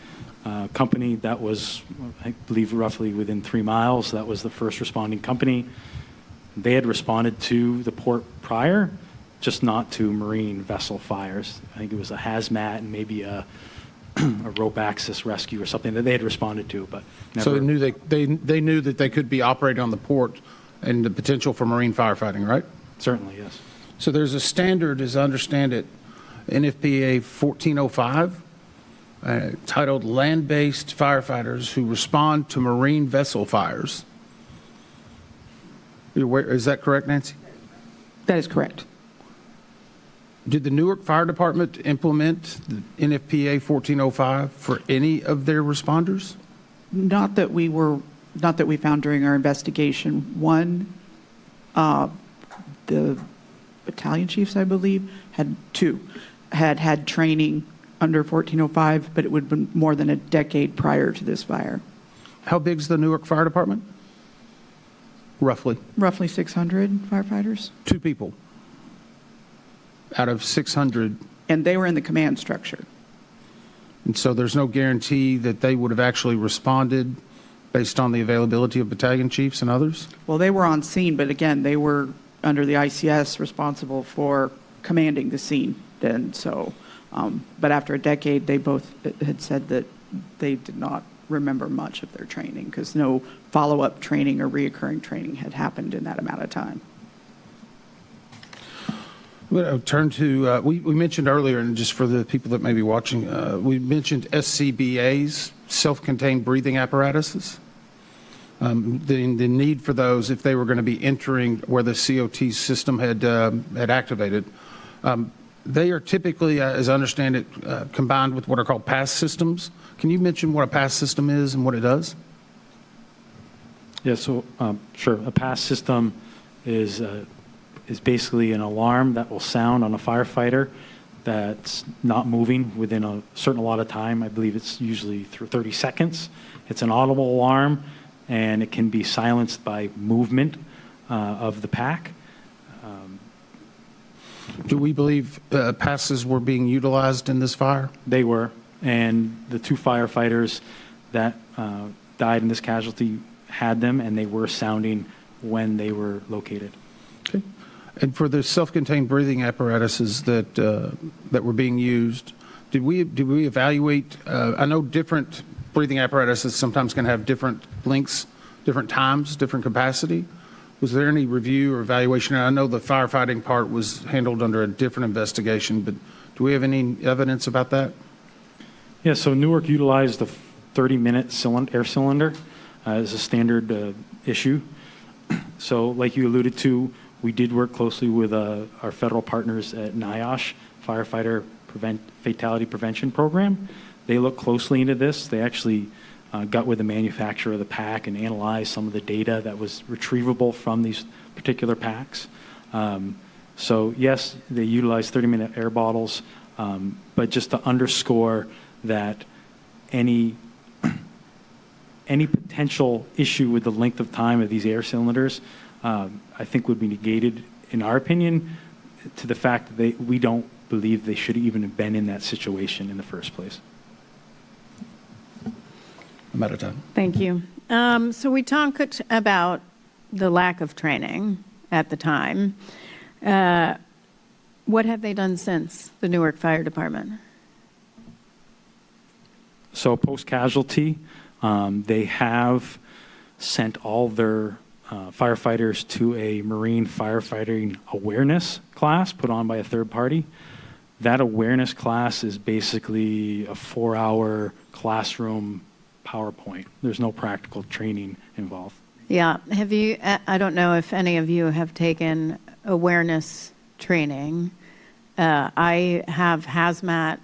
company that was, I believe, roughly within 3 miles. That was the first responding company. They had responded to the port prior, just not to marine vessel fires. I think it was a hazmat and maybe a rope access rescue or something that they had responded to, but never. So they knew that they could be operating on the port and the potential for marine firefighting, right? Certainly, yes. So there's a standard, as I understand it, NFPA 1405, titled Land-Based Firefighters Who Respond to Marine Vessel Fires. Is that correct, Nancy? That is correct. Did the Newark Fire Department implement the NFPA 1405 for any of their responders? Not that we found during our investigation. One, the battalion chiefs, I believe, had training under 1405, but it would have been more than a decade prior to this fire. How big is the Newark Fire Department? Roughly? Roughly 600 firefighters. 2 people out of 600. And they were in the command structure. And so there's no guarantee that they would have actually responded based on the availability of battalion chiefs and others? Well, they were on scene, but again, they were under the ICS responsible for commanding the scene. And so, but after a decade, they both had said that they did not remember much of their training because no follow-up training or reoccurring training had happened in that amount of time. I'm going to turn to, we mentioned earlier, and just for the people that may be watching, we mentioned SCBAs, self-contained breathing apparatuses. The need for those if they were going to be entering where the COT system had activated. They are typically, as I understand it, combined with what are called PASS systems. Can you mention what a PASS system is and what it does? Yeah, so sure. A PASS system is basically an alarm that will sound on a firefighter that's not moving within a certain allot of time. I believe it's usually through 30 seconds. It's an audible alarm, and it can be silenced by movement of the pack. Do we believe passes were being utilized in this fire? They were, and the 2 firefighters that died in this casualty had them, and they were sounding when they were located. Okay. And for the self-contained breathing apparatuses that were being used, did we evaluate? I know different breathing apparatuses sometimes can have different lengths, different times, different capacity. Was there any review or evaluation? I know the firefighting part was handled under a different investigation, but do we have any evidence about that? Yeah, so Newark utilized the 30-minute air cylinder as a standard issue. So like you alluded to, we did work closely with our federal partners at NIOSH, Firefighter Fatality Prevention Program. They looked closely into this. They actually got with the manufacturer of the pack and analyzed some of the data that was retrievable from these particular packs. So yes, they utilized 30-minute air bottles, but just to underscore that any potential issue with the length of time of these air cylinders, I think would be negated, in our opinion, to the fact that we don't believe they should even have been in that situation in the first place. I'm out of time. Thank you. So we talked about the lack of training at the time. What have they done since, the Newark Fire Department? So post-casualty, they have sent all their firefighters to a Marine firefighting awareness class put on by a third party. That awareness class is basically a 4-hour classroom PowerPoint. There's no practical training involved. Yeah. Have you, I don't know if any of you have taken awareness training. I have hazmat,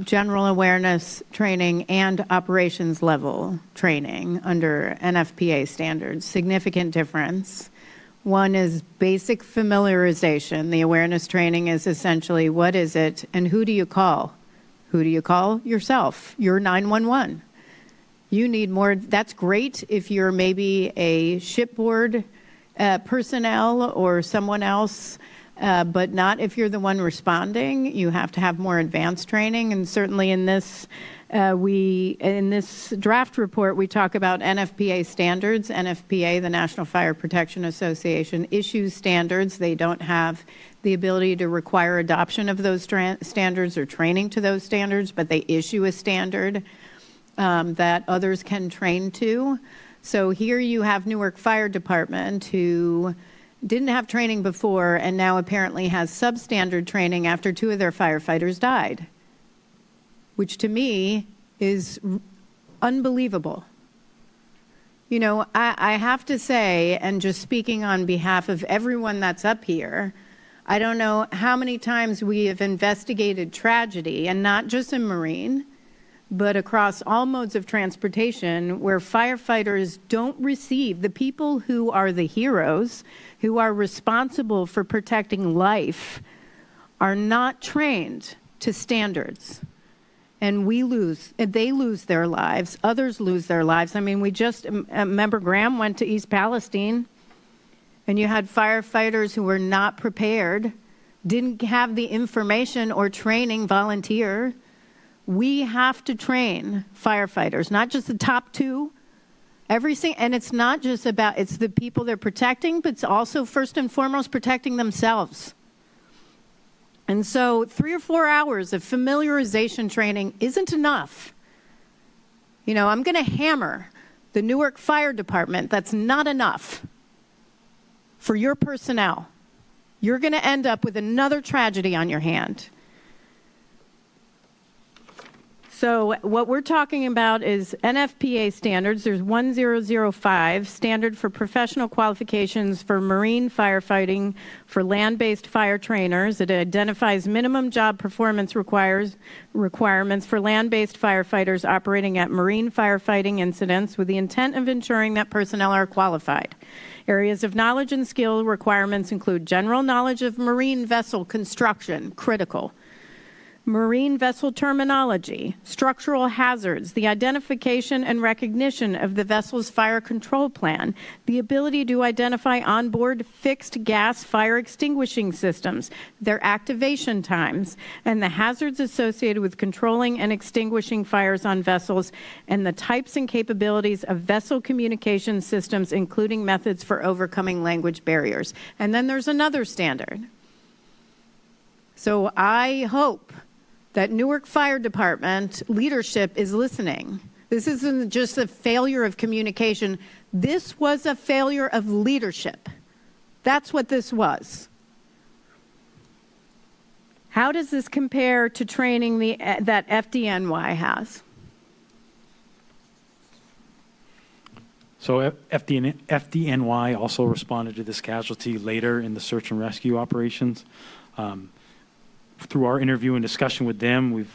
general awareness training, and operations level training under NFPA standards. Significant difference. One is basic familiarization. The awareness training is essentially what is it and who do you call? Who do you call? Yourself. You're 911. You need more. That's great if you're maybe a shipboard personnel or someone else, but not if you're the one responding. You have to have more advanced training. And certainly in this, in this draft report, we talk about NFPA standards. NFPA, the National Fire Protection Association, issues standards. They don't have the ability to require adoption of those standards or training to those standards, but they issue a standard that others can train to. So here you have Newark Fire Department who didn't have training before and now apparently has substandard training after 2 of their firefighters died, which to me is unbelievable. You know, I have to say, and just speaking on behalf of everyone that's up here, I don't know how many times we have investigated tragedy, and not just in Marine, but across all modes of transportation, where firefighters don't receive, the people who are the heroes, who are responsible for protecting life, are not trained to standards. And we lose, they lose their lives, others lose their lives. I mean, we just, member Graham went to East Palestine, and you had firefighters who were not prepared, didn't have the information or training, volunteer. We have to train firefighters, not just the top 2. And it's not just about, it's the people they're protecting, but it's also first and foremost protecting themselves. And so 3 or 4 hours of familiarization training isn't enough. You know, I'm going to hammer the Newark Fire Department. That's not enough for your personnel. You're going to end up with another tragedy on your hand. So what we're talking about is NFPA standards. There's 1005, standard for professional qualifications for marine firefighting for land-based fire trainers. It identifies minimum job performance requirements for land-based firefighters operating at marine firefighting incidents with the intent of ensuring that personnel are qualified. Areas of knowledge and skill requirements include general knowledge of marine vessel construction, critical. marine vessel terminology, structural hazards, the identification and recognition of the vessel's fire control plan, the ability to identify onboard fixed gas fire extinguishing systems, their activation times, and the hazards associated with controlling and extinguishing fires on vessels, and the types and capabilities of vessel communication systems, including methods for overcoming language barriers. And then there's another standard. So I hope that Newark Fire Department leadership is listening. This isn't just a failure of communication. This was a failure of leadership. That's what this was. How does this compare to training that FDNY has? So FDNY also responded to this casualty later in the search and rescue operations. Through our interview and discussion with them, we've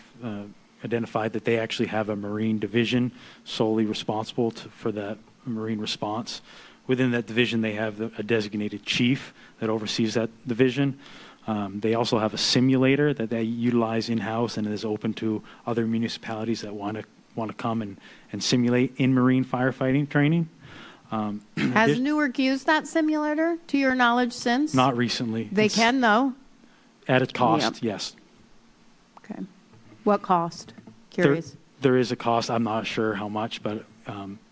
identified that they actually have a Marine division solely responsible for that Marine response. Within that division, they have a designated chief that oversees that division. They also have a simulator that they utilize in-house and is open to other municipalities that want to come and simulate in Marine firefighting training. Has Newark used that simulator, to your knowledge, since? Not recently. They can, though? At its cost, Yep. yes. Okay. What cost? Curious. There is a cost. I'm not sure how much, but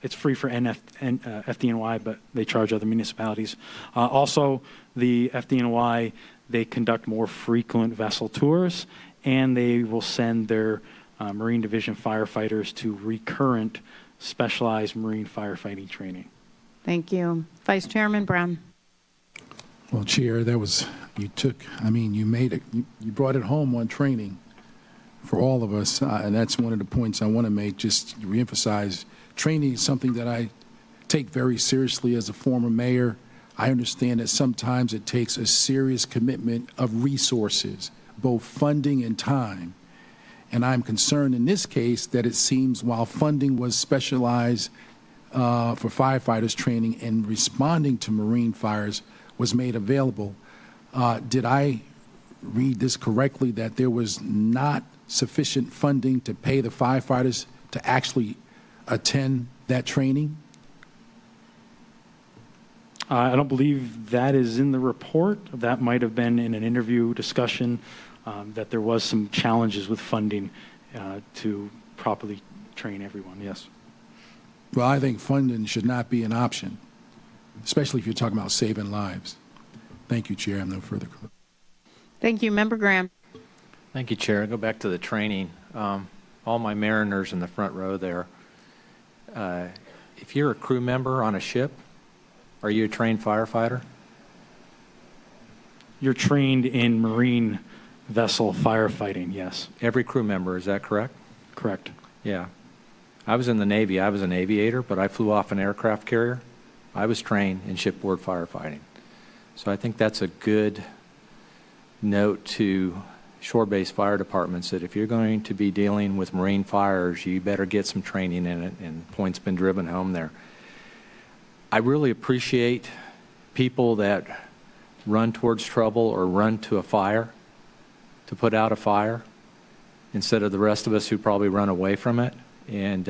it's free for FDNY, but they charge other municipalities. Also, the FDNY, they conduct more frequent vessel tours, and they will send their Marine Division firefighters to recurrent specialized Marine firefighting training. Thank you. Vice Chairman Brown. Well, Chair, you made it, you brought it home on training for all of us, and that's one of the points I want to make, just to reemphasize. Training is something that I take very seriously as a former mayor. I understand that sometimes it takes a serious commitment of resources, both funding and time. And I'm concerned in this case that it seems while funding was specialized for firefighters training and responding to marine fires was made available, did I read this correctly, that there was not sufficient funding to pay the firefighters to actually attend that training? I don't believe that is in the report. That might have been in an interview discussion, that there was some challenges with funding to properly train everyone, yes. Well, I think funding should not be an option, especially if you're talking about saving lives. Thank you, Chair. I have no further comments. Thank you. Member Graham. Thank you, Chair. I'll go back to the training. All my mariners in the front row there, if you're a crew member on a ship, are you a trained firefighter? You're trained in Marine vessel firefighting, yes. Every crew member, is that correct? Correct. Yeah. I was in the Navy. I was an aviator, but I flew off an aircraft carrier. I was trained in shipboard firefighting. So I think that's a good note to shore-based fire departments that if you're going to be dealing with marine fires, you better get some training in it, and point's been driven home there. I really appreciate people that run towards trouble or run to a fire to put out a fire instead of the rest of us who probably run away from it. And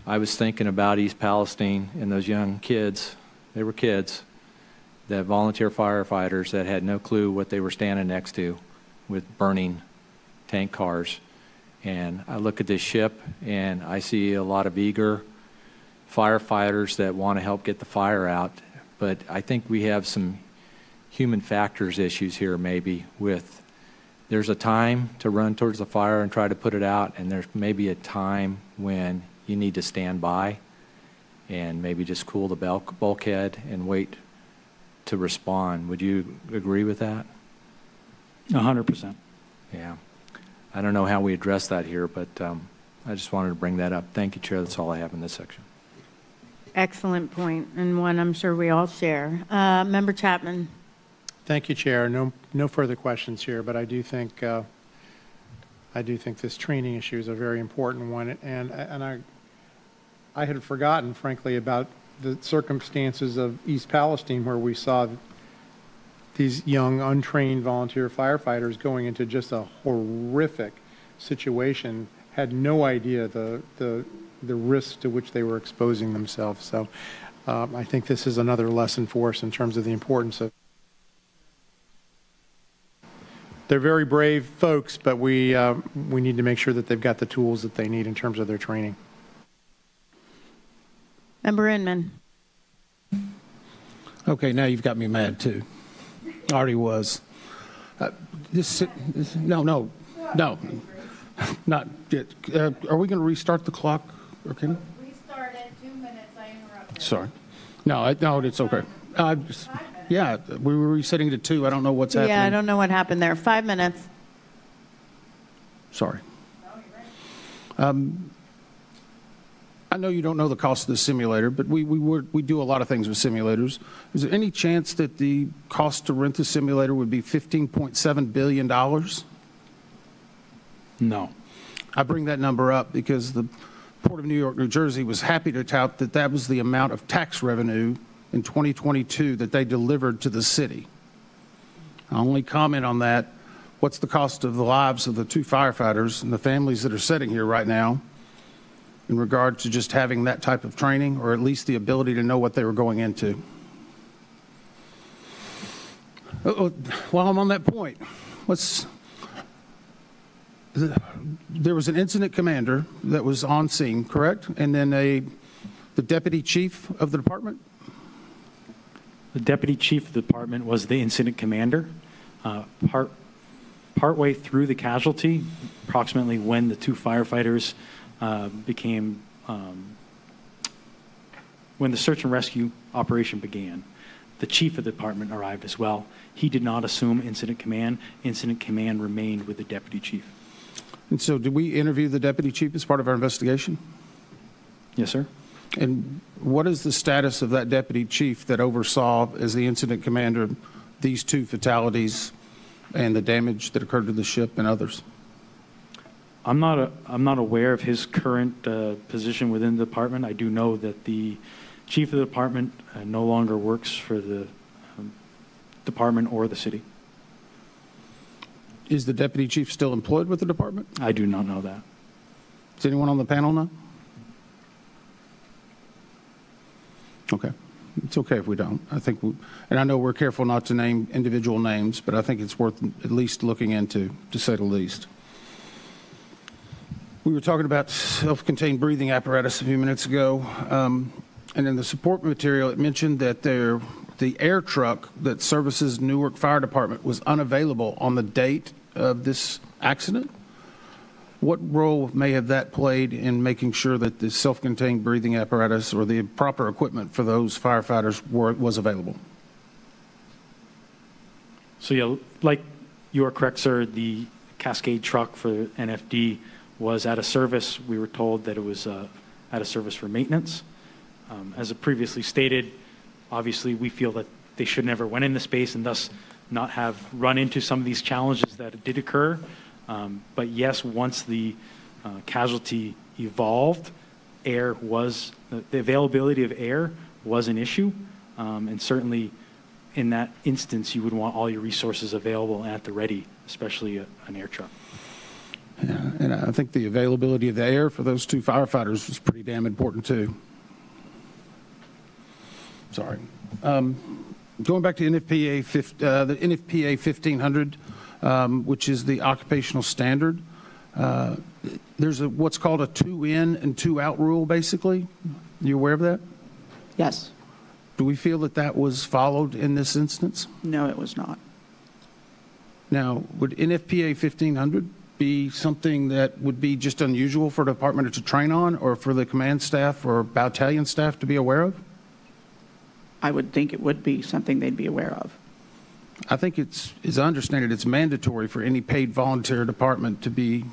I was thinking about East Palestine and those young kids, they were kids, that volunteer firefighters that had no clue what they were standing next to with burning tank cars. And I look at this ship and I see a lot of eager firefighters that want to help get the fire out. But I think we have some human factors issues here maybe with, there's a time to run towards the fire and try to put it out, and there's maybe a time when you need to stand by and maybe just cool the bulkhead and wait to respond. Would you agree with that? 100%. Yeah. I don't know how we address that here, but I just wanted to bring that up. Thank you, Chair. That's all I have in this section. Excellent point, and one I'm sure we all share. Member Chapman. Thank you, Chair. No further questions here, but I do think this training issue is a very important one, and I had forgotten, frankly, about the circumstances of East Palestine, where we saw these young, untrained volunteer firefighters going into just a horrific situation had no idea the risks to which they were exposing themselves. So I think this is another lesson for us in terms of the importance of. They're very brave folks, but we need to make sure that they've got the tools that they need in terms of their training. Member Inman. Okay, now you've got me mad too. Already was. No, not yet. Are we going to restart the clock? Okay. Restart at 2 minutes. I interrupted. Sorry. No, it's okay. Yeah, we were resetting to 2. I don't know what's happening. Yeah, I don't know what happened there. 5 minutes. Sorry. I know you don't know the cost of the simulator, but we do a lot of things with simulators. Is there any chance that the cost to rent the simulator would be $15.7 billion? No. I bring that number up because the Port of New York, New Jersey was happy to tout that that was the amount of tax revenue in 2022 that they delivered to the city. I only comment on that. What's the cost of the lives of the 2 firefighters and the families that are sitting here right now in regard to just having that type of training, or at least the ability to know what they were going into? While I'm on that point, there was an incident commander that was on scene, correct? And then the deputy chief of the department? The deputy chief of the department was the incident commander. Partway through the casualty, approximately when the 2 firefighters when the search and rescue operation began, the chief of the department arrived as well. He did not assume incident command. Incident command remained with the deputy chief. And so did we interview the deputy chief as part of our investigation? Yes, sir. And what is the status of that deputy chief that oversaw, as the incident commander, these 2 fatalities and the damage that occurred to the ship and others? I'm not aware of his current position within the department. I do know that the chief of the department no longer works for the department or the city. Is the deputy chief still employed with the department? I do not know that. Does anyone on the panel know? Okay. It's okay if we don't. I think, and I know we're careful not to name individual names, but I think it's worth at least looking into, to say the least. We were talking about self-contained breathing apparatus a few minutes ago, and in the support material, it mentioned that the air truck that services Newark Fire Department was unavailable on the date of this accident. What role may have that played in making sure that the self-contained breathing apparatus or the proper equipment for those firefighters was available? So yeah, like you are correct, sir, the Cascade truck for NFD was out of service. We were told that it was out of service for maintenance. As previously stated, obviously we feel that they should never went into space and thus not have run into some of these challenges that did occur. But yes, once the casualty evolved, the availability of air was an issue. And certainly in that instance, you would want all your resources available and at the ready, especially an air truck. Yeah, and I think the availability of the air for those 2 firefighters was pretty damn important too. Sorry. Going back to NFPA, the NFPA 1500, which is the occupational standard, there's what's called a 2 in and 2 out rule, basically. You aware of that? Yes. Do we feel that that was followed in this instance? No, it was not. Now, would NFPA 1500 be something that would be just unusual for a department to train on, or for the command staff or battalion staff to be aware of? I would think it would be something they'd be aware of. I think it's, as I understand it, it's mandatory for any paid volunteer department to be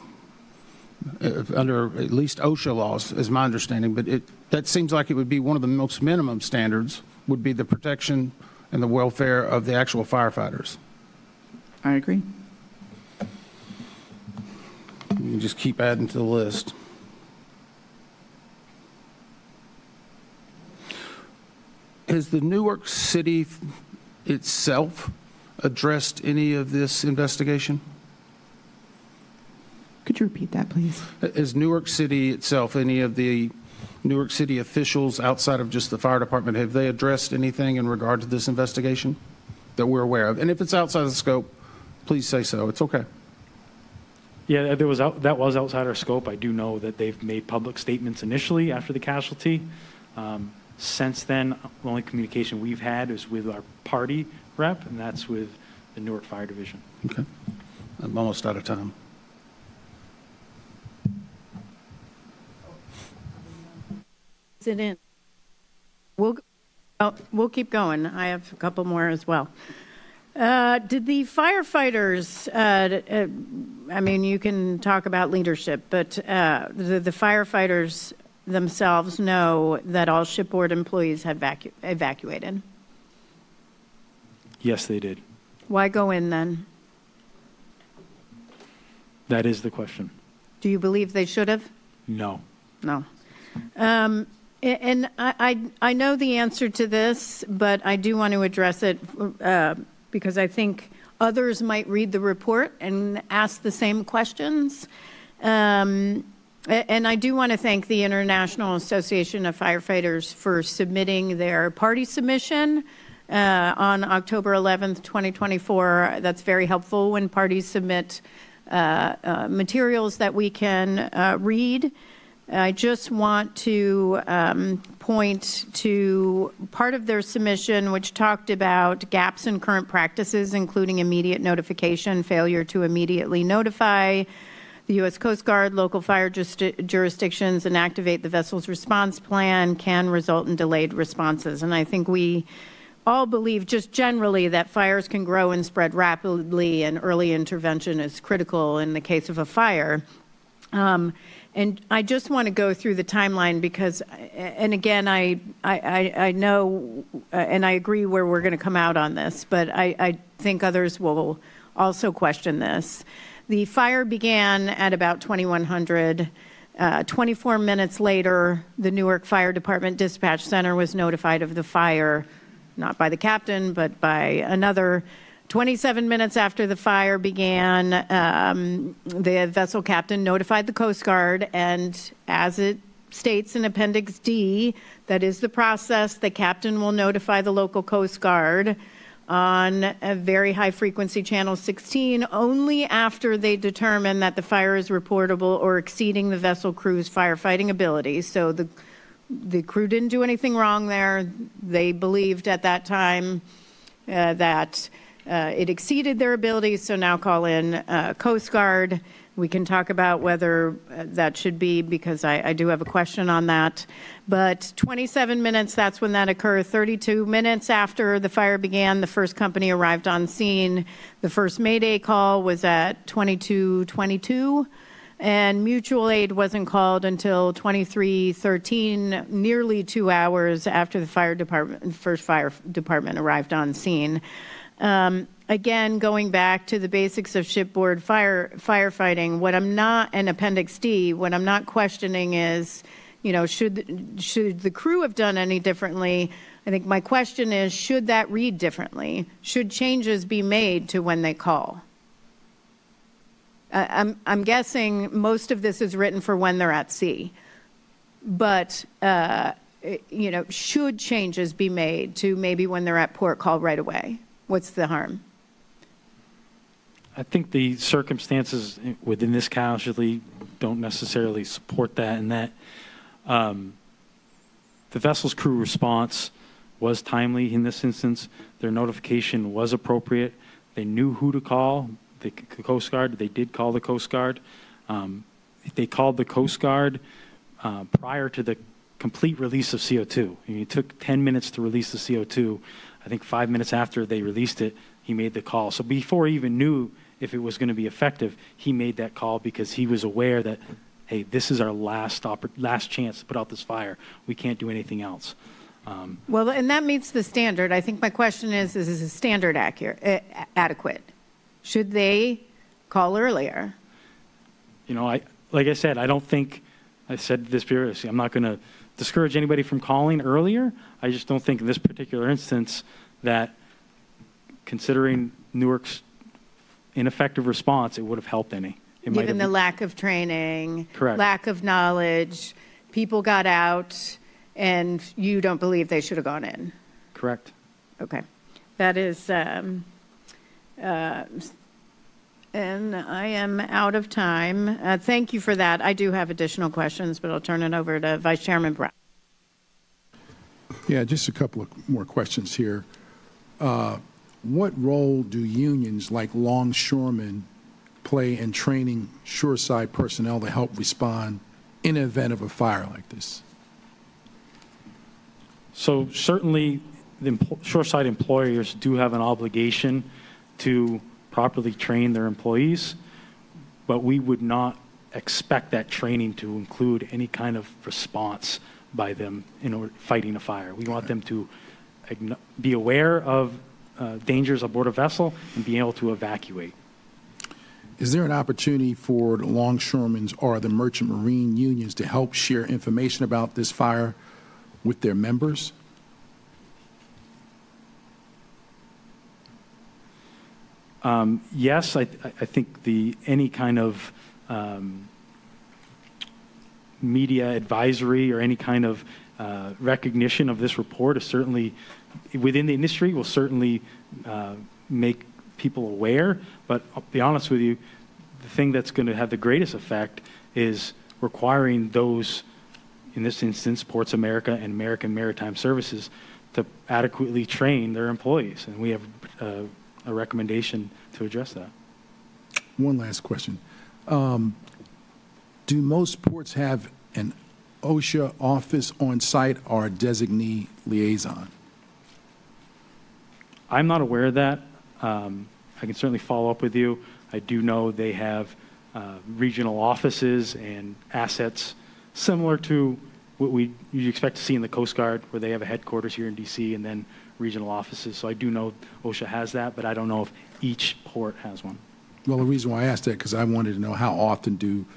under at least OSHA laws, is my understanding. But that seems like it would be one of the most minimum standards, would be the protection and the welfare of the actual firefighters. I agree. You can just keep adding to the list. Has the Newark City itself addressed any of this investigation? Could you repeat that, please? Is Newark City itself, any of the Newark City officials outside of just the fire department, have they addressed anything in regard to this investigation that we're aware of? And if it's outside of the scope, please say so. It's okay. Yeah, that was outside our scope. I do know that they've made public statements initially after the casualty. Since then, the only communication we've had is with our party rep, and that's with the Newark Fire Division. Okay. I'm almost out of time. Sit in. We'll keep going. I have a couple more as well. Did the firefighters, I mean, you can talk about leadership, but the firefighters themselves know that all shipboard employees had evacuated? Yes, they did. Why go in then? That is the question. Do you believe they should have? No. No. And I know the answer to this, but I do want to address it because I think others might read the report and ask the same questions. And I do want to thank the International Association of Firefighters for submitting their party submission on October 11th, 2024. That's very helpful when parties submit materials that we can read. I just want to point to part of their submission, which talked about gaps in current practices, including immediate notification, failure to immediately notify the U.S. Coast Guard, local fire jurisdictions, and activate the vessel's response plan can result in delayed responses. And I think we all believe just generally that fires can grow and spread rapidly, and early intervention is critical in the case of a fire. And I just want to go through the timeline because, and again, I know and I agree where we're going to come out on this, but I think others will also question this. The fire began at about 2100. 24 minutes later, the Newark Fire Department Dispatch Center was notified of the fire, not by the captain, but by another. 27 minutes after the fire began, the vessel captain notified the Coast Guard, and as it states in Appendix D, that is the process. The captain will notify the local Coast Guard on a very high-frequency channel 16 only after they determine that the fire is reportable or exceeding the vessel crew's firefighting abilities. So the crew didn't do anything wrong there. They believed at that time that it exceeded their abilities, so now call in Coast Guard. We can talk about whether that should be, because I do have a question on that. But 27 minutes, that's when that occurred. 32 minutes after the fire began, the first company arrived on scene. The first Mayday call was at 22:22, and mutual aid wasn't called until 23:13, nearly 2 hours after the first fire department arrived on scene. Again, going back to the basics of shipboard firefighting, what I'm not, and Appendix D, what I'm not questioning is, you know, should the crew have done any differently? I think my question is, should that read differently? Should changes be made to when they call? I'm guessing most of this is written for when they're at sea, but you know, should changes be made to maybe when they're at port, call right away? What's the harm? I think the circumstances within this casualty don't necessarily support that, and that the vessel's crew response was timely in this instance. Their notification was appropriate. They knew who to call, the Coast Guard. They did call the Coast Guard. They called the Coast Guard prior to the complete release of CO2. I mean, it took 10 minutes to release the CO2. I think 5 minutes after they released it, he made the call. So before he even knew if it was going to be effective, he made that call because he was aware that, hey, this is our last chance to put out this fire. We can't do anything else. Well, and that meets the standard. I think my question is the standard adequate? Should they call earlier? You know, like I said, I don't think, I said this previously, I'm not going to discourage anybody from calling earlier. I just don't think in this particular instance that, considering Newark's ineffective response, it would have helped any. It might Given have the lack of training, Correct. lack of knowledge, people got out, and you don't believe they should have gone in? Correct. Okay. That is, and I am out of time. Thank you for that. I do have additional questions, but I'll turn it over to Vice Chairman Brown. Yeah, just a couple of more questions here. What role do unions like longshoremen play in training shoreside personnel to help respond in the event of a fire like this? So certainly, the shoreside employers do have an obligation to properly train their employees, but we would not expect that training to include any kind of response by them in order fighting a fire. We want them to be aware of dangers aboard a vessel and be able to evacuate. Is there an opportunity for the longshoremen or the merchant marine unions to help share information about this fire with their members? Yes, I think any kind of media advisory or any kind of recognition of this report is certainly, within the industry, will certainly make people aware. But I'll be honest with you, the thing that's going to have the greatest effect is requiring those, in this instance, Ports America and American Maritime Services, to adequately train their employees. And we have a recommendation to address that. One last question. Do most ports have an OSHA office on site or a designee liaison? I'm not aware of that. I can certainly follow up with you. I do know they have regional offices and assets similar to what you'd expect to see in the Coast Guard, where they have a headquarters here in D.C. and then regional offices. So I do know OSHA has that, but I don't know if each port has one. Well, the reason why I asked that, because I wanted to know how often do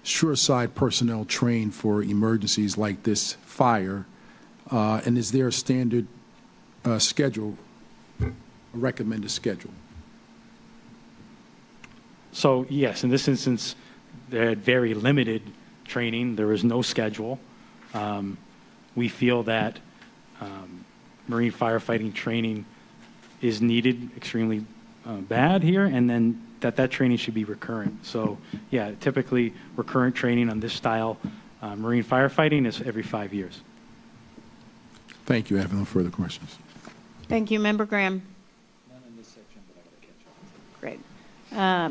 shoreside personnel train for emergencies like this fire, and is there a standard schedule, a recommended schedule? So yes, in this instance, they had very limited training. There was no schedule. We feel that marine firefighting training is needed extremely bad here, and then that training should be recurrent. So yeah, typically recurrent training on this style marine firefighting is every 5 years. Thank you. I have no further questions. Thank you. Member Graham. None in this section, but I got to catch up. Great.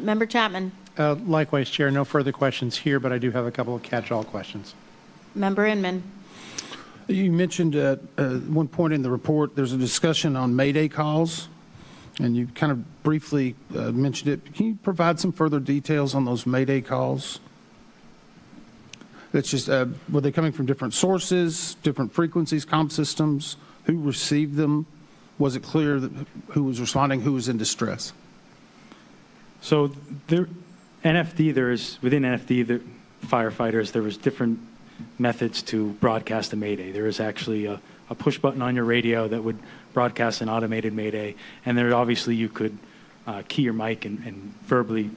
Member Chapman. Likewise, Chair, no further questions here, but I do have a couple of catch-all questions. Member Inman. You mentioned at one point in the report, there's a discussion on Mayday calls, and you kind of briefly mentioned it. Can you provide some further details on those Mayday calls? That's just, were they coming from different sources, different frequencies, comm systems? Who received them? Was it clear that who was responding, who was in distress? So within NFD, the firefighters, there was different methods to broadcast a Mayday. There is actually a push button on your radio that would broadcast an automated Mayday, and there obviously you could key your mic and verbally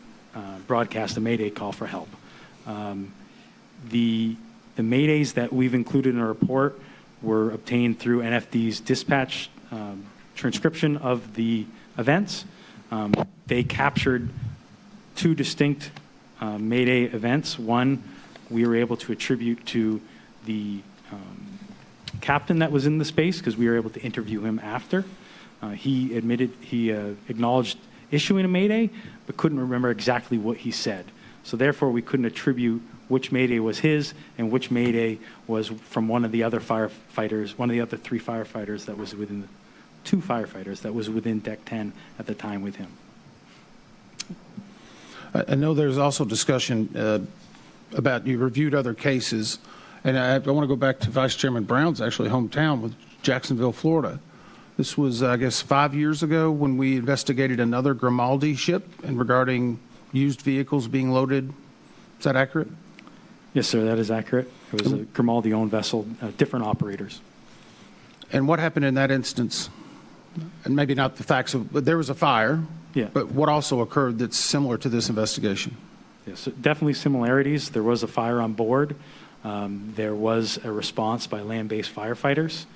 broadcast a Mayday call for help. The Maydays that we've included in our report were obtained through NFD's dispatch transcription of the events. They captured two distinct Mayday events. One, we were able to attribute to the captain that was in the space because we were able to interview him after. He acknowledged issuing a Mayday, but couldn't remember exactly what he said. So therefore, we couldn't attribute which Mayday was his and which Mayday was from one of the other firefighters, one of the other three firefighters that was within two firefighters that was within Deck 10 at the time with him. I know there's also discussion about you reviewed other cases, and I want to go back to Vice Chairman Brown's actually hometown with Jacksonville, Florida. This was, I guess, 5 years ago when we investigated another Grimaldi ship and regarding used vehicles being loaded. Is that accurate? Yes, sir, that is accurate. It was a Grimaldi-owned vessel, different operators. And what happened in that instance? And maybe not the facts of, but there was a fire. Yeah. But what also occurred that's similar to this investigation? Yes, definitely similarities. There was a fire on board. There was a response by land-based firefighters.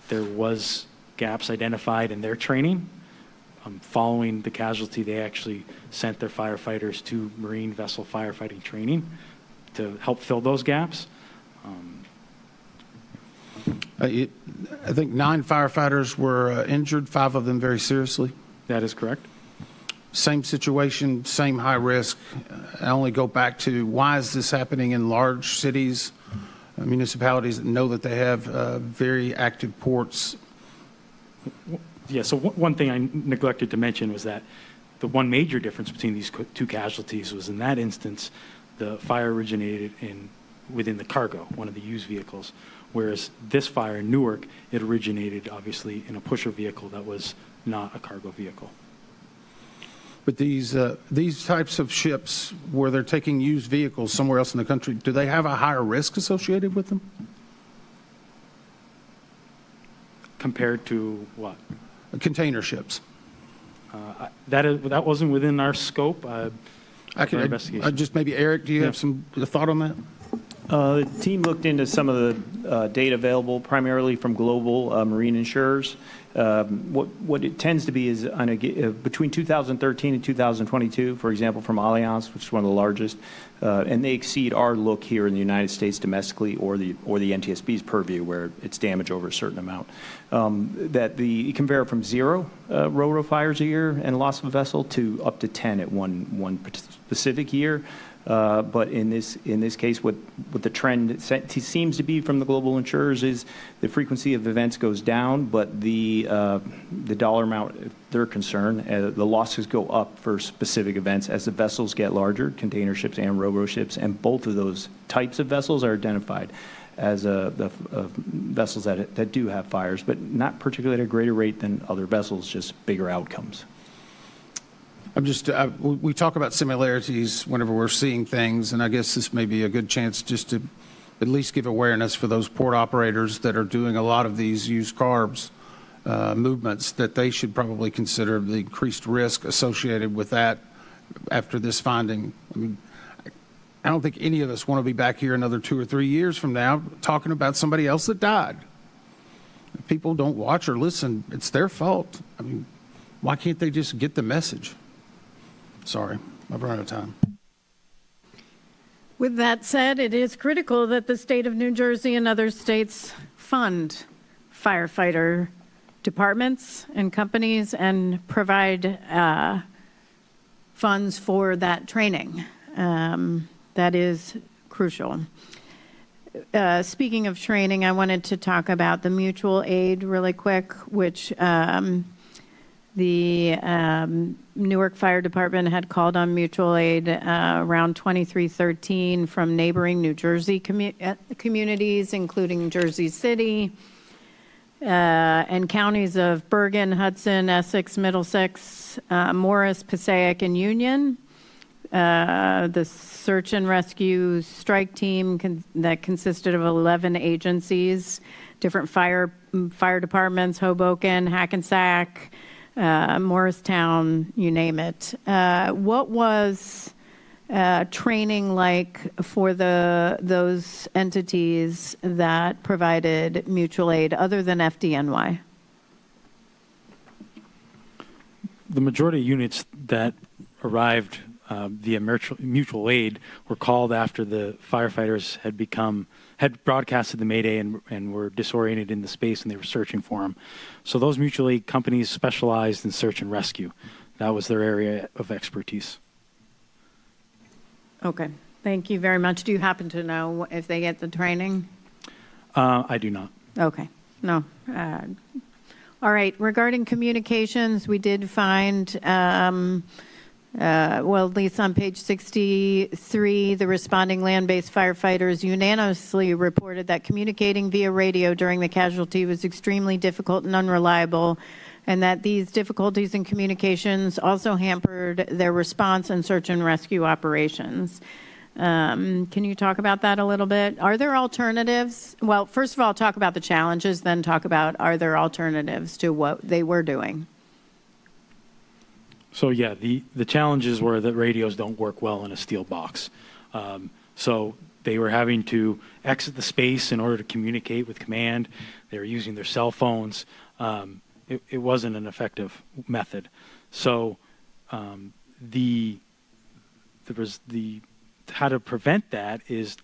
There was gaps identified in their training. Following the casualty, they actually sent their firefighters to marine vessel firefighting training to help fill those gaps. I think 9 firefighters were injured, 5 of them very seriously. That is correct. Same situation, same high risk. I only go back to why is this happening in large cities, municipalities that know that they have very active ports? Yeah, so one thing I neglected to mention was that the one major difference between these two casualties was in that instance, the fire originated within the cargo, one of the used vehicles, whereas this fire in Newark, it originated obviously in a pusher vehicle that was not a cargo vehicle. But these types of ships where they're taking used vehicles somewhere else in the country, do they have a higher risk associated with them? Compared to what? Container ships. That wasn't within our scope. Just maybe Eric, do you have a thought on that? The team looked into some of the data available primarily from global marine insurers. What it tends to be is between 2013 and 2022, for example, from Allianz, which is one of the largest, and they exceed our look here in the United States domestically or the NTSB's purview where it's damage over a certain amount. You can vary from 0 ro-ro fires a year and loss of a vessel to up to 10 at one specific year. But in this case, what the trend seems to be from the global insurers is the frequency of events goes down, but the dollar amount, if they're concerned, the losses go up for specific events as the vessels get larger, container ships and ro-ro ships, and both of those types of vessels are identified as vessels that do have fires, but not particularly at a greater rate than other vessels, just bigger outcomes. We talk about similarities whenever we're seeing things, and I guess this may be a good chance just to at least give awareness for those port operators that are doing a lot of these used carbs movements, that they should probably consider the increased risk associated with that after this finding. I don't think any of us want to be back here another 2 or 3 years from now talking about somebody else that died. If people don't watch or listen, it's their fault. Why can't they just get the message? Sorry, I've run out of time. With that said, it is critical that the state of New Jersey and other states fund firefighter departments and companies and provide funds for that training. That is crucial. Speaking of training, I wanted to talk about the mutual aid really quick, which the Newark Fire Department had called on mutual aid around 2313 from neighboring New Jersey communities, including Jersey City and counties of Bergen, Hudson, Essex, Middlesex, Morris, Passaic, and Union. The search and rescue strike team that consisted of 11 agencies, different fire departments, Hoboken, Hackensack, Morristown, you name it. What was training like for those entities that provided mutual aid other than FDNY? The majority of units that arrived via mutual aid were called after the firefighters had broadcasted the Mayday and were disoriented in the space and they were searching for them. So those mutual aid companies specialized in search and rescue. That was their area of expertise. Okay, thank you very much. Do you happen to know if they get the training? I do not. Okay, no. All right, regarding communications, we did find well, at least on page 63, the responding land-based firefighters unanimously reported that communicating via radio during the casualty was extremely difficult and unreliable, and that these difficulties in communications also hampered their response and search and rescue operations. Can you talk about that a little bit? Are there alternatives? Well, first of all, talk about the challenges, then talk about are there alternatives to what they were doing? So yeah, the challenges were that radios don't work well in a steel box. So they were having to exit the space in order to communicate with command. They were using their cell phones. It wasn't an effective method. So how to prevent that is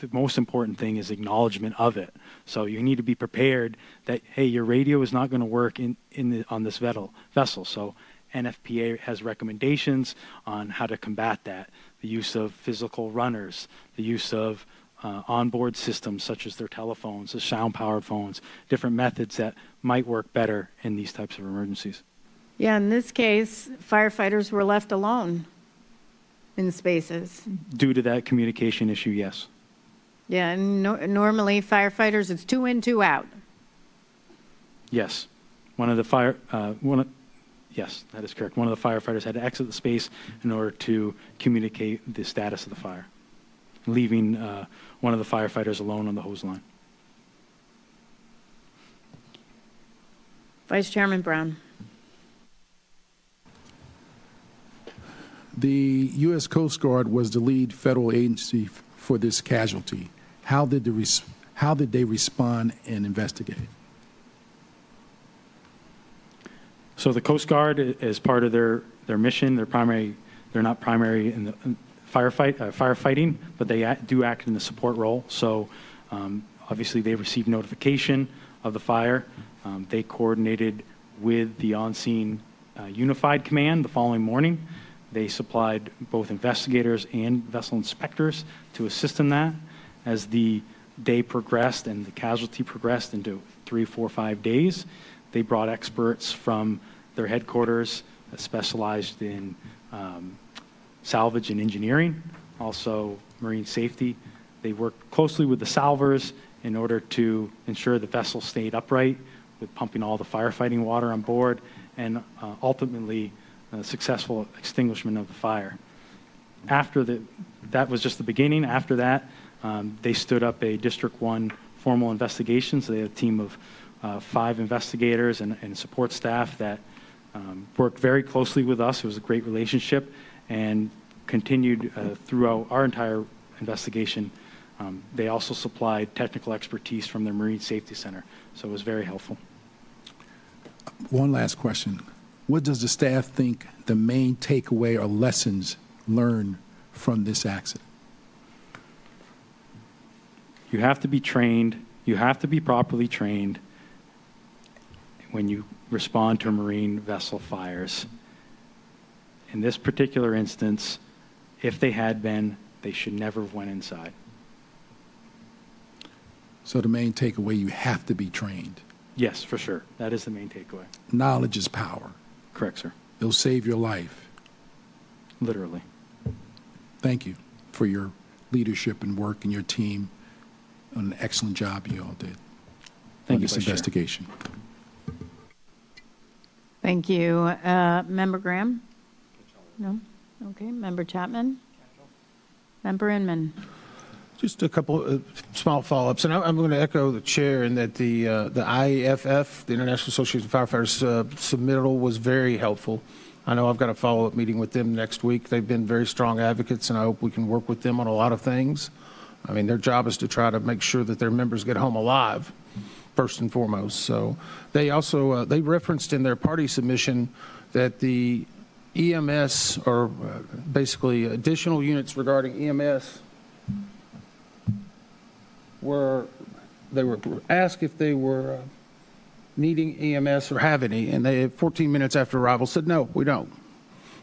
the most important thing is acknowledgement of it. So you need to be prepared that, hey, your radio is not going to work on this vessel. So NFPA has recommendations on how to combat that. The use of physical runners, the use of onboard systems such as their telephones, the sound-powered phones, different methods that might work better in these types of emergencies. Yeah, in this case, firefighters were left alone in spaces. Due to that communication issue, yes. Yeah, and normally firefighters, it's 2 in, 2 out. Yes. Yes, that is correct. One of the firefighters had to exit the space in order to communicate the status of the fire, leaving one of the firefighters alone on the hose line. Vice Chairman Brown. The U.S. Coast Guard was the lead federal agency for this casualty. How did they respond and investigate? So the Coast Guard, as part of their mission, they're not primary in the firefighting, but they do act in the support role. So obviously they received notification of the fire. They coordinated with the on-scene unified command the following morning. They supplied both investigators and vessel inspectors to assist in that. As the day progressed and the casualty progressed into 3, 4, 5 days, they brought experts from their headquarters that specialized in salvage and engineering, also marine safety. They worked closely with the salvers in order to ensure the vessel stayed upright with pumping all the firefighting water on board and ultimately successful extinguishment of the fire. That was just the beginning. After that, they stood up a District 1 formal investigation. So they had a team of 5 investigators and support staff that worked very closely with us. It was a great relationship and continued throughout our entire investigation. They also supplied technical expertise from their Marine Safety Center, so it was very helpful. One last question. What does the staff think the main takeaway or lessons learned from this accident? You have to be trained. You have to be properly trained when you respond to marine vessel fires. In this particular instance, if they had been, they should never have went inside. So the main takeaway, you have to be trained. Yes, for sure. That is the main takeaway. Knowledge is power. Correct, sir. It'll save your life. Literally. Thank you for your leadership and work and your team on an excellent job you all did Thank on you, this Vice Chair. investigation. Thank you. Member Graham? No? Okay. Member Chapman? Member Inman? Just a couple of small follow-ups, and I'm going to echo the chair in that the IAFF, the International Association of Firefighters submittal was very helpful. I know I've got a follow-up meeting with them next week. They've been very strong advocates, and I hope we can work with them on a lot of things. I mean, their job is to try to make sure that their members get home alive, first and foremost. So they also, they referenced in their party submission that the EMS, or basically additional units regarding EMS, they were asked if they were needing EMS or have any, and they, 14 minutes after arrival, said, no, we don't.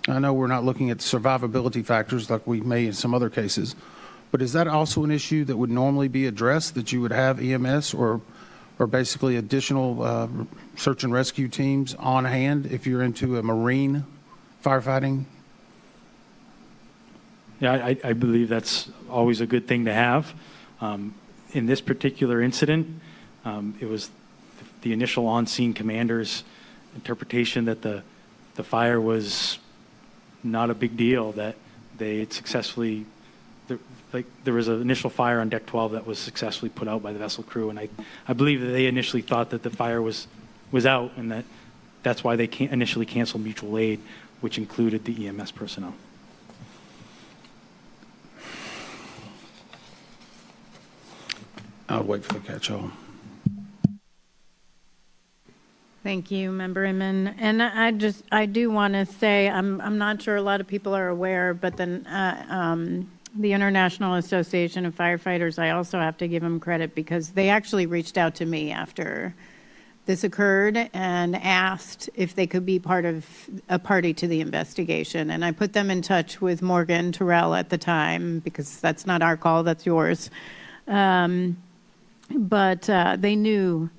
I know we're not looking at survivability factors like we may in some other cases, but is that also an issue that would normally be addressed, that you would have EMS or basically additional search and rescue teams on hand if you're into a marine firefighting? Yeah, I believe that's always a good thing to have. In this particular incident, it was the initial on-scene commander's interpretation that the fire was not a big deal, that they had successfully there was an initial fire on deck 12 that was successfully put out by the vessel crew, and I believe that they initially thought that the fire was out, and that's why they initially canceled mutual aid, which included the EMS personnel. I'll wait for the catch-all. Thank you, Member Inman. And I do want to say, I'm not sure a lot of people are aware, but then the International Association of Firefighters, I also have to give them credit because they actually reached out to me after this occurred and asked if they could be a party to the investigation. And I put them in touch with Morgan Terrell at the time, because that's not our call, that's yours. But they knew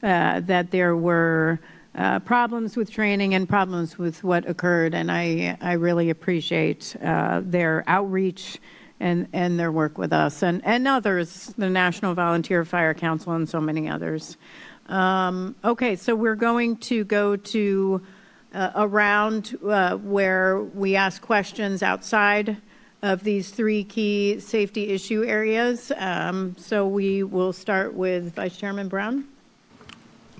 that there were problems with training and problems with what occurred, and I really appreciate their outreach and their work with us and others, the National Volunteer Fire Council and so many others. Okay, so we're going to go to a round where we ask questions outside of these three key safety issue areas. So we will start with Vice Chairman Brown.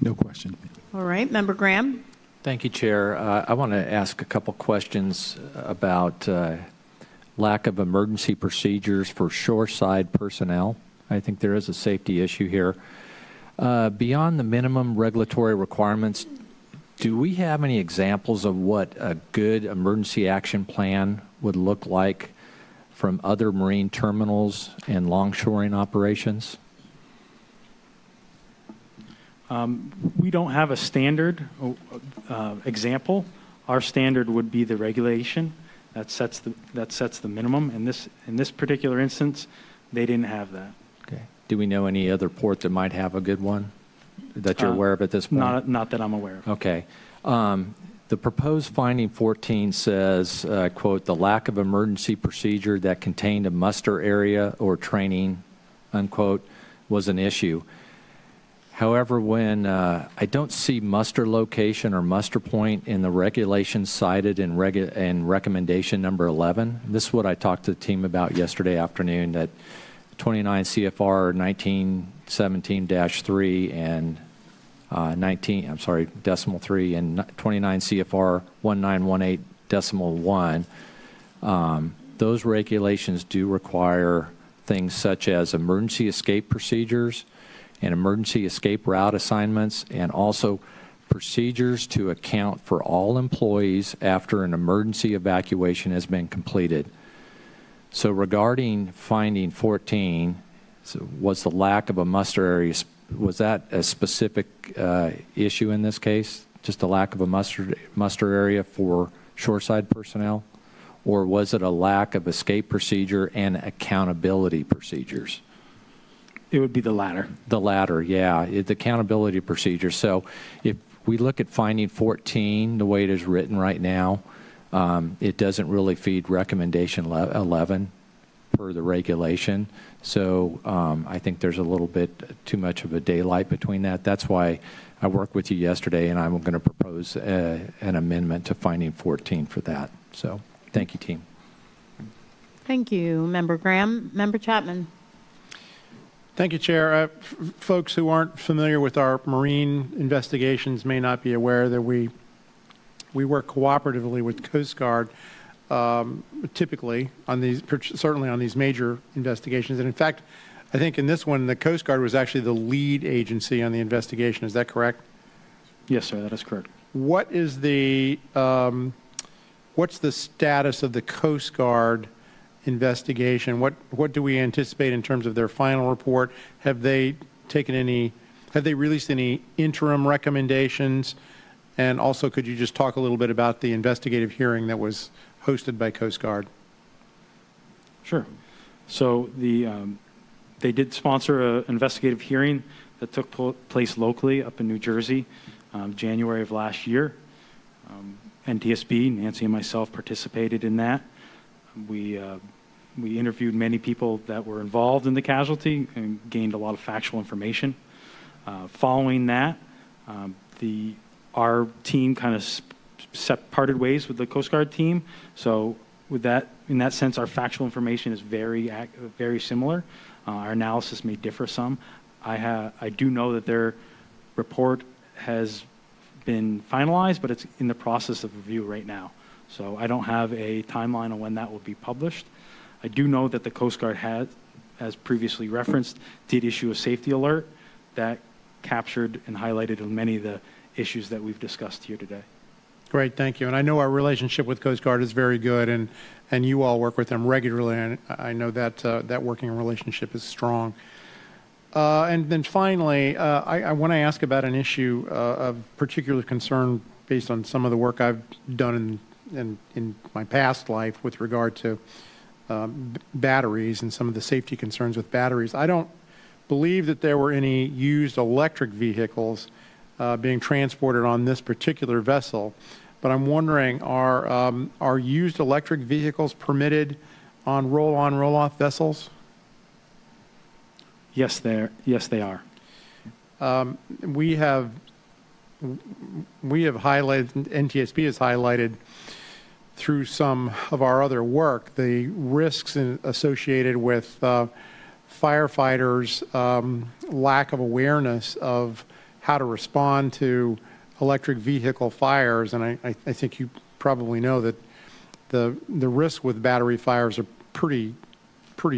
No question. All right, Member Graham. Thank you, Chair. I want to ask a couple questions about lack of emergency procedures for shoreside personnel. I think there is a safety issue here. Beyond the minimum regulatory requirements, do we have any examples of what a good emergency action plan would look like from other marine terminals and longshoring operations? We don't have a standard example. Our standard would be the regulation that sets the minimum. In this particular instance, they didn't have that. Okay. Do we know any other port that might have a good one that you're aware of at this point? Not that I'm aware of. Okay. The proposed finding 14 says, quote, the lack of emergency procedure that contained a muster area or training, unquote, was an issue. However, when I don't see muster location or muster point in the regulations cited in recommendation number 11, this is what I talked to the team about yesterday afternoon, that 29 CFR 1917-3 and 3 and 29 CFR 1918.1, those regulations do require things such as emergency escape procedures and emergency escape route assignments, and also procedures to account for all employees after an emergency evacuation has been completed. So regarding finding 14, was the lack of a muster area, was that a specific issue in this case? Just a lack of a muster area for shoreside personnel? Or was it a lack of escape procedure and accountability procedures? It would be the latter. The latter, yeah, the accountability procedure. So if we look at finding 14, the way it is written right now, it doesn't really feed recommendation 11 per the regulation. So I think there's a little bit too much of a daylight between that. That's why I worked with you yesterday, and I'm going to propose an amendment to finding 14 for that. So thank you, team. Thank you, Member Graham. Member Chapman. Thank you, Chair. Folks who aren't familiar with our marine investigations may not be aware that we work cooperatively with Coast Guard, typically on these, certainly on these major investigations. And in fact, I think in this one, the Coast Guard was actually the lead agency on the investigation. Is that correct? Yes, sir, that is correct. What is the what's the status of the Coast Guard investigation? What do we anticipate in terms of their final report? Have they released any interim recommendations? And also, could you just talk a little bit about the investigative hearing that was hosted by Coast Guard? Sure. So they did sponsor an investigative hearing that took place locally up in New Jersey, January of last year. NTSB, Nancy and myself participated in that. We interviewed many people that were involved in the casualty and gained a lot of factual information. Following that, our team kind of parted ways with the Coast Guard team. So in that sense, our factual information is very similar. Our analysis may differ some. I do know that their report has been finalized, but it's in the process of review right now. So I don't have a timeline on when that will be published. I do know that the Coast Guard has, as previously referenced, did issue a safety alert that captured and highlighted many of the issues that we've discussed here today. Great, thank you. And I know our relationship with Coast Guard is very good, and you all work with them regularly, and I know that that working relationship is strong. And then finally, I want to ask about an issue of particular concern based on some of the work I've done in my past life with regard to batteries and some of the safety concerns with batteries. I don't believe that there were any used electric vehicles being transported on this particular vessel, but I'm wondering, are used electric vehicles permitted on roll-on, roll-off vessels? Yes, they are. We have highlighted, NTSB has highlighted through some of our other work the risks associated with firefighters' lack of awareness of how to respond to electric vehicle fires, and I think you probably know that the risk with battery fires are pretty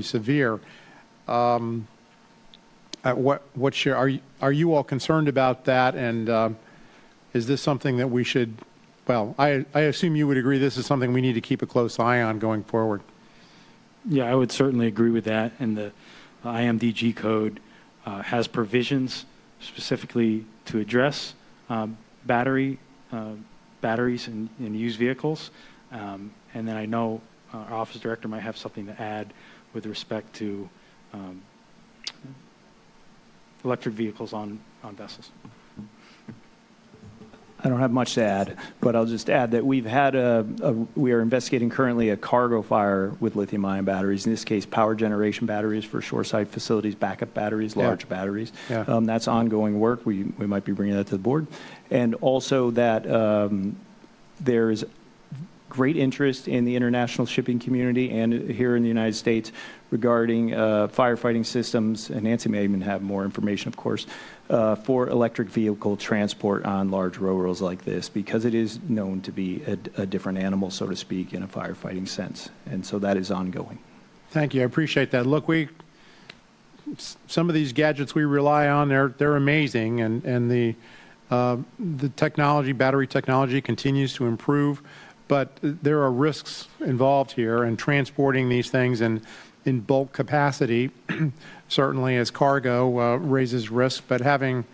severe. Are you all concerned about that, and is this something that we should, well, I assume you would agree this is something we need to keep a close eye on going forward? Yeah, I would certainly agree with that, and the IMDG code has provisions specifically to address batteries in used vehicles. And then I know our office director might have something to add with respect to electric vehicles on vessels. I don't have much to add, but I'll just add that we've had we are investigating currently a cargo fire with lithium-ion batteries, in this case power generation batteries for shoreside facilities, backup batteries, large batteries. Yeah. That's ongoing work. We might be bringing that to the board. And also that there's great interest in the international shipping community and here in the United States regarding firefighting systems, and Nancy may even have more information, of course, for electric vehicle transport on large ro-ros like this, because it is known to be a different animal, so to speak, in a firefighting sense. And so that is ongoing. Thank you. I appreciate that. Look, some of these gadgets we rely on, they're amazing, and the technology, battery technology, continues to improve, but there are risks involved here, and transporting these things in bulk capacity, certainly as cargo, raises risk, but having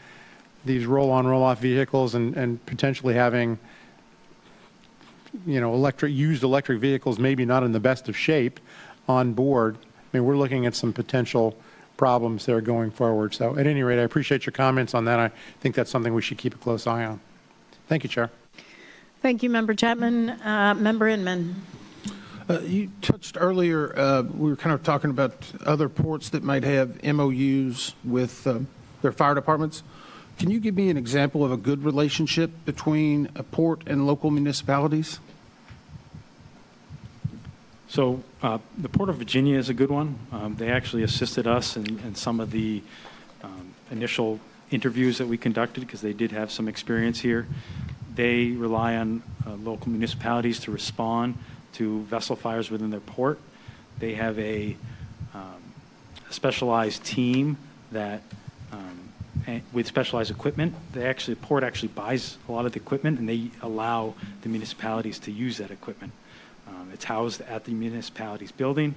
these roll-on, roll-off vehicles and potentially having, used electric vehicles maybe not in the best of shape on board, I mean, we're looking at some potential problems there going forward. So at any rate, I appreciate your comments on that. I think that's something we should keep a close eye on. Thank you, Chair. Thank you, Member Chapman. Member Inman. You touched earlier, we were kind of talking about other ports that might have MOUs with their fire departments. Can you give me an example of a good relationship between a port and local municipalities? So the Port of Virginia is a good one. They actually assisted us in some of the initial interviews that we conducted because they did have some experience here. They rely on local municipalities to respond to vessel fires within their port. They have a specialized team that, with specialized equipment, the port actually buys a lot of the equipment, and they allow the municipalities to use that equipment. It's housed at the municipality's building.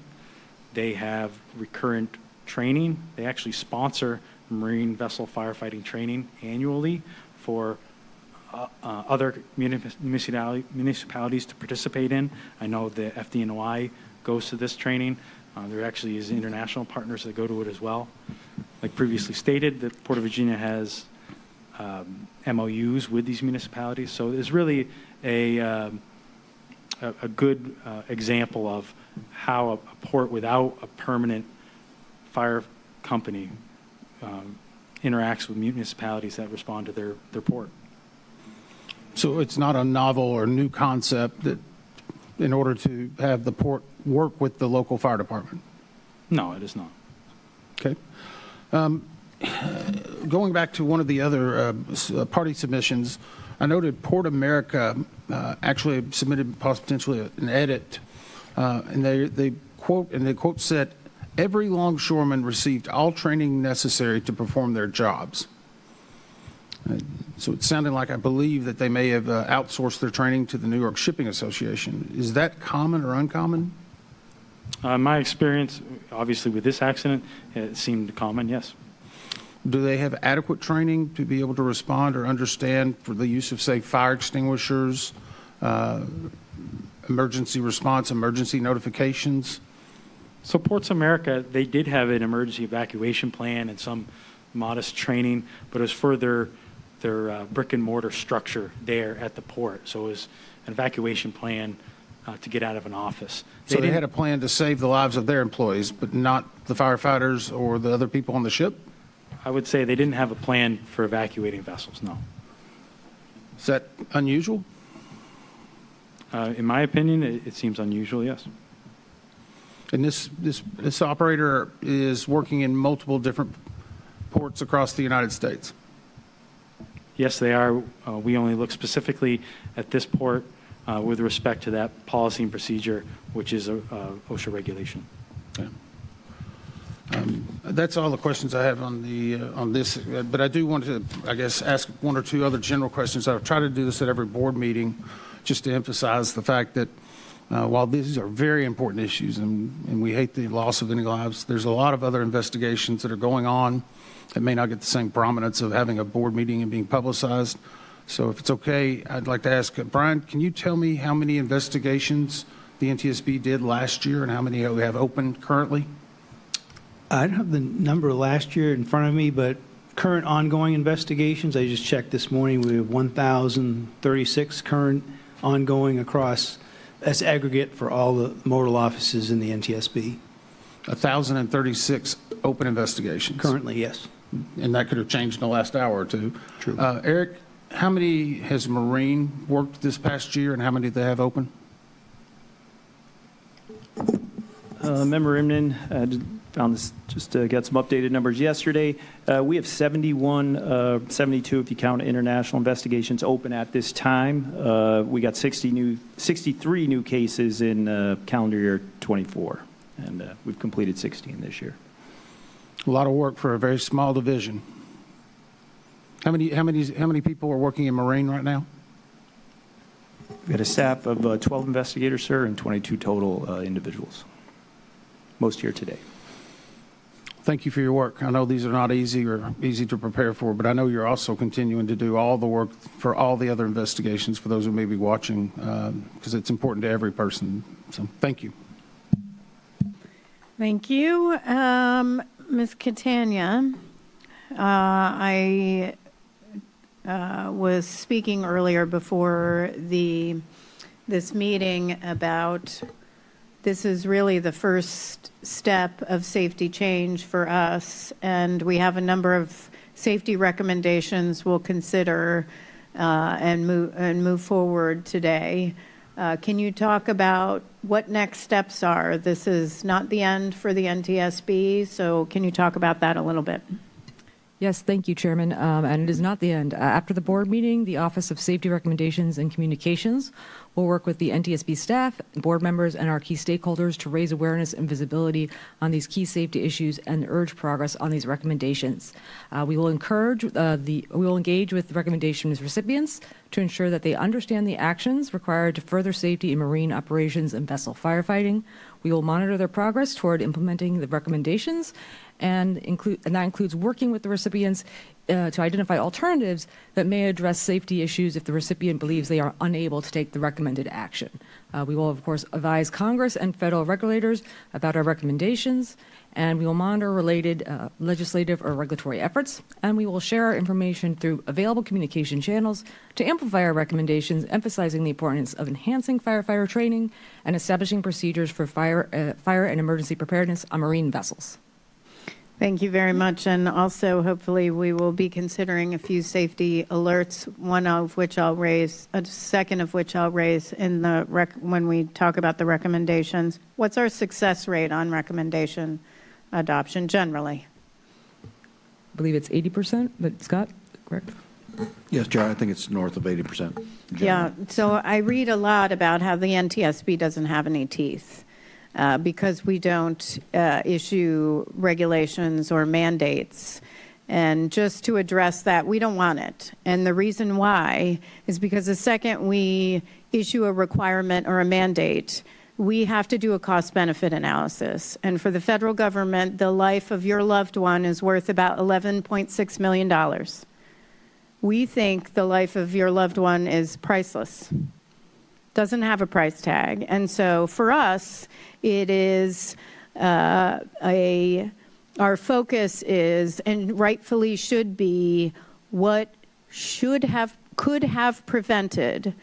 They have recurrent training. They actually sponsor marine vessel firefighting training annually for other municipalities to participate in. I know the FDNY goes to this training. There actually is international partners that go to it as well. Like previously stated, the Port of Virginia has MOUs with these municipalities. So there's really a good example of how a port without a permanent fire company interacts with municipalities that respond to their port. So it's not a novel or new concept that in order to have the port work with the local fire department? No, it is not. Okay. Going back to one of the other party submissions, I noted Port America actually submitted potentially an edit, and they quote said, "Every longshoreman received all training necessary to perform their jobs." So it sounded like, I believe, that they may have outsourced their training to the New York Shipping Association. Is that common or uncommon? My experience, obviously with this accident, it seemed common, yes. Do they have adequate training to be able to respond or understand for the use of, say, fire extinguishers, emergency response, emergency notifications? So Ports America, they did have an emergency evacuation plan and some modest training, but it was for their brick and mortar structure there at the port. So it was an evacuation plan to get out of an office. So they had a plan to save the lives of their employees, but not the firefighters or the other people on the ship? I would say they didn't have a plan for evacuating vessels, no. Is that unusual? In my opinion, it seems unusual, yes. And this operator is working in multiple different ports across the United States? Yes, they are. We only look specifically at this port with respect to that policy and procedure, which is a OSHA regulation. Okay. That's all the questions I have on this, but I do want to, I guess, ask one or two other general questions. I've tried to do this at every board meeting just to emphasize the fact that while these are very important issues and we hate the loss of any lives, there's a lot of other investigations that are going on that may not get the same prominence of having a board meeting and being publicized. So if it's okay, I'd like to ask, Brian, can you tell me how many investigations the NTSB did last year and how many we have open currently? I don't have the number last year in front of me, but current ongoing investigations, I just checked this morning, we have 1,036 current ongoing across, that's aggregate for all the modal offices in the NTSB. 1,036 open investigations? Currently, yes. And that could have changed in the last hour or two. True. Eric, how many has Marine worked this past year and how many do they have open? Member Imnan found this just to get some updated numbers yesterday. We have 71, 72 if you count international investigations open at this time. We got 63 new cases in calendar year 24, and we've completed 16 this year. A lot of work for a very small division. How many people are working in Marine right now? We've got a staff of 12 investigators, sir, and 22 total individuals. Most here today. Thank you for your work. I know these are not easy to prepare for, but I know you're also continuing to do all the work for all the other investigations for those who may be watching, because it's important to every person. So thank you. Thank you. Ms. Catania, I was speaking earlier before this meeting about this is really the first step of safety change for us, and we have a number of safety recommendations we'll consider and move forward today. Can you talk about what next steps are? This is not the end for the NTSB, so can you talk about that a little bit? Yes, thank you, Chairman. And it is not the end. After the board meeting, the Office of Safety Recommendations and Communications will work with the NTSB staff, board members, and our key stakeholders to raise awareness and visibility on these key safety issues and urge progress on these recommendations. We will engage with recommendations recipients to ensure that they understand the actions required to further safety in marine operations and vessel firefighting. We will monitor their progress toward implementing the recommendations, and that includes working with the recipients to identify alternatives that may address safety issues if the recipient believes they are unable to take the recommended action. We will, of course, advise Congress and federal regulators about our recommendations, and we will monitor related legislative or regulatory efforts, and we will share our information through available communication channels to amplify our recommendations, emphasizing the importance of enhancing firefighter training and establishing procedures for fire and emergency preparedness on marine vessels. Thank you very much. And also, hopefully, we will be considering a few safety alerts, one of which I'll raise, a second of which I'll raise in the when we talk about the recommendations. What's our success rate on recommendation adoption generally? I believe it's 80%, but Scott, correct? Yes, Chair, I think it's north of 80%. Yeah, so I read a lot about how the NTSB doesn't have any teeth because we don't issue regulations or mandates. And just to address that, we don't want it. And the reason why is because the second we issue a requirement or a mandate, we have to do a cost-benefit analysis. And for the federal government, the life of your loved one is worth about $11.6 million. We think the life of your loved one is priceless, doesn't have a price tag. And so for us, it is our focus is, and rightfully should be, what could have prevented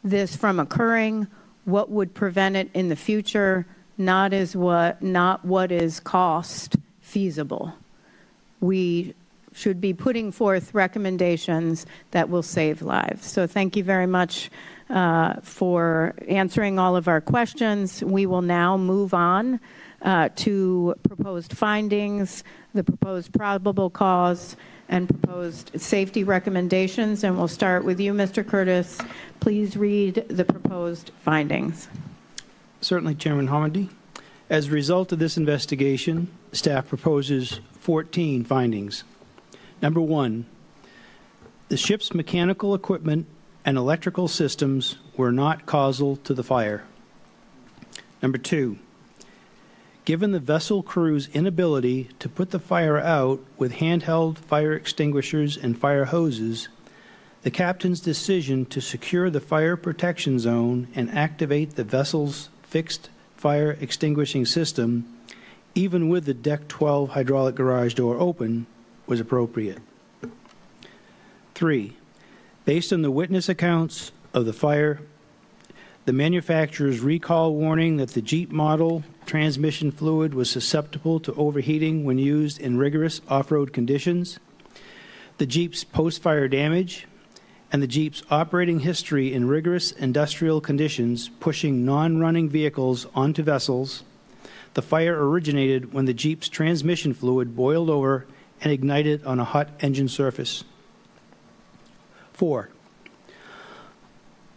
this from occurring, what would prevent it in the future, not what is cost feasible. We should be putting forth recommendations that will save lives. So thank you very much for answering all of our questions. We will now move on to proposed findings, the proposed probable cause, and proposed safety recommendations. And we'll start with you, Mr. Curtis. Please read the proposed findings. Certainly, Chairman Hamady. As a result of this investigation, staff proposes 14 findings. Number 1, the ship's mechanical equipment and electrical systems were not causal to the fire. Number 2, given the vessel crew's inability to put the fire out with handheld fire extinguishers and fire hoses, the captain's decision to secure the fire protection zone and activate the vessel's fixed fire extinguishing system, even with the deck 12 hydraulic garage door open, was appropriate. 3, based on the witness accounts of the fire, the manufacturer's recall warning that the Jeep model transmission fluid was susceptible to overheating when used in rigorous off-road conditions, the Jeep's post-fire damage, and the Jeep's operating history in rigorous industrial conditions pushing non-running vehicles onto vessels, the fire originated when the Jeep's transmission fluid boiled over and ignited on a hot engine surface. 4,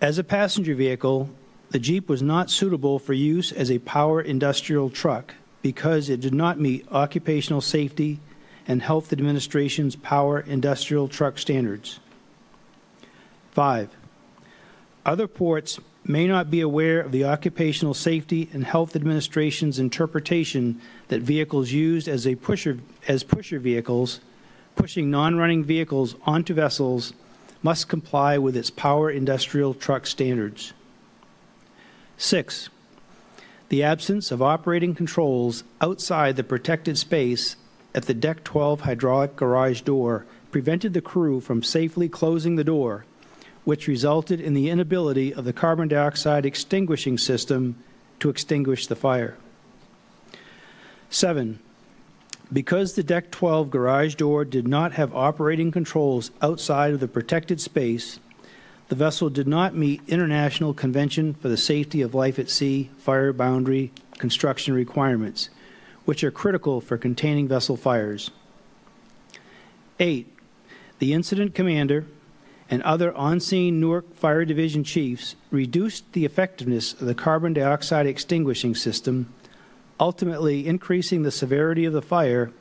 as a passenger vehicle, the Jeep was not suitable for use as a power industrial truck because it did not meet Occupational Safety and Health Administration's power industrial truck standards. 5, other ports may not be aware of the Occupational Safety and Health Administration's interpretation that vehicles used as pusher vehicles, pushing non-running vehicles onto vessels, must comply with its power industrial truck standards. 6, the absence of operating controls outside the protected space at the deck 12 hydraulic garage door prevented the crew from safely closing the door, which resulted in the inability of the carbon dioxide extinguishing system to extinguish the fire. 7, because the deck 12 garage door did not have operating controls outside of the protected space, the vessel did not meet International Convention for the Safety of Life at Sea fire boundary construction requirements, which are critical for containing vessel fires. 8, the incident commander and other on-scene Newark Fire Division chiefs reduced the effectiveness of the carbon dioxide extinguishing system, ultimately increasing the severity of the fire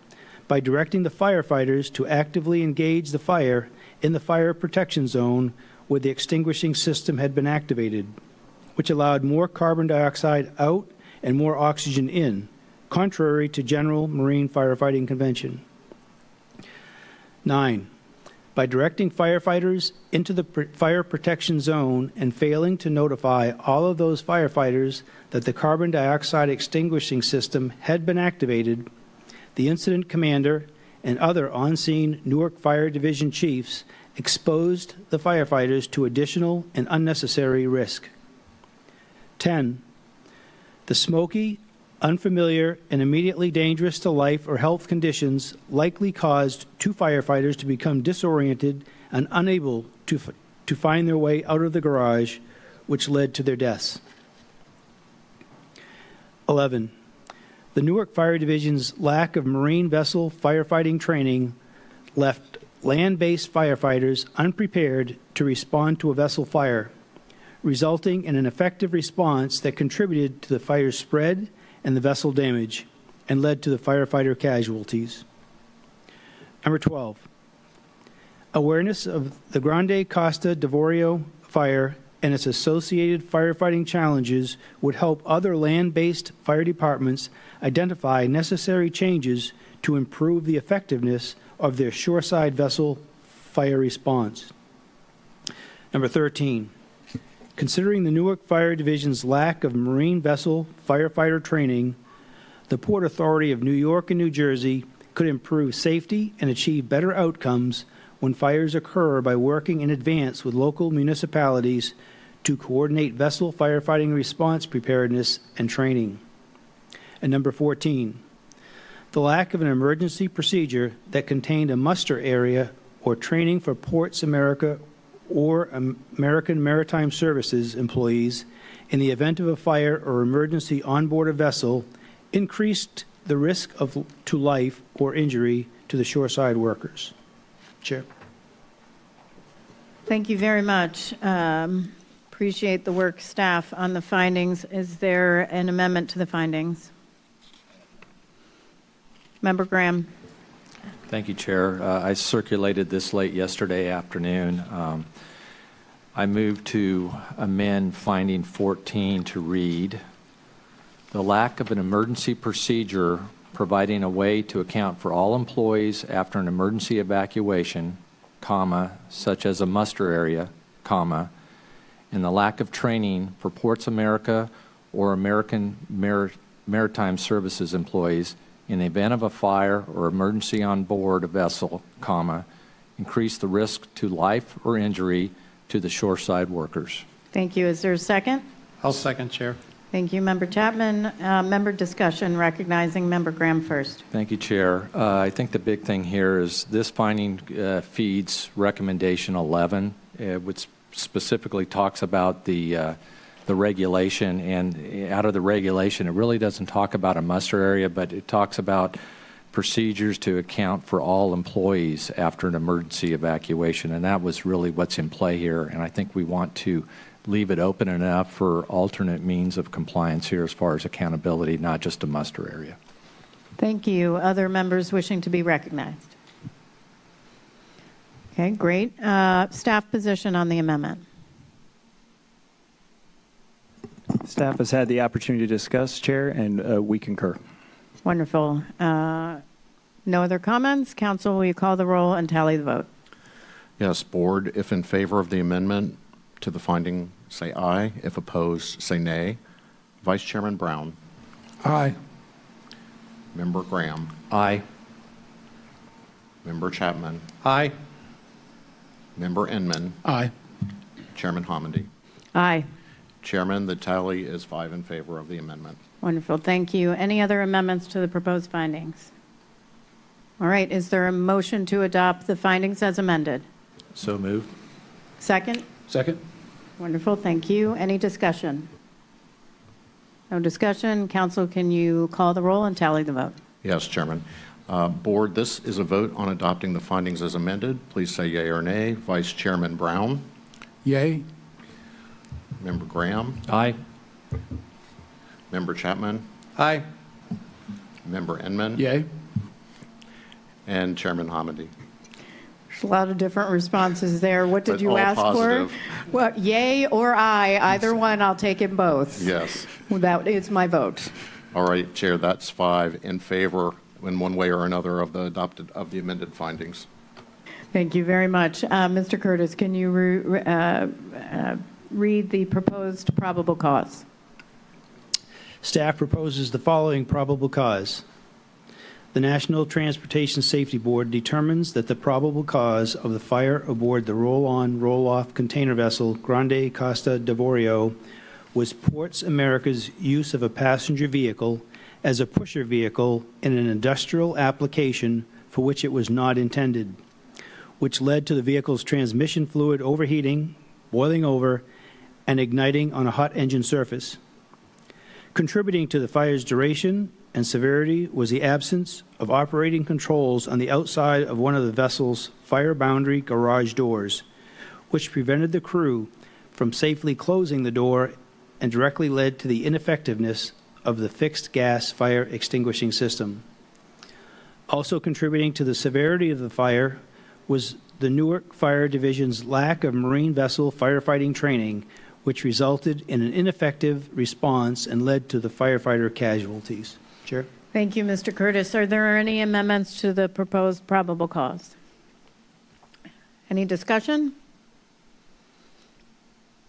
by directing the firefighters to actively engage the fire in the fire protection zone where the extinguishing system had been activated, which allowed more carbon dioxide out and more oxygen in, contrary to general marine firefighting convention. 9, by directing firefighters into the fire protection zone and failing to notify all of those firefighters that the carbon dioxide extinguishing system had been activated, the incident commander and other on-scene Newark Fire Division chiefs exposed the firefighters to additional and unnecessary risk. 10, the smoky, unfamiliar, and immediately dangerous to life or health conditions likely caused two firefighters to become disoriented and unable to find their way out of the garage, which led to their deaths. 11. The Newark Fire Division's lack of marine vessel firefighting training left land-based firefighters unprepared to respond to a vessel fire, resulting in an effective response that contributed to the fire's spread and the vessel damage, and led to the firefighter casualties. Number 12. Awareness of the Grande Costa D'Avorio fire and its associated firefighting challenges would help other land-based fire departments identify necessary changes to improve the effectiveness of their shoreside vessel fire response. Number 13. Considering the Newark Fire Division's lack of marine vessel firefighter training, the Port Authority of New York and New Jersey could improve safety and achieve better outcomes when fires occur by working in advance with local municipalities to coordinate vessel firefighting response preparedness and training. And number 14, the lack of an emergency procedure that contained a muster area or training for Ports America or American Maritime Services employees in the event of a fire or emergency on board a vessel increased the risk to life or injury to the shoreside workers. Chair. Thank you very much. Appreciate the work staff on the findings. Is there an amendment to the findings? Member Graham. Thank you, Chair. I circulated this late yesterday afternoon. I move to amend finding 14 to read, the lack of an emergency procedure providing a way to account for all employees after an emergency evacuation, comma, such as a muster area, comma, and the lack of training for Ports America or American Maritime Services employees in the event of a fire or emergency on board a vessel, comma, increase the risk to life or injury to the shoreside workers. Thank you. Is there a second? I'll second, Chair. Thank you, Member Chapman. Member discussion, recognizing Member Graham first. Thank you, Chair. I think the big thing here is this finding feeds recommendation 11, which specifically talks about the regulation, and out of the regulation, it really doesn't talk about a muster area, but it talks about procedures to account for all employees after an emergency evacuation, and that was really what's in play here, and I think we want to leave it open enough for alternate means of compliance here as far as accountability, not just a muster area. Thank you. Other members wishing to be recognized? Okay, great. Staff position on the amendment. Staff has had the opportunity to discuss, Chair, and we concur. Wonderful. No other comments? Council, will you call the roll and tally the vote? Yes, Board, if in favor of the amendment to the finding, say aye. If opposed, say nay. Vice Chairman Brown. Aye. Member Graham. Aye. Member Chapman. Aye. Member Inman. Aye. Chairman Homendy. Aye. Chairman, the tally is 5 in favor of the amendment. Wonderful. Thank you. Any other amendments to the proposed findings? All right. Is there a motion to adopt the findings as amended? So moved. Second? Second. Wonderful. Thank you. Any discussion? No discussion. Council, can you call the roll and tally the vote? Yes, Chairman. Board, this is a vote on adopting the findings as amended. Please say yea or nay. Vice Chairman Brown. Yay. Member Graham. Aye. Member Chapman. Aye. Member Inman. Yay. And Chairman Homendy. There's a lot of different responses there. What did But you all ask positive. for? Well, yay or aye, either one, I'll take it both. Yes. That is my vote. All right, Chair, that's 5 in favor in one way or another of the amended findings. Thank you very much. Mr. Curtis, can you read the proposed probable cause? Staff proposes the following probable cause. The National Transportation Safety Board determines that the probable cause of the fire aboard the roll-on, roll-off container vessel Grande Costa D'Avorio was Ports America's use of a passenger vehicle as a pusher vehicle in an industrial application for which it was not intended, which led to the vehicle's transmission fluid overheating, boiling over, and igniting on a hot engine surface. Contributing to the fire's duration and severity was the absence of operating controls on the outside of one of the vessel's fire boundary garage doors, which prevented the crew from safely closing the door and directly led to the ineffectiveness of the fixed gas fire extinguishing system. Also contributing to the severity of the fire was the Newark Fire Division's lack of marine vessel firefighting training, which resulted in an ineffective response and led to the firefighter casualties. Chair? Thank you, Mr. Curtis. Are there any amendments to the proposed probable cause? Any discussion?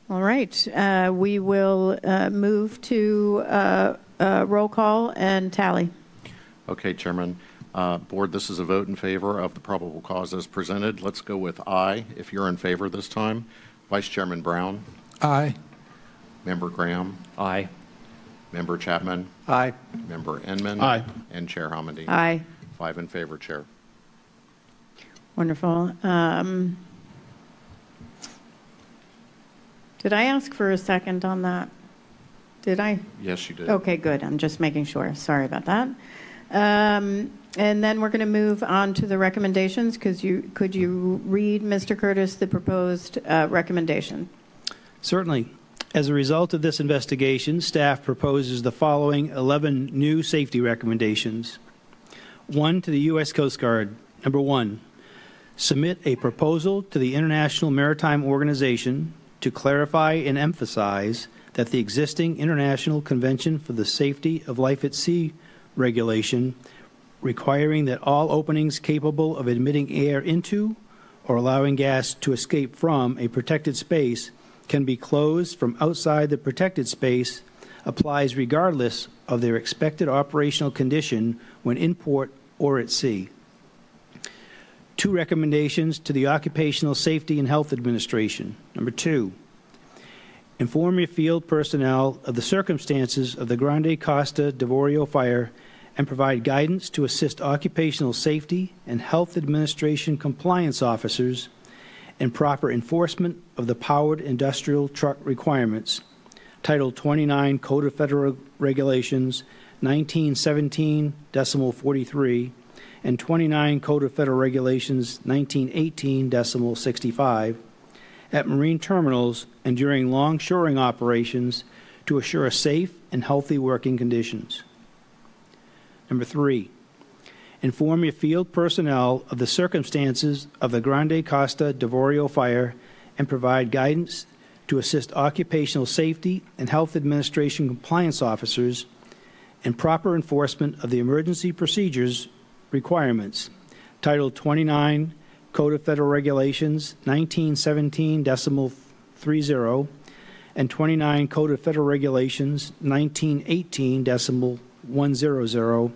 All right, we will move to roll call and tally. Okay, Chairman. Board, this is a vote in favor of the probable cause as presented. Let's go with aye if you're in favor this time. Vice Chairman Brown? Aye. Member Graham? Aye. Member Chapman? Aye. Member Enman? Aye. And Chair Hamady? Aye. 5 in favor, Chair. Wonderful. Did I ask for a second on that? Did I? Yes, you did. Okay, good. I'm just making sure. Sorry about that. And then we're going to move on to the recommendations. Could you read, Mr. Curtis, the proposed recommendation? Certainly. As a result of this investigation, staff proposes the following 11 new safety recommendations. 1, to the U.S. Coast Guard. Number 1, submit a proposal to the International Maritime Organization to clarify and emphasize that the existing International Convention for the Safety of Life at Sea regulation requiring that all openings capable of admitting air into or allowing gas to escape from a protected space can be closed from outside the protected space applies regardless of their expected operational condition when in port or at sea. 2 recommendations to the Occupational Safety and Health Administration. Number 2, inform your field personnel of the circumstances of the Grande Costa D'Avorio fire and provide guidance to assist Occupational Safety and Health Administration compliance officers in proper enforcement of the powered industrial truck requirements, Title 29 Code of Federal Regulations 1917.43 and 29 Code of Federal Regulations 1918.65 at marine terminals and during long shoring operations to assure safe and healthy working conditions. Number 3, inform your field personnel of the circumstances of the Grande Costa D'Avorio fire and provide guidance to assist Occupational Safety and Health Administration compliance officers in proper enforcement of the emergency procedures requirements, Title 29 Code of Federal Regulations 1917.30 and 29 Code of Federal Regulations 1918.100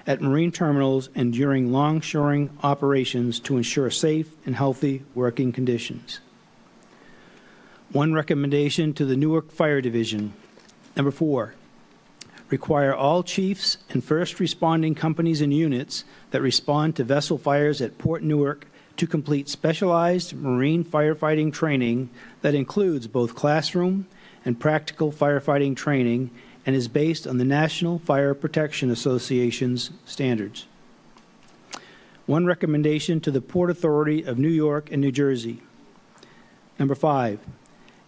at marine terminals and during long shoring operations to ensure safe and healthy working conditions. 1 recommendation to the Newark Fire Division. Number 4, require all chiefs and first responding companies and units that respond to vessel fires at Port Newark to complete specialized marine firefighting training that includes both classroom and practical firefighting training and is based on the National Fire Protection Association's standards. 1 recommendation to the Port Authority of New York and New Jersey. Number 5,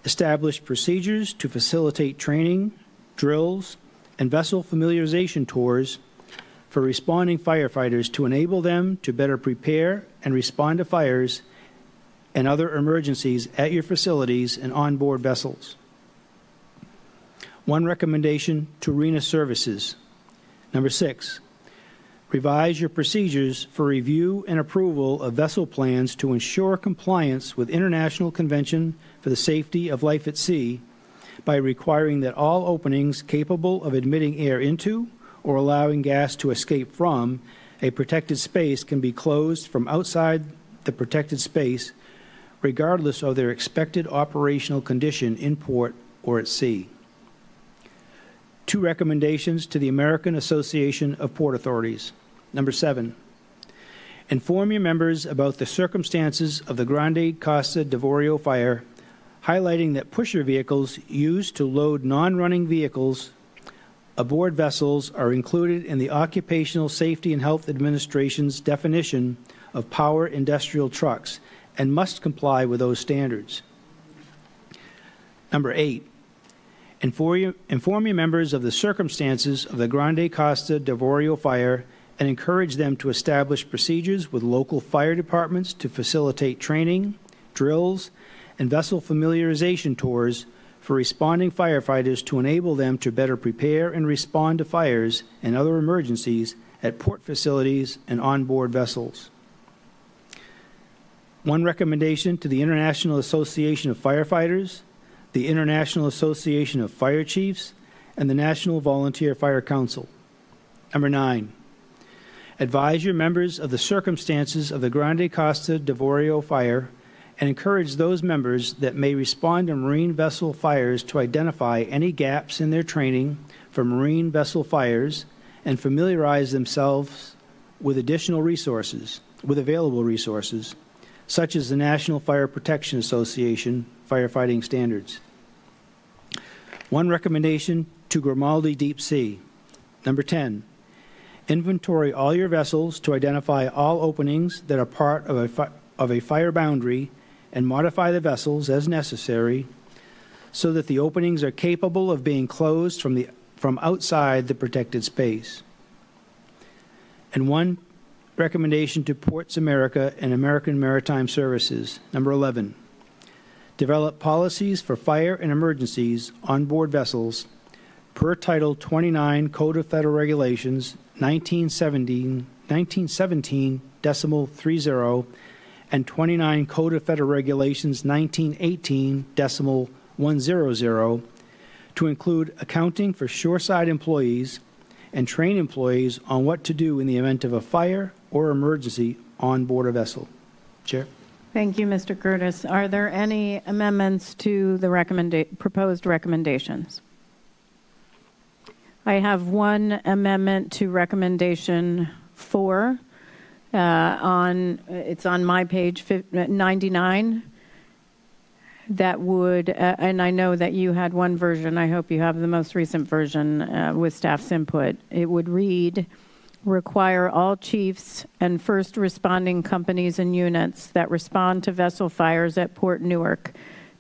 establish procedures to facilitate training, drills, and vessel familiarization tours for responding firefighters to enable them to better prepare and respond to fires and other emergencies at your facilities and onboard vessels. 1 recommendation to ARENA Services. Number 6, revise your procedures for review and approval of vessel plans to ensure compliance with International Convention for the Safety of Life at Sea by requiring that all openings capable of admitting air into or allowing gas to escape from a protected space can be closed from outside the protected space regardless of their expected operational condition in port or at sea. 2 recommendations to the American Association of Port Authorities. Number 7, inform your members about the circumstances of the Grande Costa D'Avorio fire, highlighting that pusher vehicles used to load non-running vehicles aboard vessels are included in the Occupational Safety and Health Administration's definition of power industrial trucks and must comply with those standards. Number 8, inform your members of the circumstances of the Grande Costa D'Avorio fire and encourage them to establish procedures with local fire departments to facilitate training, drills, and vessel familiarization tours for responding firefighters to enable them to better prepare and respond to fires and other emergencies at port facilities and onboard vessels. 1 recommendation to the International Association of Firefighters, the International Association of Fire Chiefs, and the National Volunteer Fire Council. Number 9, advise your members of the circumstances of the Grande Costa D'Avorio fire and encourage those members that may respond to marine vessel fires to identify any gaps in their training for marine vessel fires and familiarize themselves with available resources, such as the National Fire Protection Association firefighting standards. 1 recommendation to Grimaldi Deep Sea. Number 10, inventory all your vessels to identify all openings that are part of a fire boundary and modify the vessels as necessary so that the openings are capable of being closed from outside the protected space. And 1 recommendation to Ports America and American Maritime Services. Number 11, develop policies for fire and emergencies on board vessels per Title 29 Code of Federal Regulations 1917.30 and 29 Code of Federal Regulations 1918.100 to include accounting for shoreside employees and train employees on what to do in the event of a fire or emergency on board a vessel. Chair. Thank you, Mr. Curtis. Are there any amendments to the proposed recommendations? I have 1 amendment to recommendation 4. It's on my page 99. That would, and I know that you had 1 version. I hope you have the most recent version with staff's input. It would read, require all chiefs and first responding companies and units that respond to vessel fires at Port Newark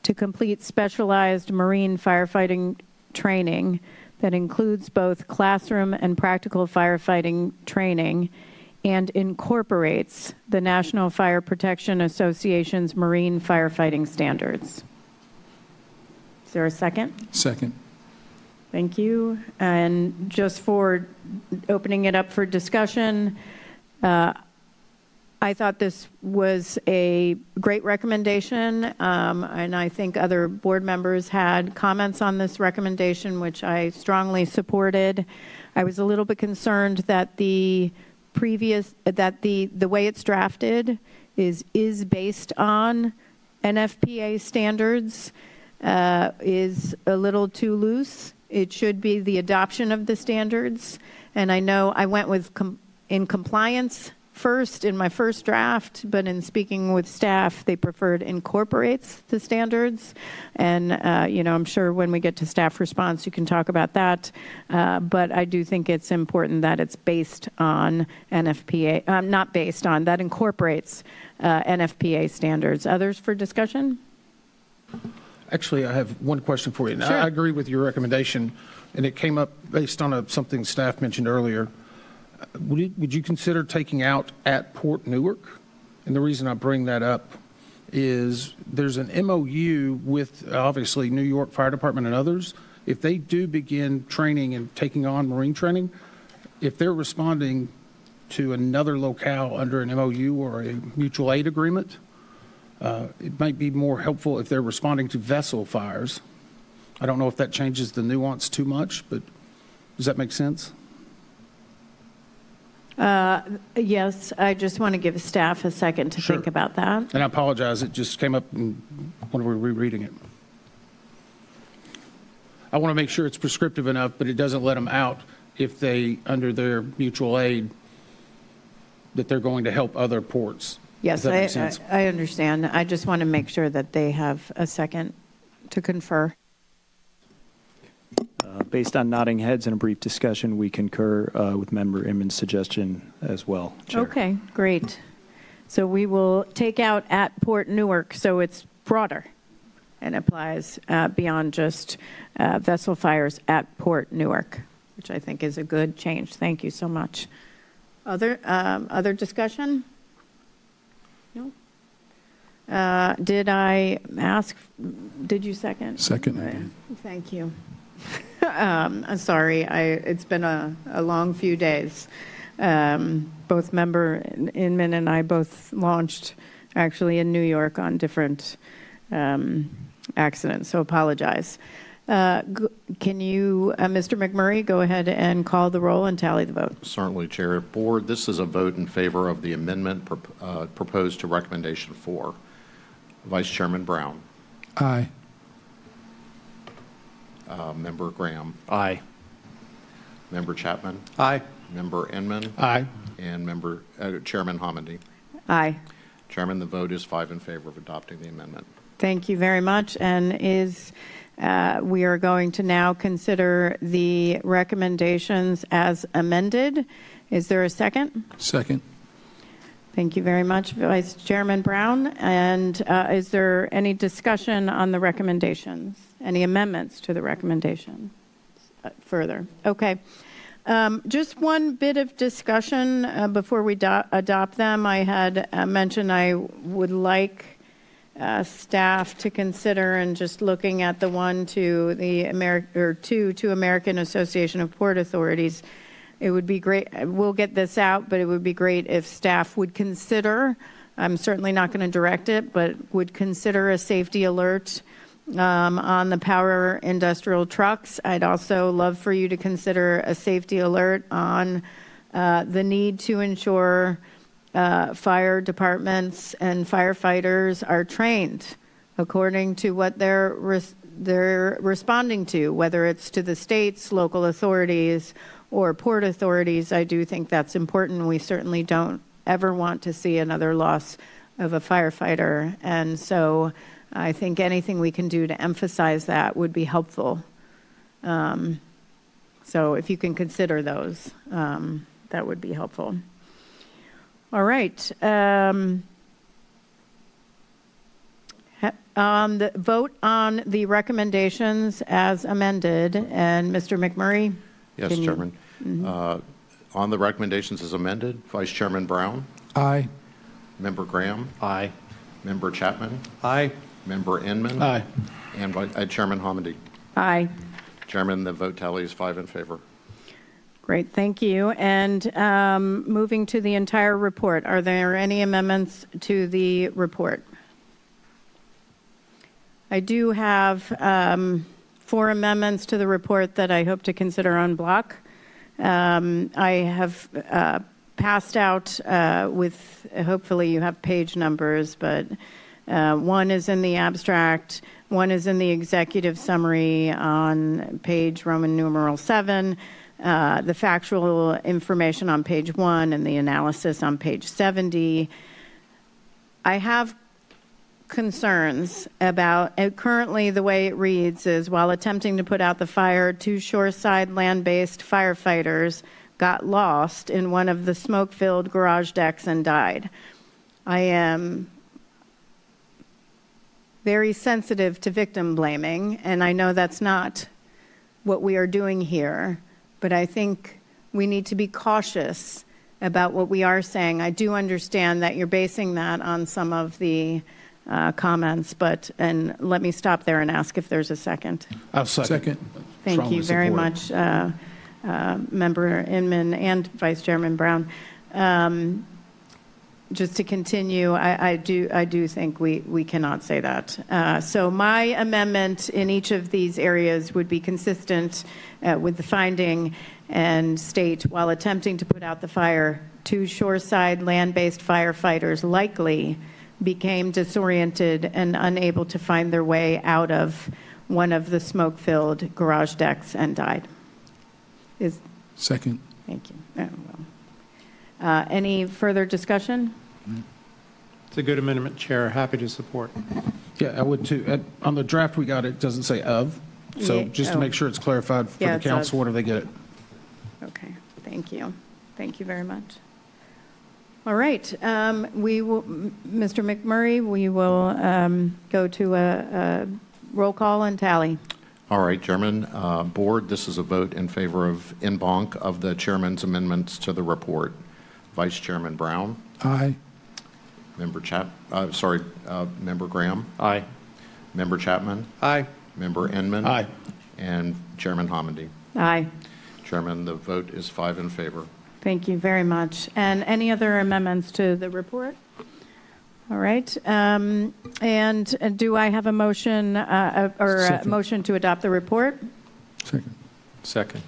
to complete specialized marine firefighting training that includes both classroom and practical firefighting training and incorporates the National Fire Protection Association's marine firefighting standards. Is there a second? Second. Thank you. And just for opening it up for discussion, I thought this was a great recommendation, and I think other board members had comments on this recommendation, which I strongly supported. I was a little bit concerned that the way it's drafted is based on NFPA standards, is a little too loose. It should be the adoption of the standards. And I know I went with in compliance first in my first draft, but in speaking with staff, they preferred incorporates the standards. And, I'm sure when we get to staff response, you can talk about that. But I do think it's important that it's based on NFPA, not based on, that incorporates NFPA standards. Others for discussion? Actually, I have 1 question for you. Now, Sure. I agree with your recommendation, and it came up based on something staff mentioned earlier. Would you consider taking out at Port Newark? And the reason I bring that up is there's an MOU with, obviously, New York Fire Department and others. If they do begin training and taking on marine training, if they're responding to another locale under an MOU or a mutual aid agreement, it might be more helpful if they're responding to vessel fires. I don't know if that changes the nuance too much, but does that make sense? Yes, I just want to give staff a second to think about that. And I apologize, it just came up when we were rereading it. I want to make sure it's prescriptive enough, but it doesn't let them out if they, under their mutual aid, that they're going to help other ports. Yes, Does that make sense? I understand. I just want to make sure that they have a second to confer. Based on nodding heads and a brief discussion, we concur with Member Inman's suggestion as well, Chair. Okay, great. So we will take out at Port Newark, so it's broader and applies beyond just vessel fires at Port Newark, which I think is a good change. Thank you so much. Other discussion? No? Did I ask, did you second? Second. Thank you. I'm sorry, it's been a long few days. Both Member Inman and I both launched actually in New York on different accidents, so apologize. Can you, Mr. McMurray, go ahead and call the roll and tally the vote? Certainly, Chair. Board, this is a vote in favor of the amendment proposed to recommendation 4. Vice Chairman Brown. Aye. Member Graham. Aye. Member Chapman. Aye. Member Inman. Aye. And Member Chairman Homendy. Aye. Chairman, the vote is 5 in favor of adopting the amendment. Thank you very much. And we are going to now consider the recommendations as amended. Is there a second? Second. Thank you very much, Vice Chairman Brown. And is there any discussion on the recommendations? Any amendments to the recommendation further? Okay. Just one bit of discussion before we adopt them. I had mentioned I would like staff to consider, and just looking at the one to the American Association of Port Authorities, it would be great. We'll get this out, but it would be great if staff would consider, I'm certainly not going to direct it, but would consider a safety alert on the power industrial trucks. I'd also love for you to consider a safety alert on the need to ensure fire departments and firefighters are trained according to what they're responding to, whether it's to the states, local authorities, or port authorities. I do think that's important. We certainly don't ever want to see another loss of a firefighter. And so I think anything we can do to emphasize that would be helpful. So if you can consider those, that would be helpful. All right. The vote on the recommendations as amended, and Mr. McMurray? Yes, Chairman. On the recommendations as amended, Vice Chairman Brown. Aye. Member Graham. Aye. Member Chapman. Aye. Member Inman. Aye. And Chairman Homendy. Aye. Chairman, the vote tally is 5 in favor. Great, thank you. And moving to the entire report, are there any amendments to the report? I do have 4 amendments to the report that I hope to consider en bloc. I have passed out with, hopefully you have page numbers, but one is in the abstract, one is in the executive summary on page Roman numeral 7, the factual information on page 1, and the analysis on page 70. I have concerns about, currently the way it reads is, while attempting to put out the fire, 2 shoreside land-based firefighters got lost in one of the smoke-filled garage decks and died. I am very sensitive to victim blaming, and I know that's not what we are doing here, but I think we need to be cautious about what we are saying. I do understand that you're basing that on some of the comments, and let me stop there and ask if there's a second. I'll second. Thank you very much, Member Inman and Vice Chairman Brown. Just to continue, I do think we cannot say that. So my amendment in each of these areas would be consistent with the finding and state, while attempting to put out the fire, 2 shoreside land-based firefighters likely became disoriented and unable to find their way out of one of the smoke-filled garage decks and died. Second. Thank you. Any further discussion? It's a good amendment, Chair. Happy to support. Yeah, I would too. On the draft we got, it doesn't say of, so Yeah, just to oh. make sure it's clarified for Yeah, the it's of. council whenever they get it. Okay, thank you. Thank you very much. All right, we will, Mr. McMurray, we will go to a roll call and tally. All right, Chairman. Board, this is a vote in favor of en banc of the chairman's amendments to the report. Vice Chairman Brown. Aye. Member Member Graham. Aye. Member Chapman. Aye. Member Inman. Aye. And Chairman Homendy. Aye. Chairman, the vote is 5 in favor. Thank you very much. And any other amendments to the report? All right. And do I have a motion motion to adopt the report? Second. Second.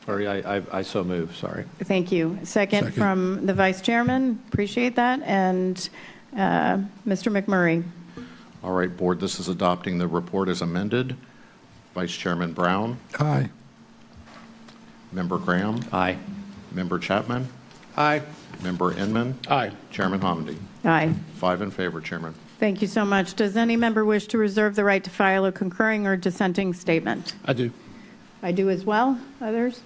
Or I so move, sorry. Thank you. Second from the Vice Chairman. Appreciate that. And Mr. McMurray. All right, Board, this is adopting the report as amended. Vice Chairman Brown. Aye. Member Graham. Aye. Member Chapman. Aye. Member Inman. Aye. Chairman Homendy. Aye. 5 in favor, Chairman. Thank you so much. Does any member wish to reserve the right to file a concurring or dissenting statement? I do. I do as well. Others?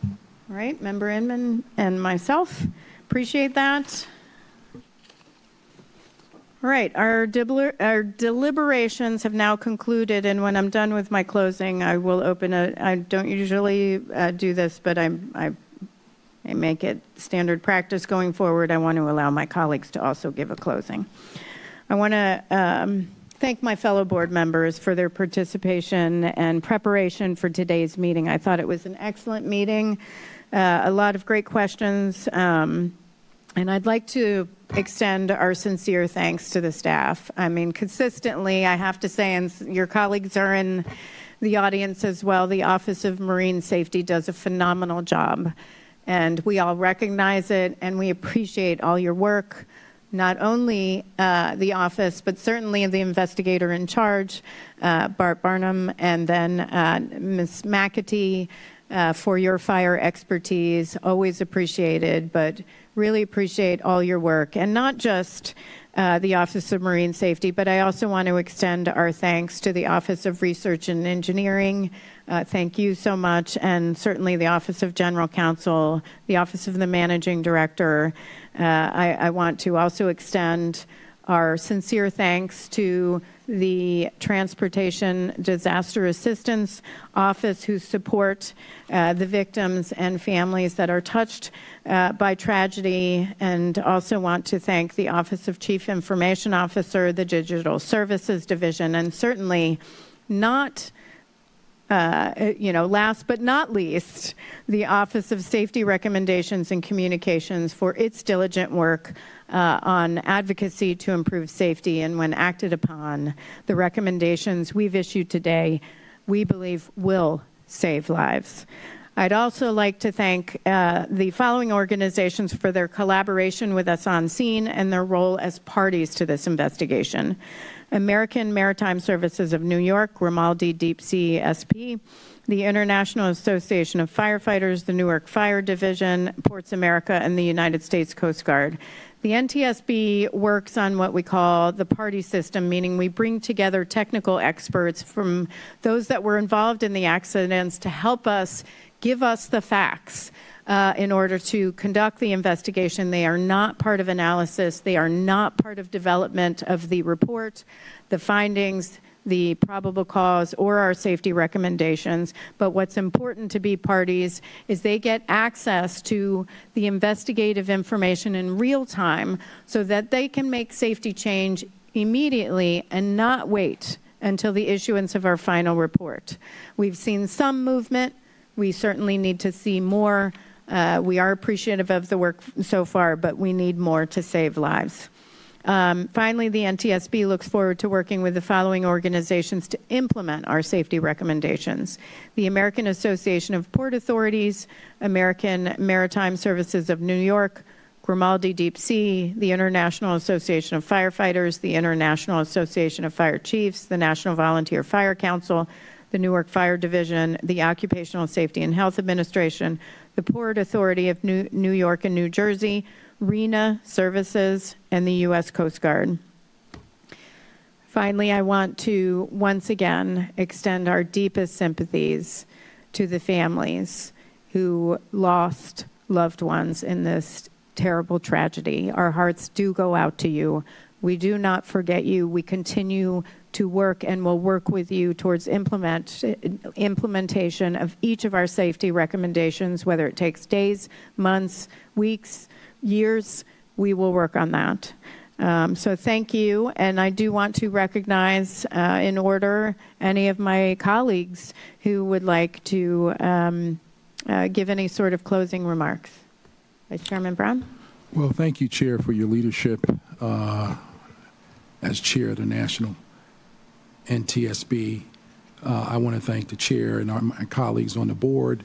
All right, Member Inman and myself. Appreciate that. All right, our deliberations have now concluded, and when I'm done with my closing, I will open a, I don't usually do this, but I make it standard practice going forward. I want to allow my colleagues to also give a closing. I want to thank my fellow board members for their participation and preparation for today's meeting. I thought it was an excellent meeting, a lot of great questions, and I'd like to extend our sincere thanks to the staff. I mean, consistently, I have to say, and your colleagues are in the audience as well, the Office of Marine Safety does a phenomenal job, and we all recognize it, and we appreciate all your work, not only the office, but certainly the investigator in charge, Bart Barnum, and then Ms. McAtee for your fire expertise, always appreciated, but really appreciate all your work, and not just the Office of Marine Safety, but I also want to extend our thanks to the Office of Research and Engineering. Thank you so much, and certainly the Office of General Counsel, the Office of the Managing Director. I want to also extend our sincere thanks to the Transportation Disaster Assistance Office, who support the victims and families that are touched by tragedy, and also want to thank the Office of Chief Information Officer, the Digital Services Division, and certainly not last but not least, the Office of Safety Recommendations and Communications for its diligent work on advocacy to improve safety. And when acted upon, the recommendations we've issued today, we believe will save lives. I'd also like to thank the following organizations for their collaboration with us on scene and their role as parties to this investigation. American Maritime Services of New York, Grimaldi Deep Sea SP, the International Association of Firefighters, the Newark Fire Division, Ports America, and the United States Coast Guard. The NTSB works on what we call the party system, meaning we bring together technical experts from those that were involved in the accidents to help us, give us the facts in order to conduct the investigation. They are not part of analysis. They are not part of development of the report, the findings, the probable cause, or our safety recommendations. But what's important to be parties is they get access to the investigative information in real time so that they can make safety change immediately and not wait until the issuance of our final report. We've seen some movement. We certainly need to see more. We are appreciative of the work so far, but we need more to save lives. Finally, the NTSB looks forward to working with the following organizations to implement our safety recommendations: the American Association of Port Authorities, American Maritime Services of New York, Grimaldi Deep Sea, the International Association of Firefighters, the International Association of Fire Chiefs, the National Volunteer Fire Council, the Newark Fire Division, the Occupational Safety and Health Administration, the Port Authority of New York and New Jersey, RENA Services, and the U.S. Coast Guard. Finally, I want to once again extend our deepest sympathies to the families who lost loved ones in this terrible tragedy. Our hearts do go out to you. We do not forget you. We continue to work and will work with you towards implementation of each of our safety recommendations, whether it takes days, months, weeks, years. We will work on that. So thank you, and I do want to recognize, in order, any of my colleagues who would like to give any sort of closing remarks. Vice Chairman Brown? Well, thank you, Chair, for your leadership as Chair of the National NTSB. I want to thank the Chair and my colleagues on the board,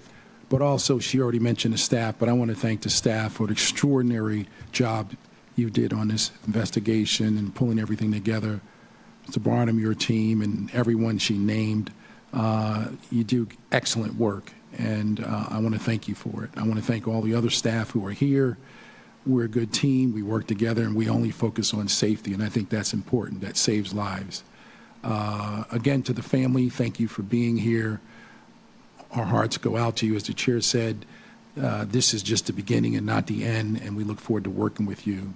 but also she already mentioned the staff, but I want to thank the staff for the extraordinary job you did on this investigation and pulling everything together. Mr. Barnum, your team, and everyone she named, you do excellent work, and I want to thank you for it. I want to thank all the other staff who are here. We're a good team. We work together, and we only focus on safety, and I think that's important. That saves lives. Again, to the family, thank you for being here. Our hearts go out to you. As the Chair said, this is just the beginning and not the end, and we look forward to working with you.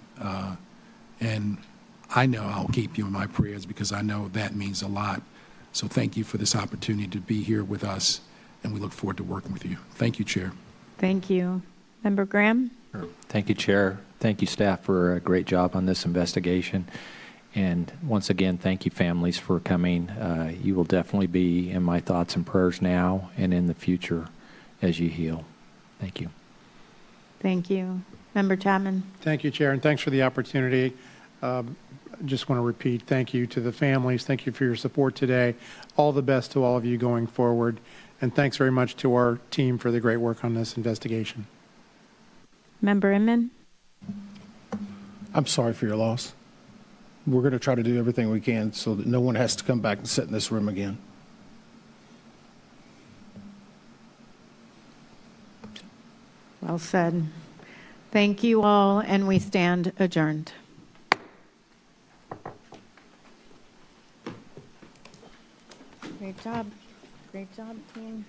And I know I'll keep you in my prayers because I know that means a lot. So thank you for this opportunity to be here with us, and we look forward to working with you. Thank you, Chair. Thank you. Member Graham? Sure. Thank you, Chair. Thank you, staff, for a great job on this investigation. And once again, thank you, families, for coming. You will definitely be in my thoughts and prayers now and in the future as you heal. Thank you. Thank you. Member Chapman? Thank you, Chair, and thanks for the opportunity. Just want to repeat, thank you to the families. Thank you for your support today. All the best to all of you going forward. And thanks very much to our team for the great work on this investigation. Member Inman? I'm sorry for your loss. We're going to try to do everything we can so that no one has to come back and sit in this room again. Well said. Thank you all, and we stand adjourned. Great job. Great job, team.